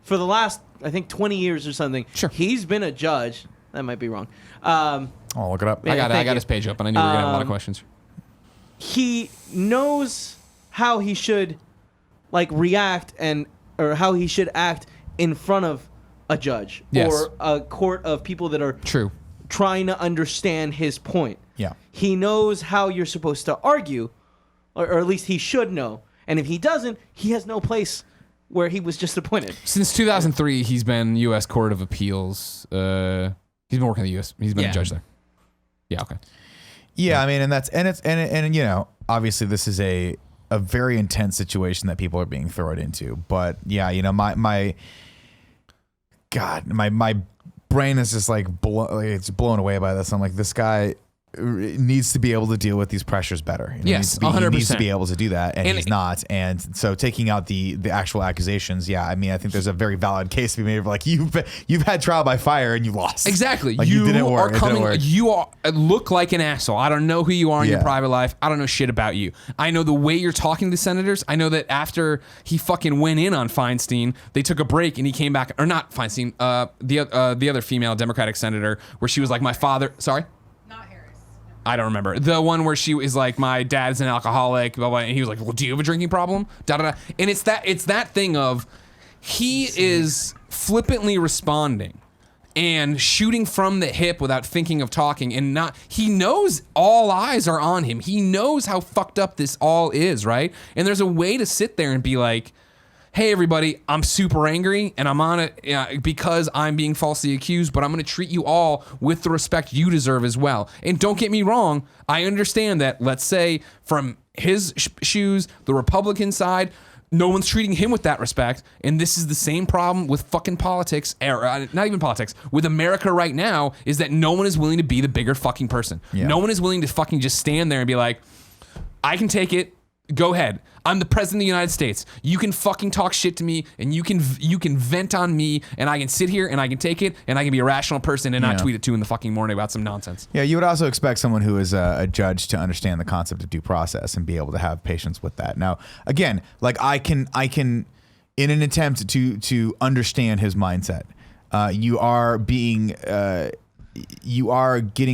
for the last I think 20 years or something. Sure. He's been a judge. That might be wrong. I'll look it up. I got his page up, and I knew we were gonna have a lot of questions. He knows how he should like react or how he should act in front of a judge or a court of people that are true trying to understand his point. Yeah. He knows how you're supposed to argue, or at least he should know. And if he doesn't, he has no place where he was just appointed. Since 2003, he's been U.S. Court of Appeals. He's been working at the U.S. He's been a judge there. Yeah. Okay. Yeah, I mean, and obviously this is a very intense situation that people are being thrown into. But yeah, my brain is just like it's blown away by this. I'm like, this guy needs to be able to deal with these pressures better. Yes, he 100%. needs to be able to do that, and he's not. And so taking out the actual accusations, I mean, I think there's a very valid case to be made of like you've had trial by fire and you lost. Exactly. Like, you didn't work. are coming. You look like an asshole. I don't know who you are in your private life. I don't know shit about you. I know the way you're talking to senators. I know that after he fucking went in on Feinstein, they took a break and he came back. Or not Feinstein. The other female Democratic senator, where she was like, my father. Sorry. I don't remember. The one where she is like, my dad's an alcoholic, blah, blah, and he was like, well, do you have a drinking problem? Da, da, da. And it's that thing of he is flippantly responding and shooting from the hip without thinking of talking, and not, he knows all eyes are on him. He knows how fucked up this all is, right? And there's a way to sit there and be like, hey, everybody, I'm super angry and I'm on it because I'm being falsely accused, but I'm going to treat you all with the respect you deserve as well. And don't get me wrong, I understand that, let's say, from his shoes, the Republican side, no one's treating him with that respect. And this is the same problem with fucking politics, or not even politics, with America right now, is that no one is willing to be the bigger fucking person. Yeah. No one is willing to fucking just stand there and be like, I can take it. Go ahead. I'm the president of the United States. You can fucking talk shit to me, and you can vent on me, and I can sit here and I can take it, and I can be a rational person and not tweet at 2 in the fucking morning about some nonsense. Yeah, you would also expect someone who is a judge to understand the concept of due process and be able to have patience with that. Now, again, like I can, in an attempt to understand his mindset, you are getting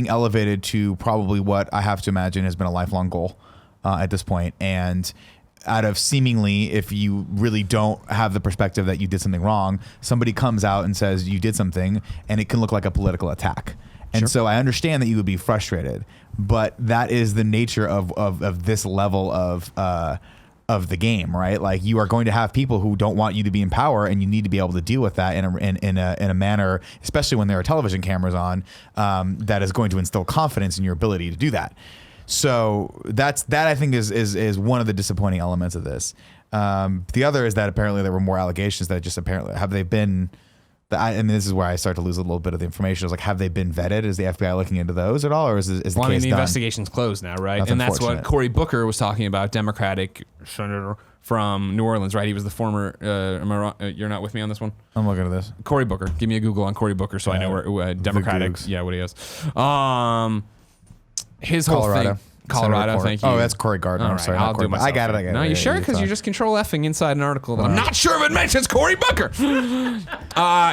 elevated to probably what I have to imagine has been a lifelong goal. At this point, and out of seemingly, if you really don't have the perspective that you did something wrong, somebody comes out and says you did something, and it can look like a political attack. And so I understand that you would be frustrated, but that is the nature of this level of the game, right? Like, you are going to have people who don't want you to be in power, and you need to be able to deal with that in a manner, especially when there are television cameras on, that is going to instill confidence in your ability to do that. So that I think is one of the disappointing elements of this. The other is that apparently there were more allegations that just apparently have they been. I mean, this is where I start to lose a little bit of the information. I was like, have they been vetted? Is the FBI looking into those at all, or is the case done? The investigation's closed now, right? That's and that's what Cory Booker was talking about, Democratic senator from New Orleans, right? He was the former. You're not with me on this one? I'm looking at this. Cory Booker. Give me a Google on Cory Booker so I know where Democratic. Yeah, what he is. His whole thing. Colorado, thank you. Oh, that's Cory Gardner. I'm sorry. I'll do myself. I got it. No, you sure? Because you just control effing inside an article that I'm not sure if it mentions Cory Booker.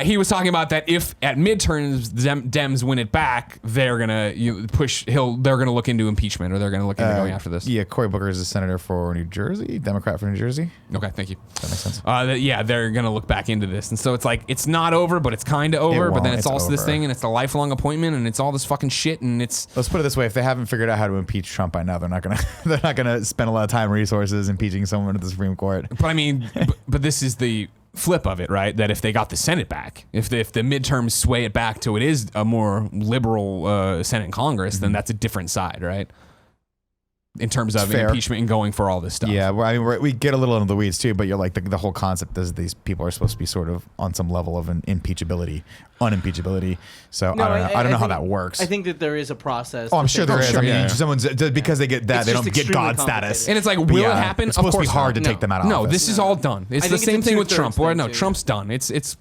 He was talking about that if at midterms Dems win it back, they're gonna They're gonna look into impeachment, or they're gonna look into going after this. Yeah, Cory Booker is a senator for New Jersey, Democrat for New Jersey. Okay, thank you. That makes sense. They're gonna look back into this, and so it's like it's not over, but it's kind of over. But then it's also this thing, and it's a lifelong appointment, and it's all this fucking shit, and it's. Let's put it this way: if they haven't figured out how to impeach Trump by now, they're not gonna spend a lot of time and resources impeaching someone at the Supreme Court. But I mean, but this is the flip of it, right? That if they got the Senate back, if the midterms sway it back to it is a more liberal Senate and Congress, then that's a different side, right? In terms of impeachment and going for all this stuff. Yeah, well, I mean, we get a little into the weeds too, but you're like the whole concept is these people are supposed to be sort of on some level of an unimpeachability. So I don't know how that works. I think that there is a process. Oh, I'm sure there is. Sure, I mean, someone's because they get that, It's they just don't get God status. And it's like, will it happen? It's supposed to be hard to not. take them out of No, office. this is all done. It's the same thing with Trump. Or no, Trump's done. This is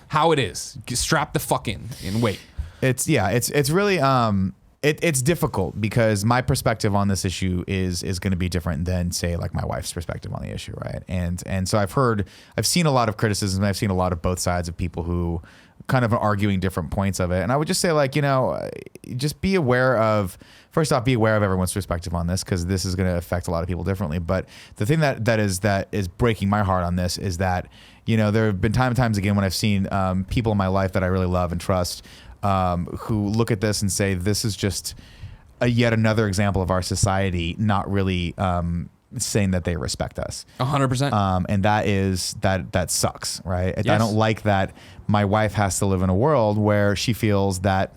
how it is. Strap the fuck in and wait. It's really it's difficult because my perspective on this issue is going to be different than, say, like my wife's perspective on the issue, right? And so I've seen a lot of criticism. I've seen a lot of both sides of people who kind of are arguing different points of it. And I would just say, like, just be aware of, first off, be aware of everyone's perspective on this, because this is going to affect a lot of people differently. But the thing that is breaking my heart on this is that, there have been times again when I've seen people in my life that I really love and trust who look at this and say, this is just yet another example of our society not really saying that they respect us. 100%. And that sucks, right? Yes. I don't like that my wife has to live in a world where she feels that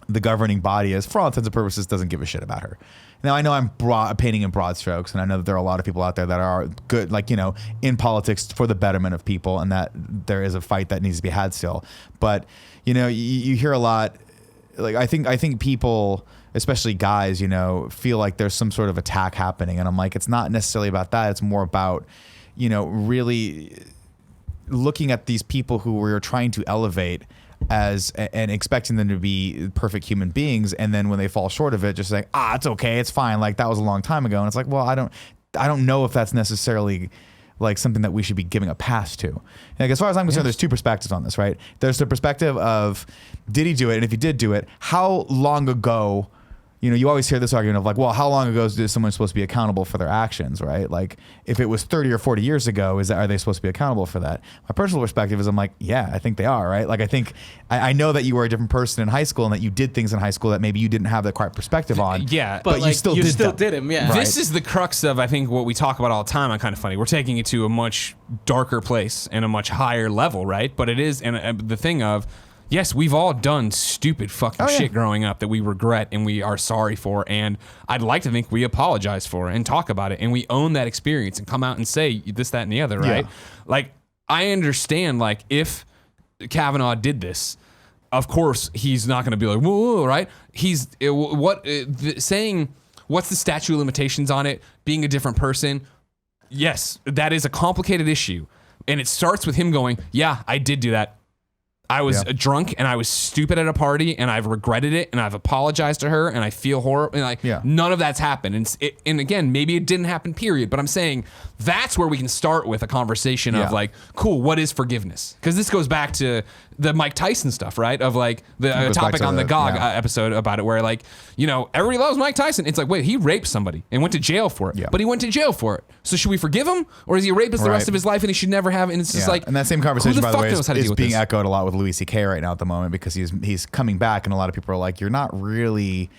the governing body for all intents and purposes, doesn't give a shit about her. Now, I know I'm painting in broad strokes, and I know that there are a lot of people out there that are good, like, in politics for the betterment of people, and that there is a fight that needs to be had still. But, you hear a lot, like I think people, especially guys, you know, feel like there's some sort of attack happening, and I'm like, it's not necessarily about that. It's more about, you know, really looking at these people who we're trying to elevate and expecting them to be perfect human beings, and then when they fall short of it, just like, it's okay, it's fine, like that was a long time ago. And it's like, well, I don't know if that's necessarily like something that we should be giving a pass to. Like, as far as I'm concerned, there's two perspectives on this, right? There's the perspective of, did he do it? And if he did do it, how long ago? You know, you always hear this argument of like, well, how long ago is someone supposed to be accountable for their actions, right? Like, if it was 30 or 40 years ago, are they supposed to be accountable for that? My personal perspective is, I'm like, yeah, I think they are, right? Like, I think I know that you were a different person in high school and that you did things in high school that maybe you didn't have the correct perspective on. Yeah, but like, you still did them. Yeah, Right. This is the crux of, I think, what we talk about all the time on Kind of Funny. We're taking it to a much darker place and a much higher level, right? But it is, and the thing of, yes, we've all done stupid fucking shit growing up that we regret and we are sorry for, and I'd like to think we apologize for and talk about it, and we own that experience and come out and say this, that, and the other, right? Yeah. Like, I understand, like, if Kavanaugh did this, of course he's not going to be like, whoa, right? He's saying what's the statute of limitations on it being a different person. Yes, that is a complicated issue, and it starts with him going, yeah, I did do that. I was drunk and I was stupid at a party and I've regretted it and I've apologized to her and I feel horrible. And like, none of that's happened. And again, maybe it didn't happen, period. But I'm saying that's where we can start with a conversation of like, cool, what is forgiveness? Because this goes back to the Mike Tyson stuff, right? Of like the topic on the GOG episode about it, where like, you know, everybody loves Mike Tyson. It's like, wait, he raped somebody and went to jail for it. But he went to jail for it. So should we forgive him? Or is he a rapist the rest of his life and he should never have it? And it's just like, and that same conversation, by the way, is being this? echoed a lot with Louis C.K. right now at the moment, because he's coming back, and a lot of people are like, you're not really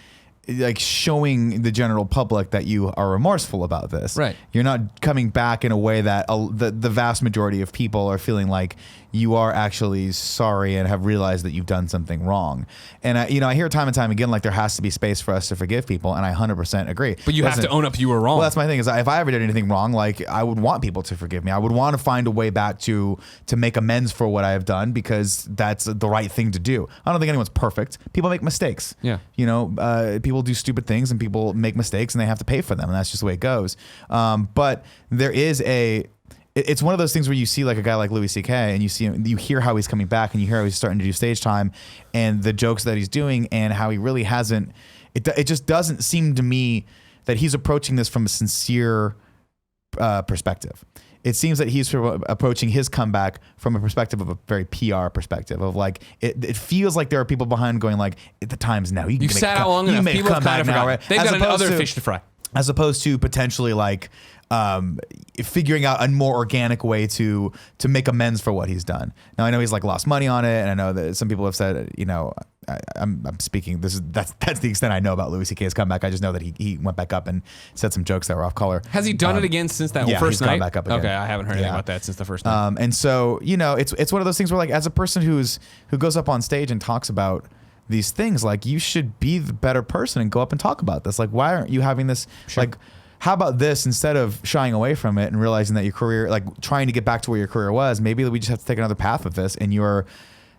like showing the general public that you are remorseful about this. Right. You're not coming back in a way that the vast majority of people are feeling like you are actually sorry and have realized that you've done something wrong. And I hear time and time again, like, there has to be space for us to forgive people, and I 100% agree. But you have to own up you were wrong. Well, that's my thing, is if I ever did anything wrong, like, I would want people to forgive me. I would want to find a way back to make amends for what I have done, because that's the right thing to do. I don't think anyone's perfect. People make mistakes. Yeah. You know, people do stupid things and people make mistakes and they have to pay for them, and that's just the way it goes. But there is it's one of those things where you see like a guy like Louis C.K. and you hear how he's coming back, and you hear how he's starting to do stage time and the jokes that he's doing, and how he really hasn't. It just doesn't seem to me that he's approaching this from a sincere perspective. It seems that he's approaching his comeback from a perspective of a very PR perspective of like, it feels like there are people behind going like, the time's now. You've sat out long enough. People have kind of forgotten. Right? They've got other fish to fry. As opposed to potentially like figuring out a more organic way to make amends for what he's done. Now I know he's like lost money on it, and I know that some people have said, you know, I'm speaking. That's the extent I know about Louis C.K.'s comeback. I just know that he went back up and said some jokes that were off color. Has he done it again since that first night? Gone back up again. Okay, I haven't heard anything about that since the first night. And so, you know, it's one of those things where like, as a person who goes up on stage and talks about these things, like, you should be the better person and go up and talk about this. Like, why aren't you having this? Sure. Like, how about this, instead of shying away from it and realizing that your career, like trying to get back to where your career was, maybe we just have to take another path with this, and you're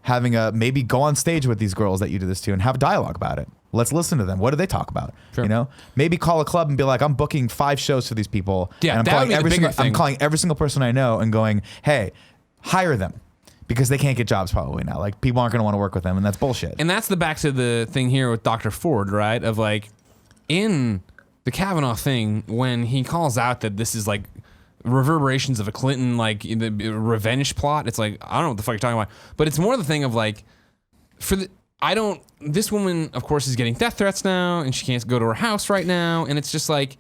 having maybe go on stage with these girls that you did this to and have a dialogue about it. Let's listen to them. What do they talk about? Sure. You know, maybe call a club and be like, I'm booking 5 shows for these people. Yeah, and I'm calling every single person I know and going, hey, hire them. Because they can't get jobs probably now. Like, people aren't going to want to work with them, and that's bullshit. And that's back to the thing here with Dr. Ford, right? Of like, in the Kavanaugh thing, when he calls out that this is like reverberations of a Clinton, like the revenge plot, it's like, I don't know what the fuck you're talking about. But it's more the thing of like, this woman, of course, is getting death threats now, and she can't go to her house right now. And it's just like,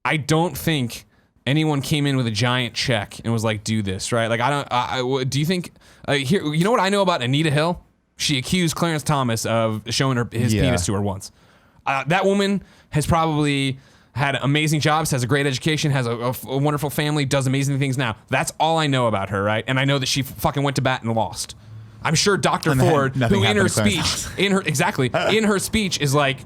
I don't think anyone came in with a giant check and was like, do this, right? Like, do you think, here, you know what I know about Anita Hill? She accused Clarence Thomas of showing his penis to her once. That woman has probably had amazing jobs, has a great education, has a wonderful family, does amazing things now. That's all I know about her, right? And I know that she fucking went to bat and lost. I'm sure Dr. Ford, who in her speech, in her speech is like,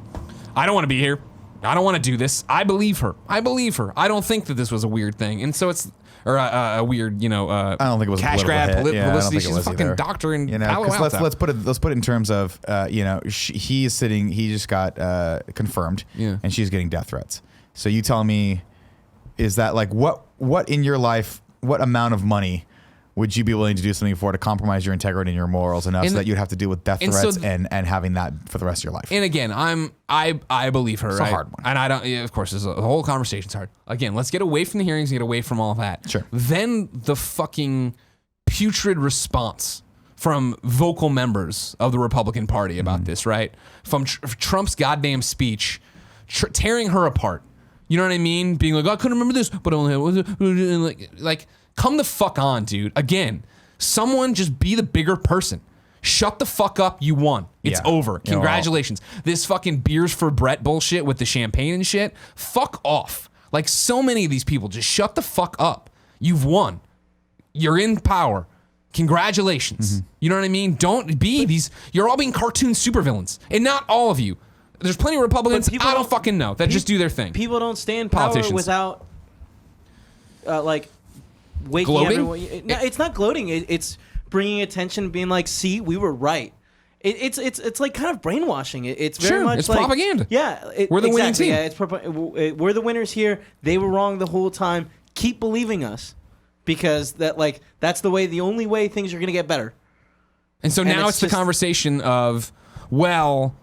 I don't want to be here. I don't want to do this. I believe her. I don't think that this was a weird thing. And so it's, or a weird, I don't think it was cash a grab, political hit. Yeah, I don't publicity. think it She's a was fucking either. doctor in Palo Because Alto. let's put it in terms of he is sitting. He just got confirmed, and she's getting death threats. So you tell me, is that like what in your life? What amount of money would you be willing to do something for to compromise your integrity and your morals enough so that you'd have to deal with death threats and having that for the rest of your life? And again, I believe her. It's right? a hard one. And I don't. Of course, the whole conversation's hard. Again, let's get away from the hearings, get away from all of that. Sure. Then the fucking putrid response from vocal members of the Republican Party about this, right? From Trump's goddamn speech, tearing her apart. You know what I mean? Being like, I couldn't remember this, but only like, come the fuck on, dude. Again, someone just be the bigger person. Shut the fuck up. You won. It's over. Congratulations. This fucking beers for Brett bullshit with the champagne and shit. Fuck off. Like so many of these people, just shut the fuck up. You've won. You're in power. Congratulations. You know what I mean? Don't be these. You're all being cartoon supervillains, and not all of you. There's plenty of Republicans, I don't fucking know, that just do their thing. People don't stay in power without, like, waking gloating? everyone. No, it's not gloating. It's bringing attention, being like, see, we were right. It's like kind of brainwashing. It's very much it's like propaganda. Yeah, We're the winning team. Yeah, we're the winners here. They were wrong the whole time. Keep believing us, because that's the only way things are gonna get better. And so now it's the conversation of, well,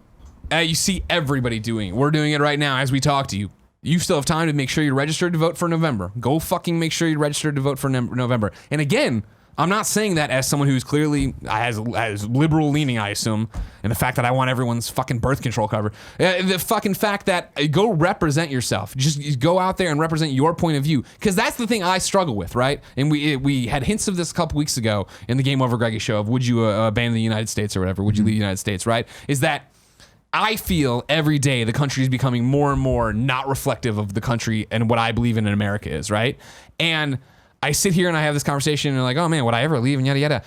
you see everybody doing it. We're doing it right now as we talk to you. You still have time to make sure you're registered to vote for November. Go fucking make sure you're registered to vote for November. And again, I'm not saying that as someone who's clearly has liberal leaning, I assume, and the fact that I want everyone's fucking birth control covered. The fucking fact that go represent yourself. Just go out there and represent your point of view, because that's the thing I struggle with, right? And we had hints of this a couple weeks ago in the GameOverGreggy show of would you abandon the United States or whatever? Would you leave the United States, right? Is that I feel every day the country is becoming more and more not reflective of the country and what I believe in America is, right? And I sit here and I have this conversation and I'm like, oh man, would I ever leave and yada yada.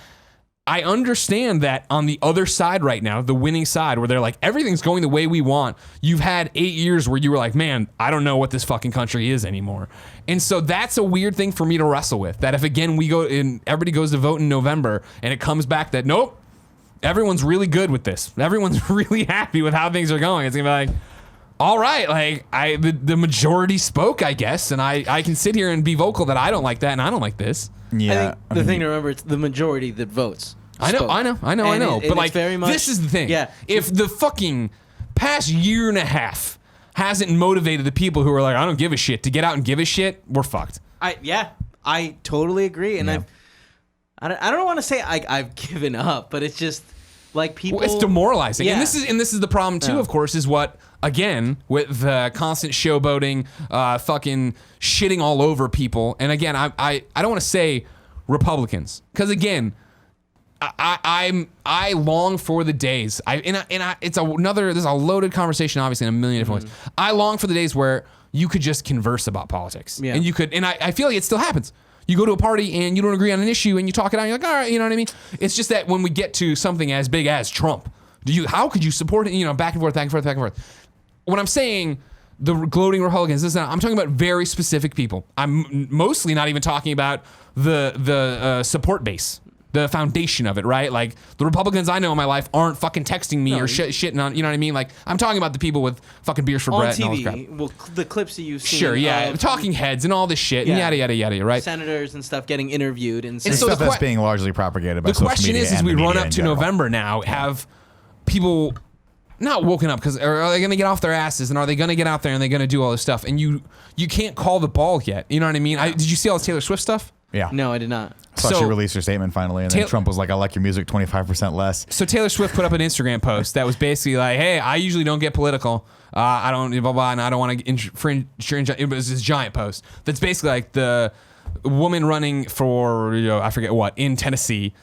I understand that on the other side right now, the winning side, where they're like, everything's going the way we want. You've had 8 years where you were like, man, I don't know what this fucking country is anymore. And so that's a weird thing for me to wrestle with. That if again we go and everybody goes to vote in November and it comes back that nope, everyone's really good with this. Everyone's really happy with how things are going. It's gonna be like, all right, like the majority spoke, I guess, and I can sit here and be vocal that I don't like that and I don't like this. Yeah, I think the thing to remember, it's the majority that votes. I know. But like, very much, this is the thing. Yeah. If the fucking past year and a half hasn't motivated the people who are like, I don't give a shit, to get out and give a shit, we're fucked. I totally agree, and I don't want to say I've given up, but it's just like people. Well, it's demoralizing, Yeah. and this is the problem too. Yeah. Of course, is what again with the constant showboating, fucking shitting all over people. And again, I don't want to say Republicans, because again, I long for the days. There's a loaded conversation, obviously, in a million different ways. I long for the days where you could just converse about politics, and you could, and I feel like it still happens. You go to a party and you don't agree on an issue and you talk it out and you're like, all right, you know what I mean? It's just that when we get to something as big as Trump, how could you support it? Back and forth, back and forth, back and forth. When I'm saying the gloating Republicans, I'm talking about very specific people. I'm mostly not even talking about the support base, the foundation of it, right? Like the Republicans I know in my life aren't fucking texting me or shitting on, you know what I mean? Like I'm talking about the people with fucking beers for Brett and all this crap. Well, the clips that you've seen. Sure, yeah, talking heads and all this shit and yada yada yada, right? Senators and stuff getting interviewed and so stuff that's being largely propagated by the social question media. is we run up to November now, have people not woken up, because are they going to get off their asses and are they going to get out there and they're going to do all this stuff, and you can't call the ball yet. You know what I mean? Did you see all this Taylor Swift stuff? Yeah. No, I did not. So she released her statement finally, and then Trump was like, I like your music 25% less. So Taylor Swift put up an Instagram post that was basically like, hey, I usually don't get political. I don't, blah, blah, and I don't want to infringe. It was this giant post that's basically like the woman running for, I forget what, in Tennessee.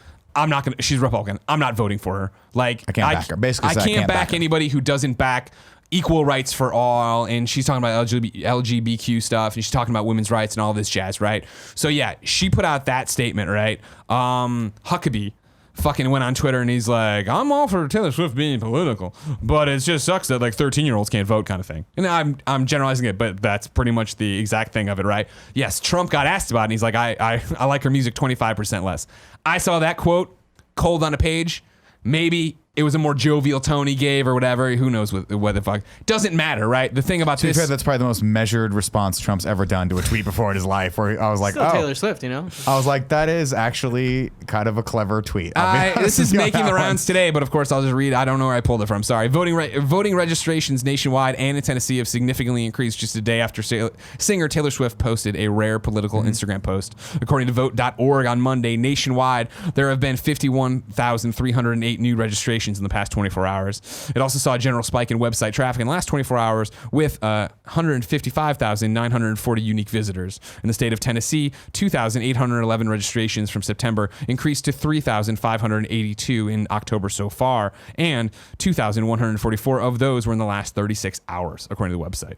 She's Republican. I'm not voting for her. Like, I can't back her. Basically, I can't back anybody who doesn't back equal rights for all, and she's talking about LGBTQ stuff, and she's talking about women's rights and all this jazz, right? So yeah, she put out that statement, right? Huckabee fucking went on Twitter and he's like, I'm all for Taylor Swift being political, but it just sucks that like 13-year-olds can't vote kind of thing. And I'm generalizing it, but that's pretty much the exact thing of it, right? Yes, Trump got asked about it and he's like, I like her music 25% less. I saw that quote cold on a page. Maybe it was a more jovial tone he gave or whatever. Who knows what the fuck. Doesn't matter, right? The thing about To be this... fair, that's probably the most measured response Trump's ever done to a tweet before in his life, where I was like, Still Taylor Swift, you know? I was like, that is actually kind of a clever tweet. This is making the rounds today, but of course I'll just read. I don't know where I pulled it from. Sorry. Voting registrations nationwide and in Tennessee have significantly increased just a day after singer Taylor Swift posted a rare political Instagram post. According to vote.org on Monday, nationwide, there have been 51,308 new registrations in the past 24 hours. It also saw a general spike in website traffic in the last 24 hours with 155,940 unique visitors. In the state of Tennessee, 2,811 registrations from September increased to 3,582 in October so far, and 2,144 of those were in the last 36 hours, according to the website.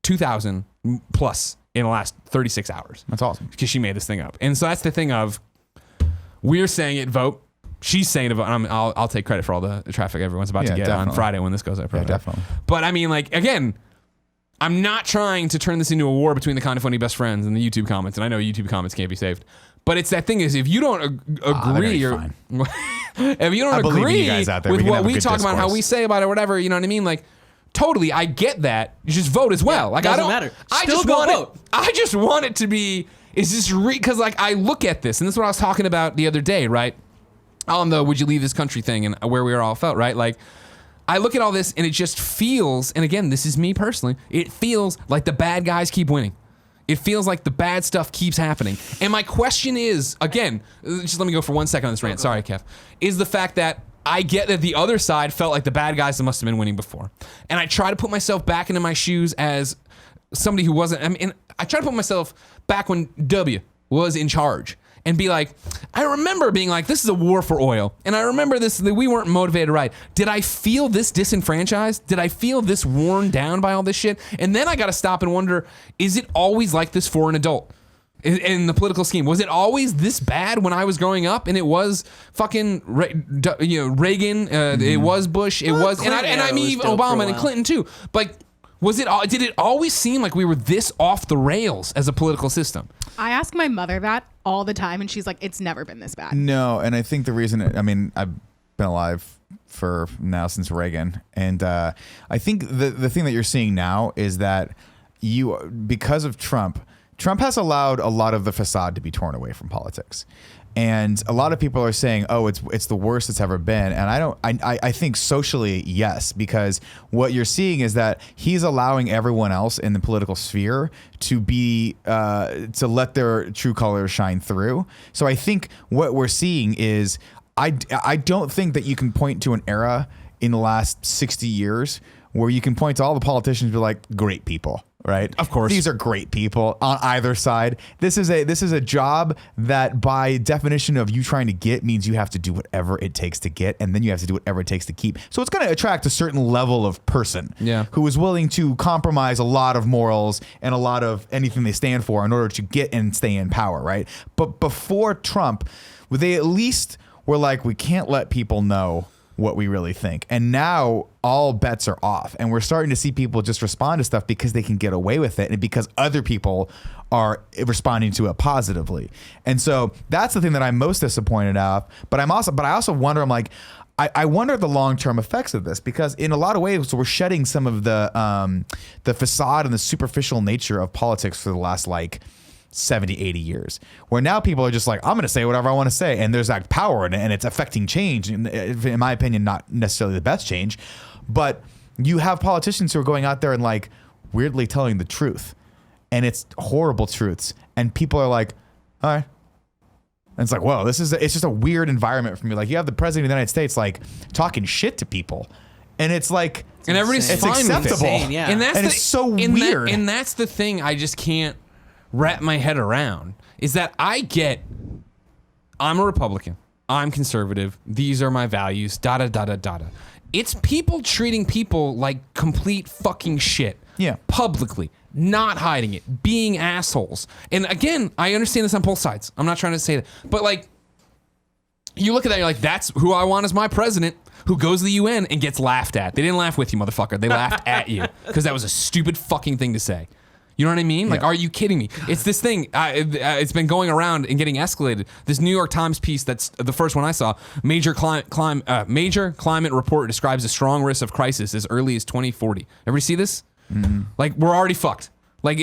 2,000 plus in the last 36 hours. That's awesome. Because she made this thing up. And so that's the thing of, we're saying it, vote. She's saying about. I'll take credit for all the traffic everyone's about to get on Friday when this goes up. Yeah, definitely. But I mean, like, again, I'm not trying to turn this into a war between the Kind of Funny best friends and the YouTube comments, and I know YouTube comments can't be saved. But it's that thing is, if you don't agree, or if you don't agree with what we talk about, how we say about it, or whatever, you know what I mean? Like, totally, I get that. You just vote as well. Like, doesn't matter. I Still just go want vote. it. I just want it to be. Is this because like I look at this, and this is what I was talking about the other day, right? On the would you leave this country thing and where we all felt, right? Like, I look at all this and it just feels, and again, this is me personally, it feels like the bad guys keep winning. It feels like the bad stuff keeps happening. And my question is, again, just let me go for 1 second on this rant. Sorry, Kev. Is the fact that I get that the other side felt like the bad guys must have been winning before. And I try to put myself back into my shoes as somebody who wasn't, I mean, I try to put myself back when W was in charge. And be like, I remember being like, this is a war for oil. And I remember this, that we weren't motivated right. Did I feel this disenfranchised? Did I feel this worn down by all this shit? And then I got to stop and wonder, is it always like this for an adult? In the political scheme, was it always this bad when I was growing up? And it was fucking, Reagan, it was Bush, it was, and I mean even Obama and Clinton too. But did it always seem like we were this off the rails as a political system? I ask my mother that all the time, and she's like, it's never been this bad. No, and I think the reason, I mean, I've been alive for now since Reagan, and I think the thing that you're seeing now is that because of Trump has allowed a lot of the facade to be torn away from politics. And a lot of people are saying, "Oh, it's the worst it's ever been," and I think socially, yes, because what you're seeing is that he's allowing everyone else in the political sphere to be to let their true colors shine through. So I think what we're seeing is I don't think that you can point to an era in the last 60 years where you can point to all the politicians and be like, great people. Right. Of course. These are great people on either side. This is a job that by definition of you trying to get means you have to do whatever it takes to get, and then you have to do whatever it takes to keep. So it's going to attract a certain level of person who is willing to compromise a lot of morals and a lot of anything they stand for in order to get and stay in power. Right. But before Trump, they at least were like, we can't let people know what we really think. And now all bets are off, and we're starting to see people just respond to stuff because they can get away with it and because other people are responding to it positively. And so that's the thing that I'm most disappointed of. But I also wonder, I'm like, I wonder the long-term effects of this, because in a lot of ways we're shedding some of the facade and the superficial nature of politics for the last 70, 80 years, where now people are just like, I'm going to say whatever I want to say. And there's like power in it, and it's affecting change. In my opinion, not necessarily the best change, but you have politicians who are going out there and like weirdly telling the truth, and it's horrible truths. And people are like, all right. And it's like, whoa, it's just a weird environment for me. Like, you have the president of the United States, like talking shit to people. And it's like, and everybody's fine acceptable. with it. Yeah. And it's so weird. And that's the thing I just can't wrap my head around, is that I'm a Republican, I'm conservative, these are my values, It's people treating people like complete fucking shit. Yeah. Publicly, not hiding it, being assholes. And again, I understand this on both sides. I'm not trying to say that. But you look at that, you're like, that's who I want as my president, who goes to the UN and gets laughed at. They didn't laugh with you, motherfucker. They laughed at you because that was a stupid fucking thing to say. You know what I mean? Like, are you kidding me? It's this thing. It's been going around and getting escalated. This New York Times piece, that's the first one I saw. Major climate report describes a strong risk of crisis as early as 2040. Everybody see this? Mm-hmm. Like, we're already fucked. Like,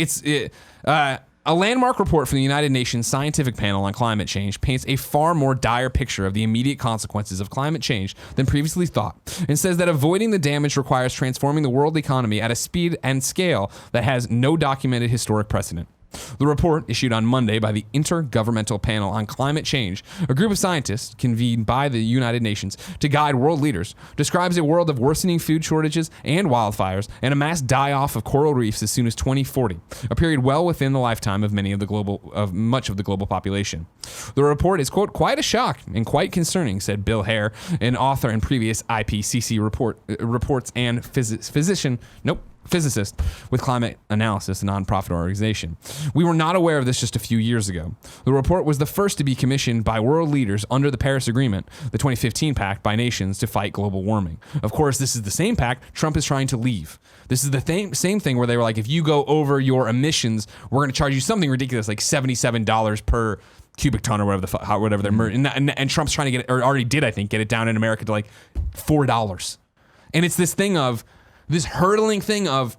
a landmark report from the United Nations Scientific Panel on Climate Change paints a far more dire picture of the immediate consequences of climate change than previously thought, and says that avoiding the damage requires transforming the world economy at a speed and scale that has no documented historic precedent. The report, issued on Monday by the Intergovernmental Panel on Climate Change, a group of scientists convened by the United Nations to guide world leaders, describes a world of worsening food shortages and wildfires and a mass die-off of coral reefs as soon as 2040, a period well within the lifetime of much of the global population. The report is, quote, quite a shock and quite concerning, said Bill Hare, an author in previous IPCC reports and physicist with Climate Analysis, a nonprofit organization. We were not aware of this just a few years ago. The report was the first to be commissioned by world leaders under the Paris Agreement, the 2015 pact by nations to fight global warming. Of course, this is the same pact Trump is trying to leave. This is the same thing where they were like, if you go over your emissions, we're going to charge you something ridiculous like $77 per cubic ton or whatever they're and Trump's trying to get it, or already did, I think, get it down in America to like $4. And it's this thing of this hurdling thing of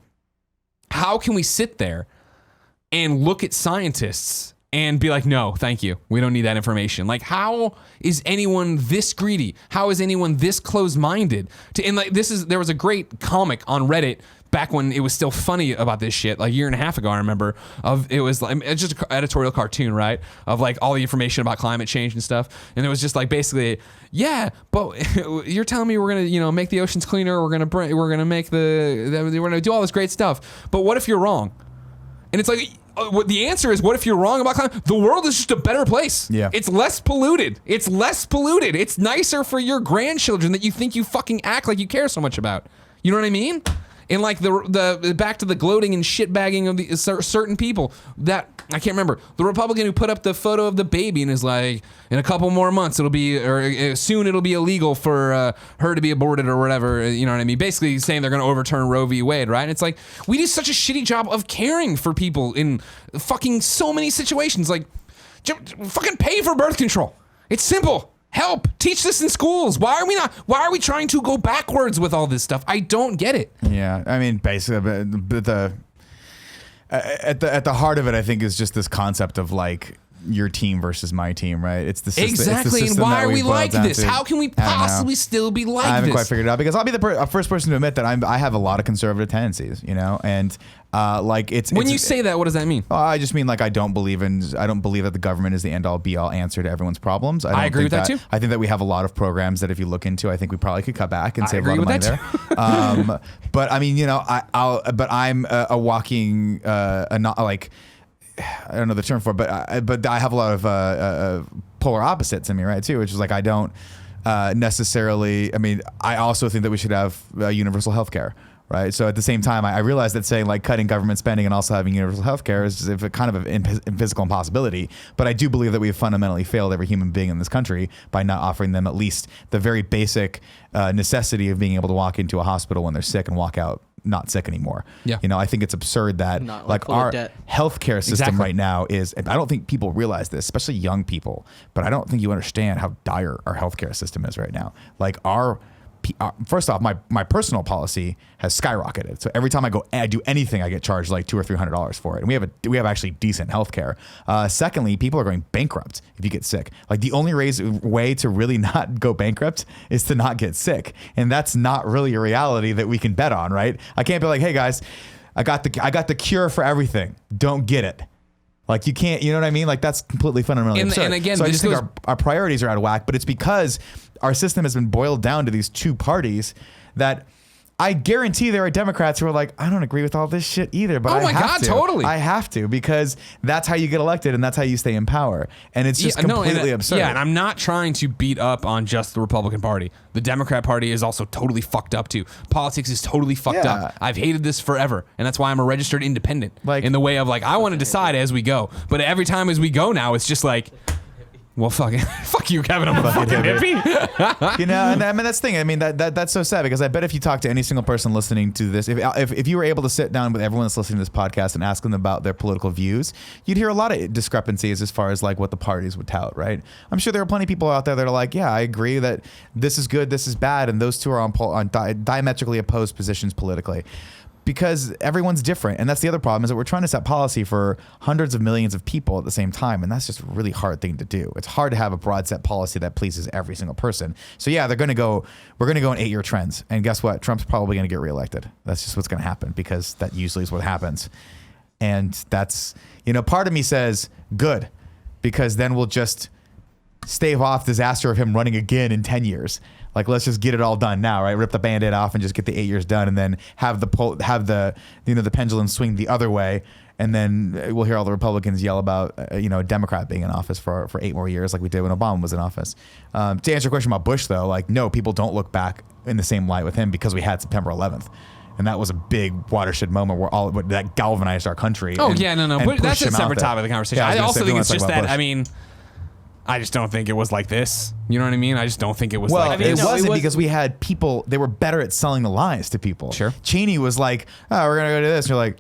how can we sit there and look at scientists and be like, no, thank you. We don't need that information. Like, how is anyone this greedy? How is anyone this closed-minded? And like, there was a great comic on Reddit back when it was still funny about this shit, like a year and a half ago, I remember, it was like, it's just an editorial cartoon, right? Of like all the information about climate change and stuff. And it was just like, basically, yeah, but you're telling me we're going to, make the oceans cleaner. We're going to make we're going to do all this great stuff. But what if you're wrong? And it's like, the answer is, what if you're wrong about climate? The world is just a better place. Yeah. It's less polluted. It's nicer for your grandchildren that you think you fucking act like you care so much about. You know what I mean? And like the back to the gloating and shitbagging of the certain people that I can't remember. The Republican who put up the photo of the baby and is like, in a couple more months soon it'll be illegal for her to be aborted or whatever. You know what I mean? Basically saying they're going to overturn Roe v. Wade, right? And it's like, we do such a shitty job of caring for people in fucking so many situations. Like, fucking pay for birth control. It's simple. Help, teach this in schools. Why are we trying to go backwards with all this stuff? I don't get it. Yeah, I mean, basically, but at the heart of it, I think, is just this concept of like your team versus my team, right? It's the system. Exactly. And why are we like this? How can we possibly still be like this? I haven't quite figured it out, because I'll be the first person to admit that I have a lot of conservative tendencies, and like when you say that, what does that mean? I just mean like I don't believe that the government is the end all be all answer to everyone's problems. I agree with that too. I think that we have a lot of programs that if you look into, I think we probably could cut back and save a lot of money there. But I mean, I'm a walking not like, I don't know the term for it, but I have a lot of polar opposites in me, right, too, which is like I don't necessarily, I mean, I also think that we should have universal health care, right? So at the same time, I realize that saying like cutting government spending and also having universal health care is a kind of a physical impossibility, but I do believe that we have fundamentally failed every human being in this country by not offering them at least the very basic necessity of being able to walk into a hospital when they're sick and walk out not sick anymore. Yeah. I think it's absurd that like our healthcare system right now is, I don't think people realize this, especially young people, but I don't think you understand how dire our healthcare system is right now. Like first off, my personal policy has skyrocketed. So every time I do anything, I get charged like $200 or $300 for it. And we have actually decent healthcare. Secondly, people are going bankrupt if you get sick. Like the only way to really not go bankrupt is to not get sick. And that's not really a reality that we can bet on, right? I can't be like, hey guys, I got the cure for everything. Don't get it. Like you can't, you know what I mean? Like that's completely fundamentally absurd. And again, so I just think our priorities are out of whack, but it's because our system has been boiled down to these two parties that I guarantee there are Democrats who are like, I don't agree with all this shit either, but totally. I have to, because that's how you get elected and that's how you stay in power. And it's just completely absurd. Yeah, and I'm not trying to beat up on just the Republican Party. The Democrat Party is also totally fucked up too. Politics is totally fucked up. I've hated this forever, and that's why I'm a registered independent. Like, in the way of like, I want to decide as we go. But every time as we go now, it's just like, Well, fuck you, Kevin. I'm a fucking hippie. You know, and I mean that's the thing. I mean that's so sad because I bet if you talk to any single person listening to this, if you were able to sit down with everyone that's listening to this podcast and ask them about their political views, you'd hear a lot of discrepancies as far as like what the parties would tout, right? I'm sure there are plenty of people out there that are like, yeah, I agree that this is good, this is bad, and those two are on diametrically opposed positions politically. Because everyone's different. And that's the other problem is that we're trying to set policy for hundreds of millions of people at the same time. And that's just a really hard thing to do. It's hard to have a broad set policy that pleases every single person. So yeah, we're going to go in 8-year trends. And guess what? Trump's probably going to get reelected. That's just what's going to happen because that usually is what happens. And that's, part of me says good, because then we'll just stave off disaster of him running again in 10 years. Like, let's just get it all done now, right? Rip the Band-Aid off and just get the 8 years done, and then have the pendulum swing the other way, and then we'll hear all the Republicans yell about a Democrat being in office for 8 more years, like we did when Obama was in office. To answer your question about Bush, though, like, no, people don't look back in the same light with him because we had September 11th. And that was a big watershed moment where that galvanized our country. Oh, yeah, no. But that's a separate topic of the conversation. Yeah, I also think it's just just that, Bush. I just don't think it was like this. You know what I mean? I just don't think it was well, like this. It wasn't because we had people, they were better at selling the lies to people. Sure. Cheney was like, oh, we're going to go do this. And you're like,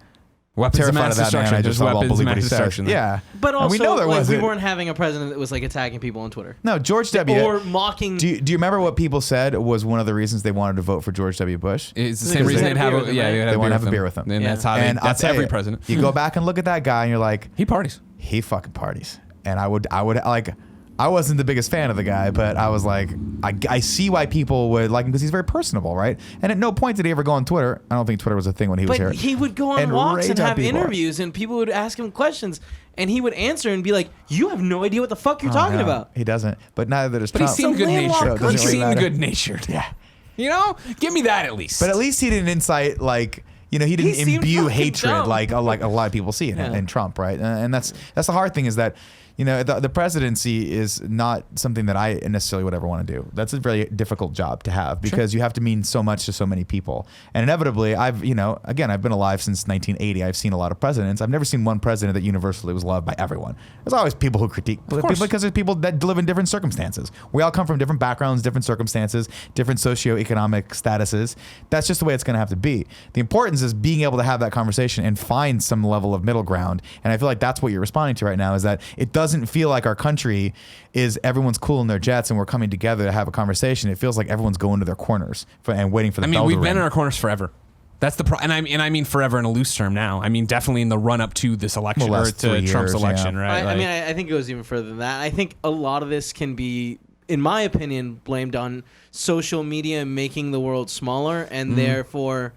weapons of terrified mass of that man. destruction. I There's just won't weapons of believe what mass he says. destruction. there. Yeah. But also, and we know there we wasn't. weren't having a president that was like attacking people on Twitter. No, George W. Or mocking. Do you remember what people said was one of the reasons they wanted to vote for George W. Bush? It's the same reason they'd have They want to have a beer with him. And Yeah. that's how And that's I'll tell every you, president. You go back and look at that guy and you're like, He parties. he fucking parties. And I would like, I wasn't the biggest fan of the guy, but I was like, I see why people would like him because he's very personable, right? And at no point did he ever go on Twitter. I don't think Twitter was a thing when he was here. But he would go on and walks and rage on have people. interviews, and people would ask him questions, and he would answer and be like, "You have no idea what the fuck you're talking No, about." He doesn't. But neither does But he Trump. seemed good landlocked natured. country. He seemed Doesn't really good natured. Yeah. Give me that at least. But at least he didn't incite like he didn't seemed imbue fucking hatred dumb. like a lot of people see in Trump, right? And that's the hard thing is that the presidency is not something that I necessarily would ever want to do. That's a very difficult job to have because you have to mean so much to so many people. And inevitably, I've been alive since 1980. I've seen a lot of presidents. I've never seen one president that universally was loved by everyone. There's always people who critique because there's people that live in different circumstances. We all come from different backgrounds, different circumstances, different socioeconomic statuses. That's just the way it's going to have to be. The importance is being able to have that conversation and find some level of middle ground. And I feel like that's what you're responding to right now is that it doesn't feel like our country is everyone's cool in their jets and we're coming together to have a conversation. It feels like everyone's going to their corners and waiting for the bell to we've ring. been in our corners forever. That's the and I mean forever in a loose term now. I mean definitely in the run up to this election or to Trump's election, right? I think it goes even further than that. I think a lot of this can be, in my opinion, blamed on social media making the world smaller and therefore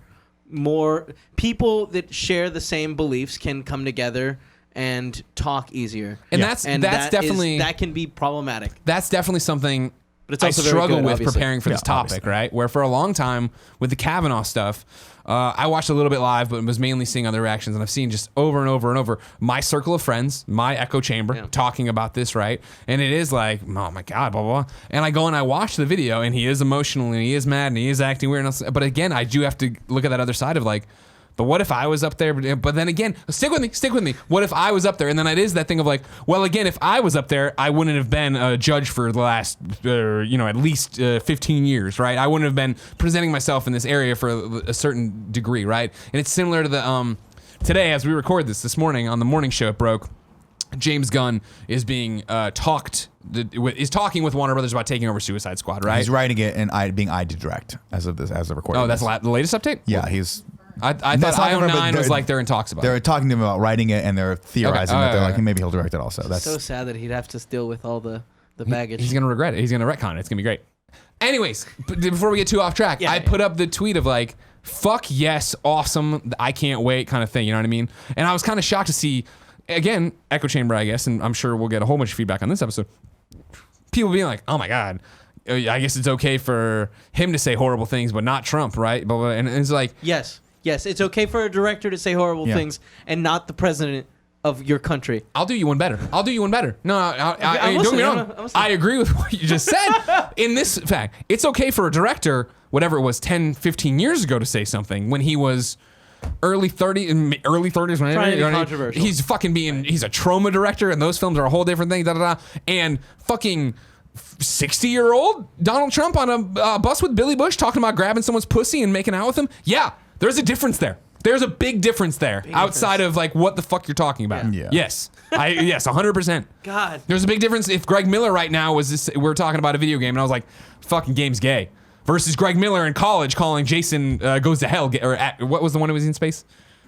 more people that share the same beliefs can come together and talk easier. And that's definitely that can be problematic. That's definitely something But it's also I very struggle good, with obviously. preparing for this topic, obviously. right? Where for a long time with the Kavanaugh stuff, I watched a little bit live, but was mainly seeing other reactions, and I've seen just over and over and over my circle of friends, my echo chamber, talking about this, right? And it is like, oh my God, blah, blah, blah. And I go and I watch the video, and he is emotional, and he is mad, and he is acting weird. But again, I do have to look at that other side of like, but what if I was up there? But then again, stick with me. What if I was up there? And then it is that thing of like, well, again, if I was up there, I wouldn't have been a judge for the last, at least 15 years, right? I wouldn't have been presenting myself in this area for a certain degree, right? And it's similar to the today as we record this morning on the morning show, it broke. James Gunn is being is talking with Warner Brothers about taking over Suicide Squad, right? He's writing it and being eyed to direct as of recording. Oh, that's the latest update? Yeah, he's. I thought IO9 was like they're in talks about it. They're talking to him about writing it, and they're theorizing that they're like, okay. maybe he'll direct it also. That's so sad that he'd have to deal with all the baggage. He's going to regret it. He's going to retcon it. It's going to be great. Anyways, before we get too off track, I put up the tweet of like, fuck yes, awesome, I can't wait kind of thing. You know what I mean? And I was kind of shocked to see, again, echo chamber, I guess, and I'm sure we'll get a whole bunch of feedback on this episode. People being like, oh my God, I guess it's okay for him to say horrible things, but not Trump, right? Blah, blah, and it's like... Yes, it's okay for a director to say horrible things and not the president of your country. I'll do you one better. No, don't get me wrong. I agree with what you just said. In this fact, it's okay for a director, whatever it was, 10, 15 years ago to say something when he was early 30s. Trying to be You know what I mean? controversial. He's fucking he's a trauma director, and those films are a whole different thing. And fucking 60-year-old Donald Trump on a bus with Billy Bush talking about grabbing someone's pussy and making out with him. Yeah, there's a difference there. There's a big difference there outside of like what the fuck you're talking about. Yeah. Yes, 100%. God. There's a big difference if Greg Miller right now we're talking about a video game and I was like, fucking game's gay, versus Greg Miller in college calling Jason Goes to Hell what was the one who was in space?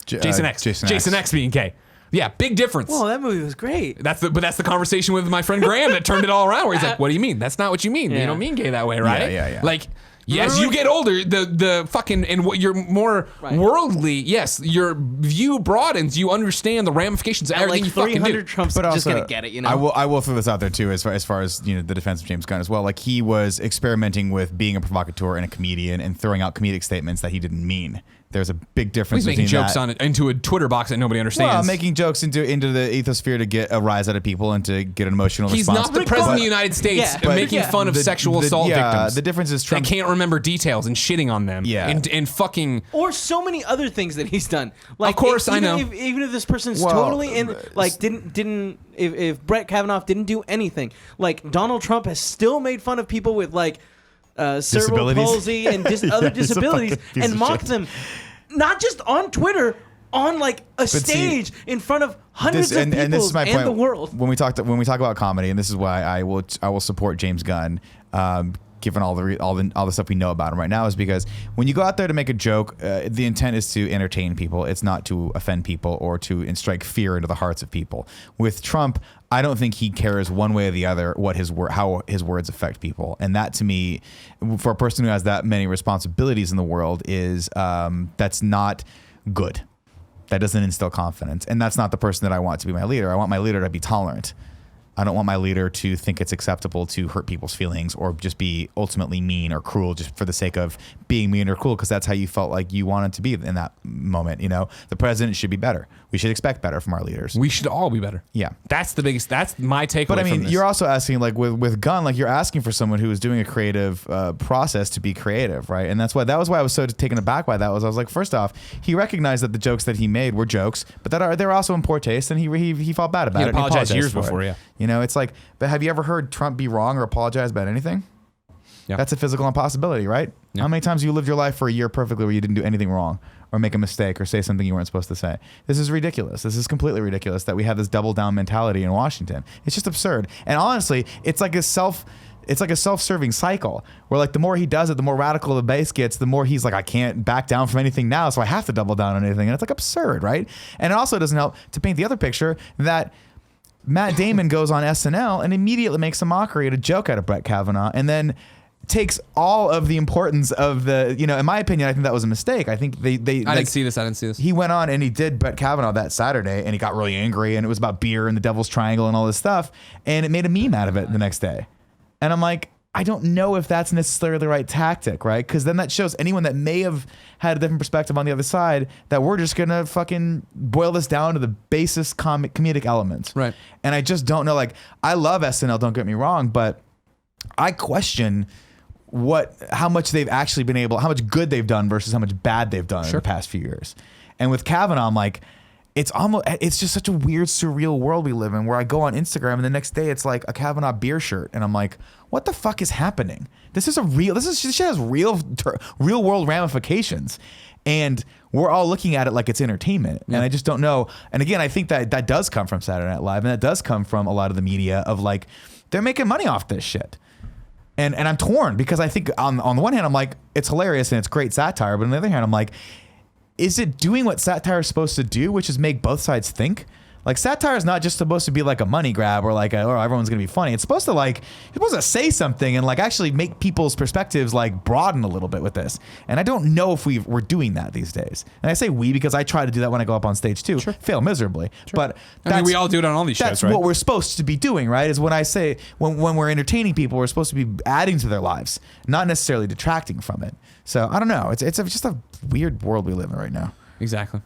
Jason X. Jason X being gay. Yeah, big difference. Whoa, that movie was great. That's the conversation with my friend Graham that turned it all around. Where he's like, "What do you mean? That's not what you mean. You don't mean gay that way, right?" Yeah. Like, as you get older, the fucking and what you're more worldly. Yes, your view broadens. You understand the ramifications of everything Like you fucking 300 do. Trump's But just also, gonna get it, you know. I will throw this out there too, as far as the defense of James Gunn as well. Like he was experimenting with being a provocateur and a comedian and throwing out comedic statements that he didn't mean. There's a big difference. He's making between jokes that. into a Twitter box that nobody understands. Well, making jokes into the ethosphere to get a rise out of people and to get an emotional He's response. not the president of the United States making fun of sexual assault victims. The difference is I Trump can't remember details and shitting on them. Yeah. And fucking. Or so many other things that he's done. Like, Of course, I know. Even if this person's Well, totally in, like, if Brett Kavanaugh didn't do anything, like Donald Trump has still made fun of people with like cerebral Disabilities. palsy and other he's a disabilities fucking piece and of mocked shit. them, not just on Twitter, on like a stage in front of hundreds of people and this is my point. the world. When we talk about comedy, and this is why I will support James Gunn, given all the stuff we know about him right now, is because when you go out there to make a joke, the intent is to entertain people. It's not to offend people or to strike fear into the hearts of people. With Trump, I don't think he cares one way or the other how his words affect people, and that to me, for a person who has that many responsibilities in the world, is that's not good. That doesn't instill confidence, and that's not the person that I want to be my leader. I want my leader to be tolerant. I don't want my leader to think it's acceptable to hurt people's feelings or just be ultimately mean or cruel just for the sake of being mean or cruel, because that's how you felt like you wanted to be in that moment. The president should be better. We should expect better from our leaders. We should all be better. Yeah. That's my takeaway. But I mean, from this. you're also asking, like with Gunn, like you're asking for someone who is doing a creative process to be creative, right? And that was why I was so taken aback by that. I was like, first off, he recognized that the jokes that he made were jokes, but they were also in poor taste, and he felt bad about it. He and apologized years for it. before, yeah. It's like, but have you ever heard Trump be wrong or apologize about anything? Yeah. That's a physical impossibility, right? Yeah. How many times have you lived your life for a year perfectly where you didn't do anything wrong or make a mistake or say something you weren't supposed to say? This is ridiculous. This is completely ridiculous that we have this double down mentality in Washington. It's just absurd. And honestly, it's like a self-serving cycle where like the more he does it, the more radical the base gets, the more he's like, I can't back down from anything now, so I have to double down on anything. And it's like absurd, right? And it also doesn't help to paint the other picture that Matt Damon goes on SNL and immediately makes a mockery and a joke out of Brett Kavanaugh, and then takes all of the importance of the, in my opinion, I think that was a mistake. I think I didn't see this. He went on and he did Brett Kavanaugh that Saturday, and he got really angry, and it was about beer and the Devil's Triangle and all this stuff, and it made a meme out of it the next day. And I'm like, I don't know if that's necessarily the right tactic, right? Because then that shows anyone that may have had a different perspective on the other side that we're just gonna fucking boil this down to the basest comedic elements, right? And I just don't know. Like, I love SNL, don't get me wrong, but I question how much they've actually been able, how much good they've done versus how much bad they've done in the past few years. And with Kavanaugh, I'm like, it's just such a weird, surreal world we live in, where I go on Instagram and the next day it's like a Kavanaugh beer shirt, and I'm like, what the fuck is happening? This shit has real world ramifications, and we're all looking at it like it's entertainment. And I just don't know. And again, I think that does come from Saturday Night Live, and that does come from a lot of the media of like, they're making money off this shit. And I'm torn, because I think on the one hand, I'm like, it's hilarious and it's great satire, but on the other hand, I'm like, is it doing what satire is supposed to do, which is make both sides think? Like, satire is not just supposed to be like a money grab or like everyone's gonna be funny. It's supposed to you're supposed to say something and like actually make people's perspectives like broaden a little bit with this. And I don't know if we're doing that these days. And I say we because I try to do that when I go up on stage too. Sure. Fail miserably. Sure. But we all do it on all these shows, right? That's what we're supposed to be doing, right? Is when I say when we're entertaining people, we're supposed to be adding to their lives, not necessarily detracting from it. So I don't know. It's just a weird world we live in right now. Exactly.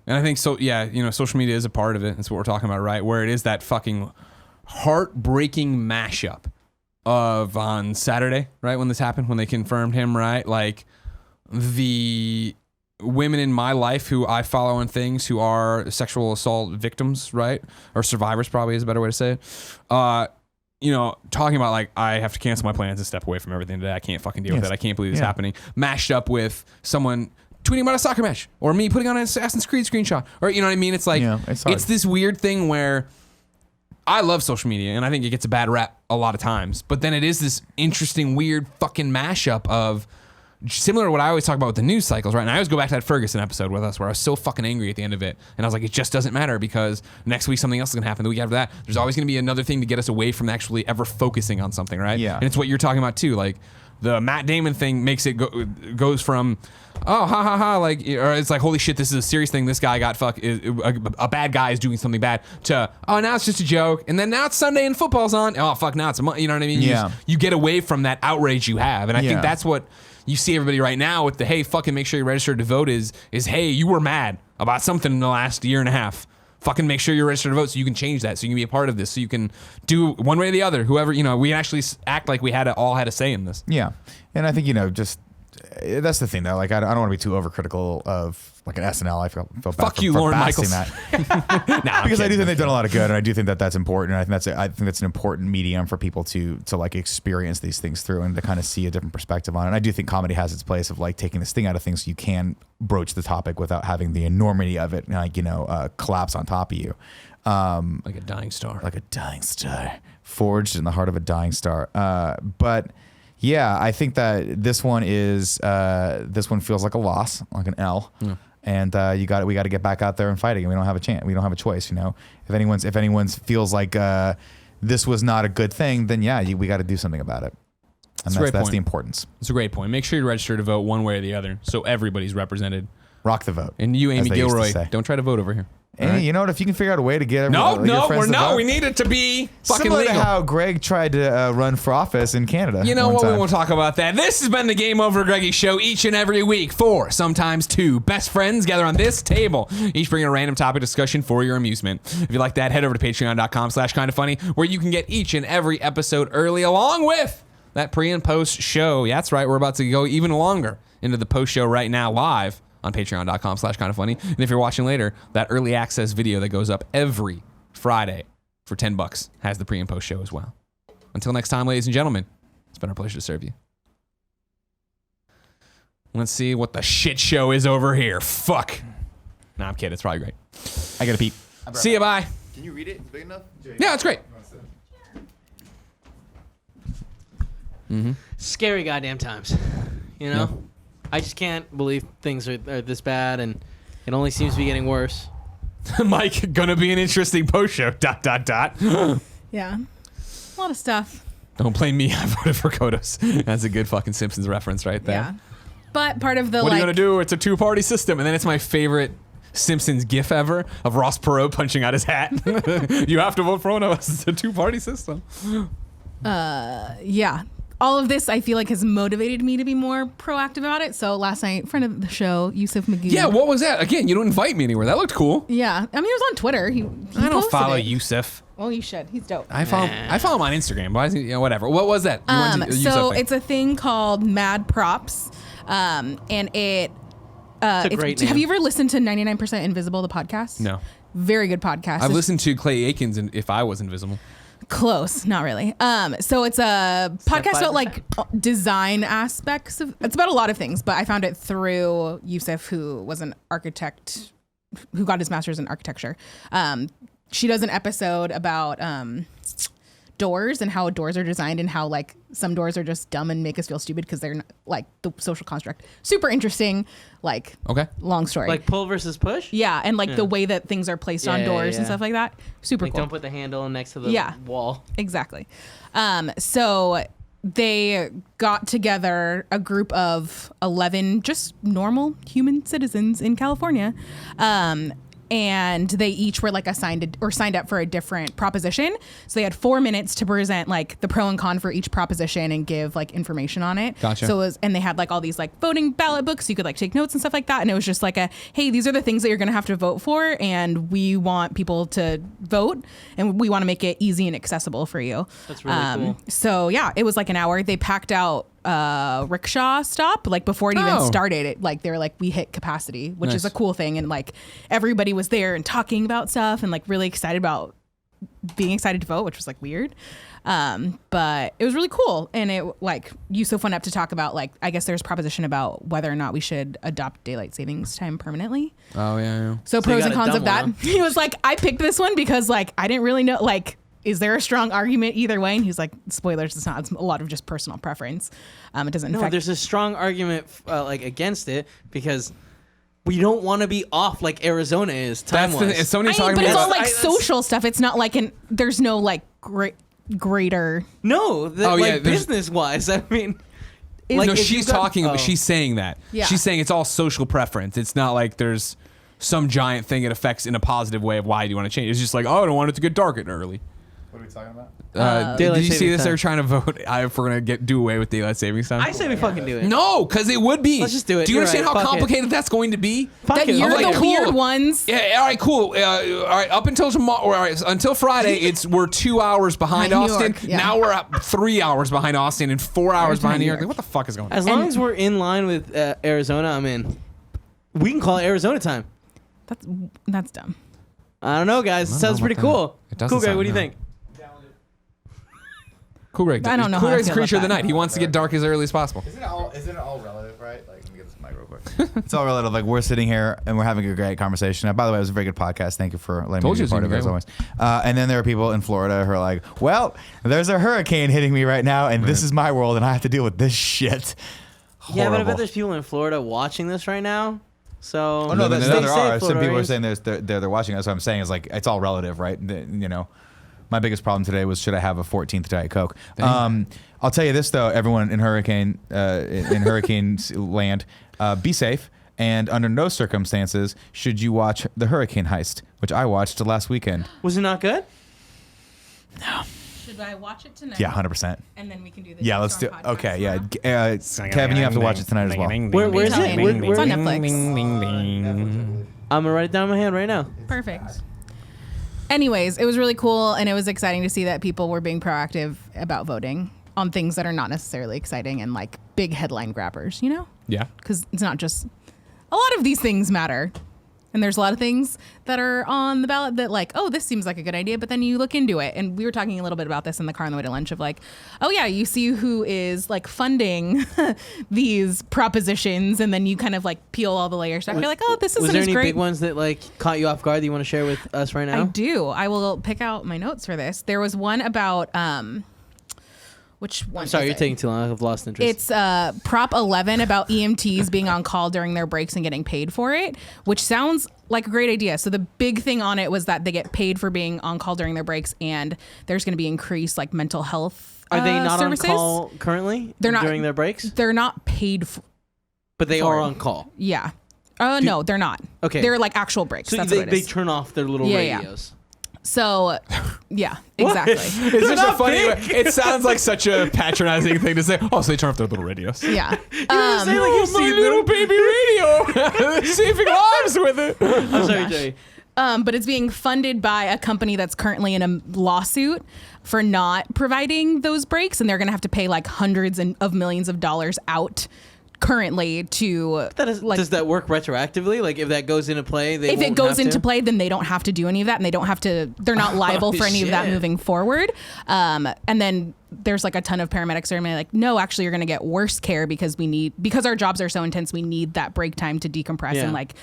And I think so, yeah, social media is a part of it. That's what we're talking about, right? Where it is that fucking heartbreaking mashup of on Saturday, right? When this happened, when they confirmed him, right? Like the women in my life who I follow on things who are sexual assault victims, right? Or survivors probably is a better way to say it. You know, talking about like, I have to cancel my plans and step away from everything today. I can't fucking deal with it. I can't believe it's happening. Mashed up with someone tweeting about a soccer match or me putting on an Assassin's Creed screenshot, or you know what I mean? It's like, it's this weird thing where I love social media and I think it gets a bad rap a lot of times, but then it is this interesting, weird fucking mashup of similar to what I always talk about with the news cycles, right? And I always go back to that Ferguson episode with us where I was so fucking angry at the end of it. And I was like, it just doesn't matter because next week something else is going to happen. The week after that, there's always going to be another thing to get us away from actually ever focusing on something, right? Yeah. And it's what you're talking about too. Like the Matt Damon thing makes it goes from, oh, ha ha ha, like, or it's like, holy shit, this is a serious thing. This guy got a bad guy is doing something bad, to, oh, now it's just a joke. And then now it's Sunday and football's on. Oh, fuck, now it's you know what I mean? Yeah. You get away from that outrage you have. And I think that's what you see everybody right now with the, hey, fucking make sure you're registered to vote is, hey, you were mad about something in the last year and a half. Fucking make sure you're registered to vote so you can change that, so you can be a part of this, so you can do one way or the other. Whoever, you know, we actually act like we all had a say in this. Yeah. And I think, you know, just that's the thing though. Like I don't want to be too overcritical of like an SNL. I feel bad fuck for, you, for Lauren basting Michaels. that. Because I do think they've done a lot of good, and I do think that that's important. And I think that's an important medium for people to like experience these things through and to kind of see a different perspective on it. And I do think comedy has its place of like taking the sting out of things so you can broach the topic without having the enormity of it, like, you know, collapse on top of you. Like a dying star. Like a dying star. Forged in the heart of a dying star. But yeah, I think that this one feels like a loss, like an L. Yeah. And we got to get back out there and fight again. We don't have a chance. We don't have a choice. You know, if anyone feels like this was not a good thing, then we got to do something about it. And that's the importance. It's a great point. Make sure you register to vote one way or the other, so everybody's represented. Rock the vote. And you, Amy Gilroy, don't try to vote over here. And right? You know what? If you can figure out a way to get we need it to be fucking similar legal. To how Greg tried to run for office in Canada. You know what? We won't talk about that. This has been the Game Over Greggy show each and every week. 4, sometimes 2 best friends gather on this table, each bringing a random topic discussion for your amusement. If you like that, head over to patreon.com/kindafunny, where you can get each and every episode early, along with that pre and post show. Yeah, that's right. We're about to go even longer into the post show right now, live on patreon.com/kindafunny. And if you're watching later, that early access video that goes up every Friday for $10 has the pre and post show as well. Until next time, ladies and gentlemen, it's been our pleasure to serve you. Let's see what the shit show is over here. Fuck. Nah, I'm kidding. It's probably great. I gotta pee. See ya, bye. Can you read it? It's big enough? Yeah, it's great. Mm-hmm. Scary goddamn times. You know? Yeah. I just can't believe things are this bad, and it only seems to be getting worse. Mike, gonna be an interesting post show. ... Yeah. A lot of stuff. Don't blame me. I voted for Kodos. That's a good fucking Simpsons reference right there. Yeah. But part of the what are you gonna do? It's a 2-party system. And then it's my favorite Simpsons gif ever of Ross Perot punching out his hat. You have to vote for one of us. It's a 2-party system. Yeah. All of this, I feel like, has motivated me to be more proactive about it. So last night, friend of the show, Yusuf Magoo. Yeah, what was that? Again, you don't invite me anywhere. That looked cool. Yeah. I mean, it was on Twitter. He I don't follow it. Yusuf. Well, you should. He's dope. I follow him on Instagram. Why is he, whatever. What was that? So it's a thing called Mad Props. And it... it's a great name. Have you ever listened to 99% Invisible, the podcast? No. Very good podcast. I've listened to Clay Aikens and If I Was Invisible. Close, not really. So it's a podcast about like design aspects of. It's about a lot of things, but I found it through Yusuf, who was an architect, who got his master's in architecture. She does an episode about doors and how doors are designed and how like some doors are just dumb and make us feel stupid because they're not, like the social construct. Super interesting, like long story. Like pull versus push? Yeah, and like the way that things are placed on doors and stuff like that. Super cool. Don't put the handle next to the wall. Exactly. So they got together a group of 11 just normal human citizens in California. And they each were like signed up for a different proposition. So they had 4 minutes to present like the pro and con for each proposition and give like information on it. Gotcha. So and they had like all these like voting ballot books. So you could like take notes and stuff like that. And it was just like hey, these are the things that you're going to have to vote for. And we want people to vote and we want to make it easy and accessible for you. That's really cool. So yeah, it was like an hour. They packed out rickshaw stop, like before it even Oh. started. It like they were like, we hit capacity, which is Nice. a cool thing, and like everybody was there and talking about stuff and like really excited about being excited to vote, which was like weird. But it was really cool, and it like Yusuf went up to talk about like I guess there's proposition about whether or not we should adopt daylight savings time permanently. Oh yeah. So you pros got and a cons dumb of that. one, huh? He was like, I picked this one because like I didn't really know like is there a strong argument either way? And he's like, spoilers, it's not. It's a lot of just personal preference. It doesn't No, affect. there's a strong argument like against it because we don't want to be off like Arizona is time That's the, wise. it's so many I mean, talking but it's about. all like that's- social stuff. It's not like there's no like greater. No, Oh, yeah, like there's- business wise. I mean, Is- like, no, if she's you've got- talking. oh. She's saying that. Yeah. She's saying it's all social preference. It's not like there's some giant thing it affects in a positive way of why do you want to change. It's just like, oh, I don't want it to get dark and early. What are we talking about? Did Daylight you see savings this? They're time. trying to vote if we're gonna do away with daylight savings time. I say we fucking do it. No, because it would be. Let's just do it. Do you You're understand right. how Fuck it. complicated that's going to be? Fuck that it. you're I'm like, the cool. weird ones. Yeah. All right. Cool. All right. Up until tomorrow. All right. Until Friday, we're 2 hours behind Behind New Austin. York, yeah. Now we're up 3 hours behind Austin and 4 hours behind New York. Like, what the fuck is going on? As long as we're in line with Arizona, I'm in. We can call it Arizona time. That's dumb. I don't know, guys. It sounds know pretty about cool. that. It doesn't Cool, Greg. sound What do you no. think? Cool Greg. I don't know Cool how I Greg's a feel about creature of the that. night. He wants to get dark as early as possible. Isn't it all relative, right? Like, let me get this mic real quick. It's all relative. Like, we're sitting here and we're having a great conversation. By the way, it was a very good podcast. Thank you for letting Told me you be a part it of was it, gonna as be always. And then there are people in Florida who are like, well, there's a hurricane hitting me right now, and this is my world, and I have to deal with this shit. Yeah, but I bet Horrible. there's people in Florida watching this right now. So Oh, no, Living there it up. there Stay are. safe, Some people are Floridians. saying they're watching. That's what I'm saying. Is like, it's all relative, right? You know, my biggest problem today was, should I have a 14th Diet Coke? I'll tell you this, though, everyone in hurricane land, be safe. And under no circumstances should you watch The Hurricane Heist, which I watched last weekend. Was it not good? Should I watch it tonight? Yeah, 100%. And then we can do the Yeah, let's do. Okay, yeah. Kevin, you have to watch it tonight as well. Where is it? It's on Netflix. I'm gonna write it down in my hand right now. Perfect. Anyways, it was really cool, and it was exciting to see that people were being proactive about voting on things that are not necessarily exciting and like big headline grabbers, you know? Yeah. Because it's not just a lot of these things matter. And there's a lot of things that are on the ballot that like, oh, this seems like a good idea, but then you look into it. And we were talking a little bit about this in the car on the way to lunch of like, oh yeah, you see who is like funding these propositions, and then you kind of like peel all the layers back. You're like, oh, this Was isn't there as any great. big ones that like caught you off guard that you want to share with us right now? I do. I will pick out my notes for this. There was one about which one? I'm sorry, is you're it? taking too long. I've lost interest. It's Prop 11 about EMTs being on call during their breaks and getting paid for it, which sounds like a great idea. So the big thing on it was that they get paid for being on call during their breaks, and there's going to be increased like mental health. Are they not services. on call currently? They're not during their breaks, They're not paid. but they for are it. on call. Yeah. No, they're not. Okay. They're like actual breaks. So That's they, what it they is. turn off their little Yeah, yeah. radios. So, yeah, exactly. It's such a funny. It sounds like such a patronizing thing to say. Oh, so they turn off their little radios. Yeah. Say like you've My seen little them. baby radio, saving lives with it. I'm sorry, Jay. But it's being funded by a company that's currently in a lawsuit for not providing those breaks, and they're going to have to pay like hundreds of millions of dollars out currently to That is, like. does that work retroactively? Like if that goes into play, they if it won't goes have into to? play, then they don't have to do any of that, and they don't have to. They're not liable for any of that shit. moving forward. And then there's like a ton of paramedics that are like, no, actually, you're going to get worse care because our jobs are so intense. We need that break time to decompress Yeah. and like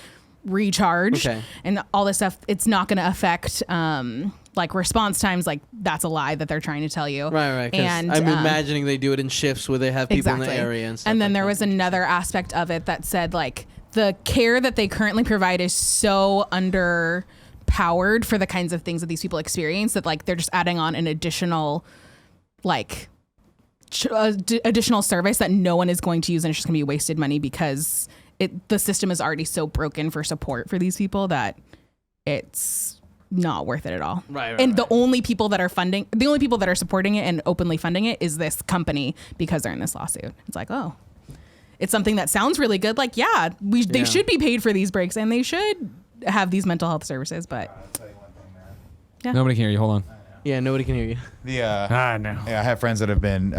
recharge Okay. and all this stuff. It's not going to affect like response times. Like that's a lie that they're trying to tell you. Right. 'Cause And I'm imagining they do it in shifts where they have people in the area and stuff. And then like there that. was another aspect of it that said like the care that they currently provide is so underpowered for the kinds of things that these people experience that like they're just adding on an additional like additional service that no one is going to use, and it's just going to be wasted money because the system is already so broken for support for these people that it's not worth it at all. Right, and the only people that are supporting it and openly funding it is this company because they're in this lawsuit. It's like, oh, it's something that sounds really good. Like, yeah, they should be paid for these breaks and they should have these mental health services, but Nobody can hear you. Hold on. Yeah, nobody can hear you. The No. yeah, I have friends that have been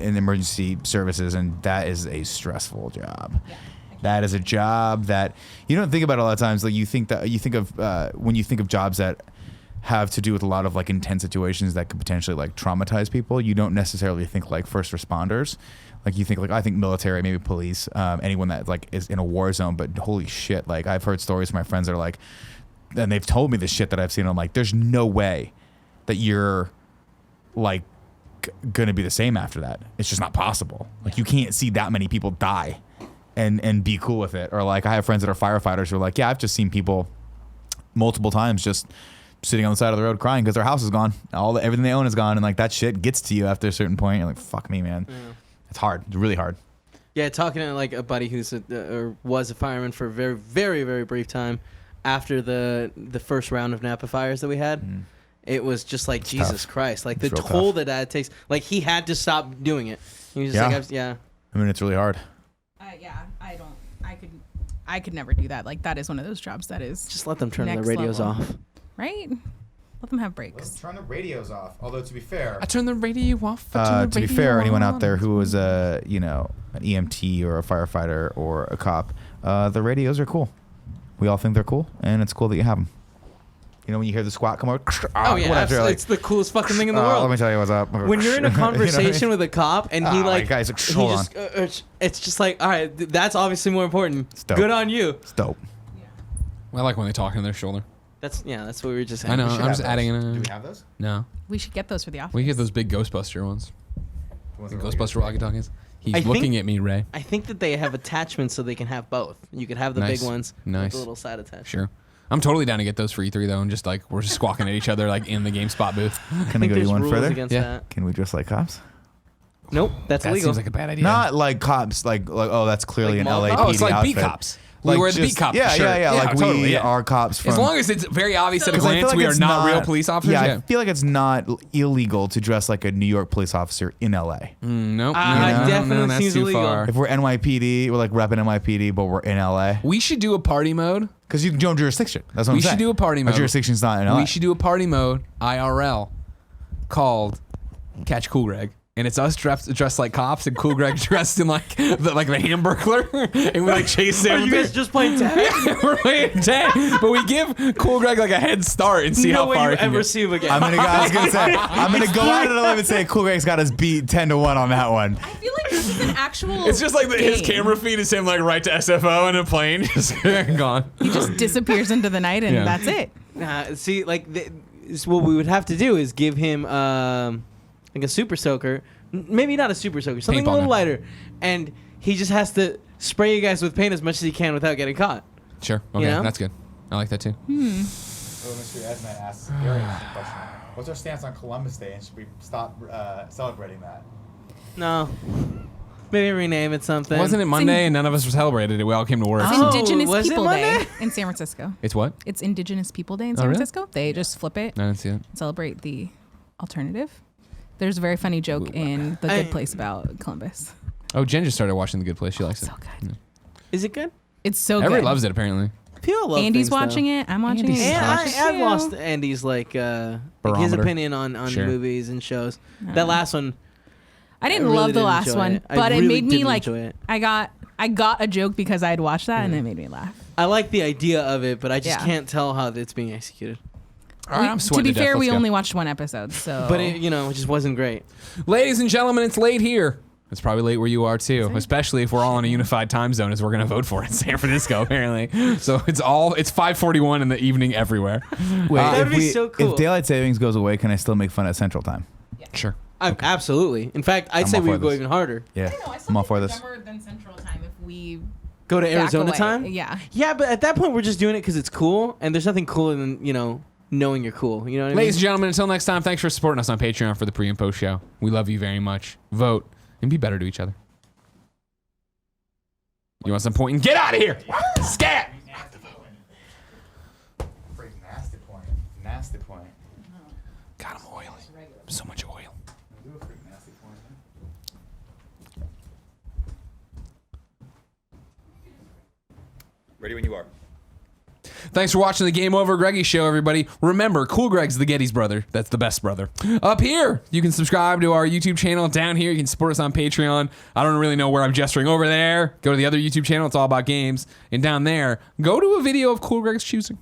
in emergency services, and that is a stressful job. Yeah. That is a job that you don't think about a lot of times. Like you think of when you think of jobs that have to do with a lot of like intense situations that could potentially like traumatize people. You don't necessarily think like first responders. Like you think like, I think military, maybe police, anyone that like is in a war zone, but holy shit. Like I've heard stories from my friends that are like, and they've told me the shit that I've seen. I'm like, there's no way that you're like going to be the same after that. It's just not possible. Like you can't see that many people die and be cool with it. Or like I have friends that are firefighters who are like, yeah, I've just seen people multiple times just sitting on the side of the road crying because their house is gone. Everything they own is gone. And like that shit gets to you after a certain point. You're like, fuck me, man. Yeah. It's hard. It's really hard. Yeah, talking to like a buddy who's or was a fireman for a very, very, very brief time after the first round of Napa fires that we had. It was just like, it's Jesus tough. Christ. Like it's the toll that takes. Like he had to stop doing it. He was just like, I mean, it's really hard. I could never do that. Like that is one of those jobs that is just let them turn their radios off. Right? Let them have breaks. Turn the radios off. Although to be fair, I turn the radio off. To be fair, anyone out there who was an EMT or a firefighter or a cop, the radios are cool. We all think they're cool, and it's cool that you have them. You know, when you hear the squat come over. Oh yeah, whatever, like, it's the coolest fucking thing in the world. Let me tell you what's up. When you're in a conversation with a cop and he like, guys, hold on. It's just like, all right, that's obviously more important. Good on you. It's dope. I like when they talk on their shoulder. That's what we were just saying. I know. I'm just adding in. Do we have those? No. We should get those for the office. We get those big Ghostbuster ones. The Ghostbuster walkie-talkies. He's looking at me, Ray. I think that they have attachments so they can have both. You could have the big ones with the little side attachment. Sure. I'm totally down to get those for E3 though, and just like we're just squawking at each other like in the GameSpot booth. Can I go you one further? Yeah. Can we dress like cops? Nope, that's illegal. That seems like a bad idea. Not like cops, like oh, that's clearly an LAPD Oh, it's like outfit. beat cops. We wear the beat cop shirt. Yeah. Like we are cops from. As long as it's very obvious at a glance, like we are not real police officers. Yeah, I feel like it's not illegal to dress like a New York police officer in LA. Nope. Definitely seems illegal. Far. If we're NYPD, we're like repping NYPD, but we're in LA. We should do a party mode. Because you don't jurisdiction. That's what I'm saying. We should do a party mode. Our jurisdiction's not in LA. We should do a party mode IRL called Catch Cool Greg. And it's us dressed like cops and Cool Greg dressed in like the Hamburglar, and we like chase him. Are you guys just playing tag? We're playing tag, but we give Cool Greg like a head start and see how far he can ever get. see him again. I'm gonna go out on a limb and say Cool Greg's got us beat 10-1 on that one. I feel like this is an actual. It's just like his game. camera feed is him like right to SFO in a plane, just gone. He just disappears into the night, and that's it. See, like what we would have to do is give him like a super soaker. Maybe not a super soaker, something a little lighter, and he just has to spray you guys with paint as much as he can without getting caught. Sure. Okay, that's good. I like that too. Mr. Esman asks a very interesting question. What's our stance on Columbus Day, and should we stop celebrating that? No. Maybe rename it something. Wasn't it Monday and none of us celebrated it? We all came to work. It's Indigenous was it People Monday? Day in San Francisco. It's what? It's Indigenous People Day in San really? Francisco. They just flip it. I didn't see it. Celebrate the alternative. There's a very funny joke in The Good Place about Columbus. Oh, Jen just started watching The Good Place. She likes it. So good. Is it good? It's so Everybody good. loves it, apparently. People love Andy's things, watching it. I'm watching Andy's it. watching And I've lost Andy's like his Barometer. opinion on Sure. movies and shows. That last one, I didn't really love the didn't last enjoy one, it. I but it really made me didn't like. enjoy it. I got a joke because I had watched that, and it made me laugh. I like the idea of it, but I just Yeah. can't tell how it's being executed. All right, I'm To sweating be to death. fair, Let's we go. only watched one episode, so. But it just wasn't great. Ladies and gentlemen, it's late here. It's probably late where you are too, especially if we're all on a unified time zone as we're going to vote for in San Francisco, apparently. So it's 5:41 in the evening everywhere. Wait, That'd be so cool. If daylight savings goes away, can I still make fun at Central Time? Sure. Absolutely. In fact, I'd I'm say all we for would go this. even harder. Yeah, I'm all for this. than Central Time if we Go to Arizona away. time? Yeah. Yeah, but at that point, we're just doing it because it's cool, and there's nothing cooler than, knowing you're cool. You know what I mean? Ladies and gentlemen, until next time, thanks for supporting us on Patreon for the pre and post show. We love you very much. Vote and be better to each other. You want some point? And get out of here! Scat! Nasty point. Nasty point. God, I'm oily. So much oil. Ready when you are. Thanks for watching the Game Over Greggy show, everybody. Remember, Cool Greg's the Gettys brother. That's the best brother. Up here, you can subscribe to our YouTube channel. Down here, you can support us on Patreon. I don't really know where I'm gesturing. Over there, go to the other YouTube channel. It's all about games. And down there, go to a video of Cool Greg's choosing.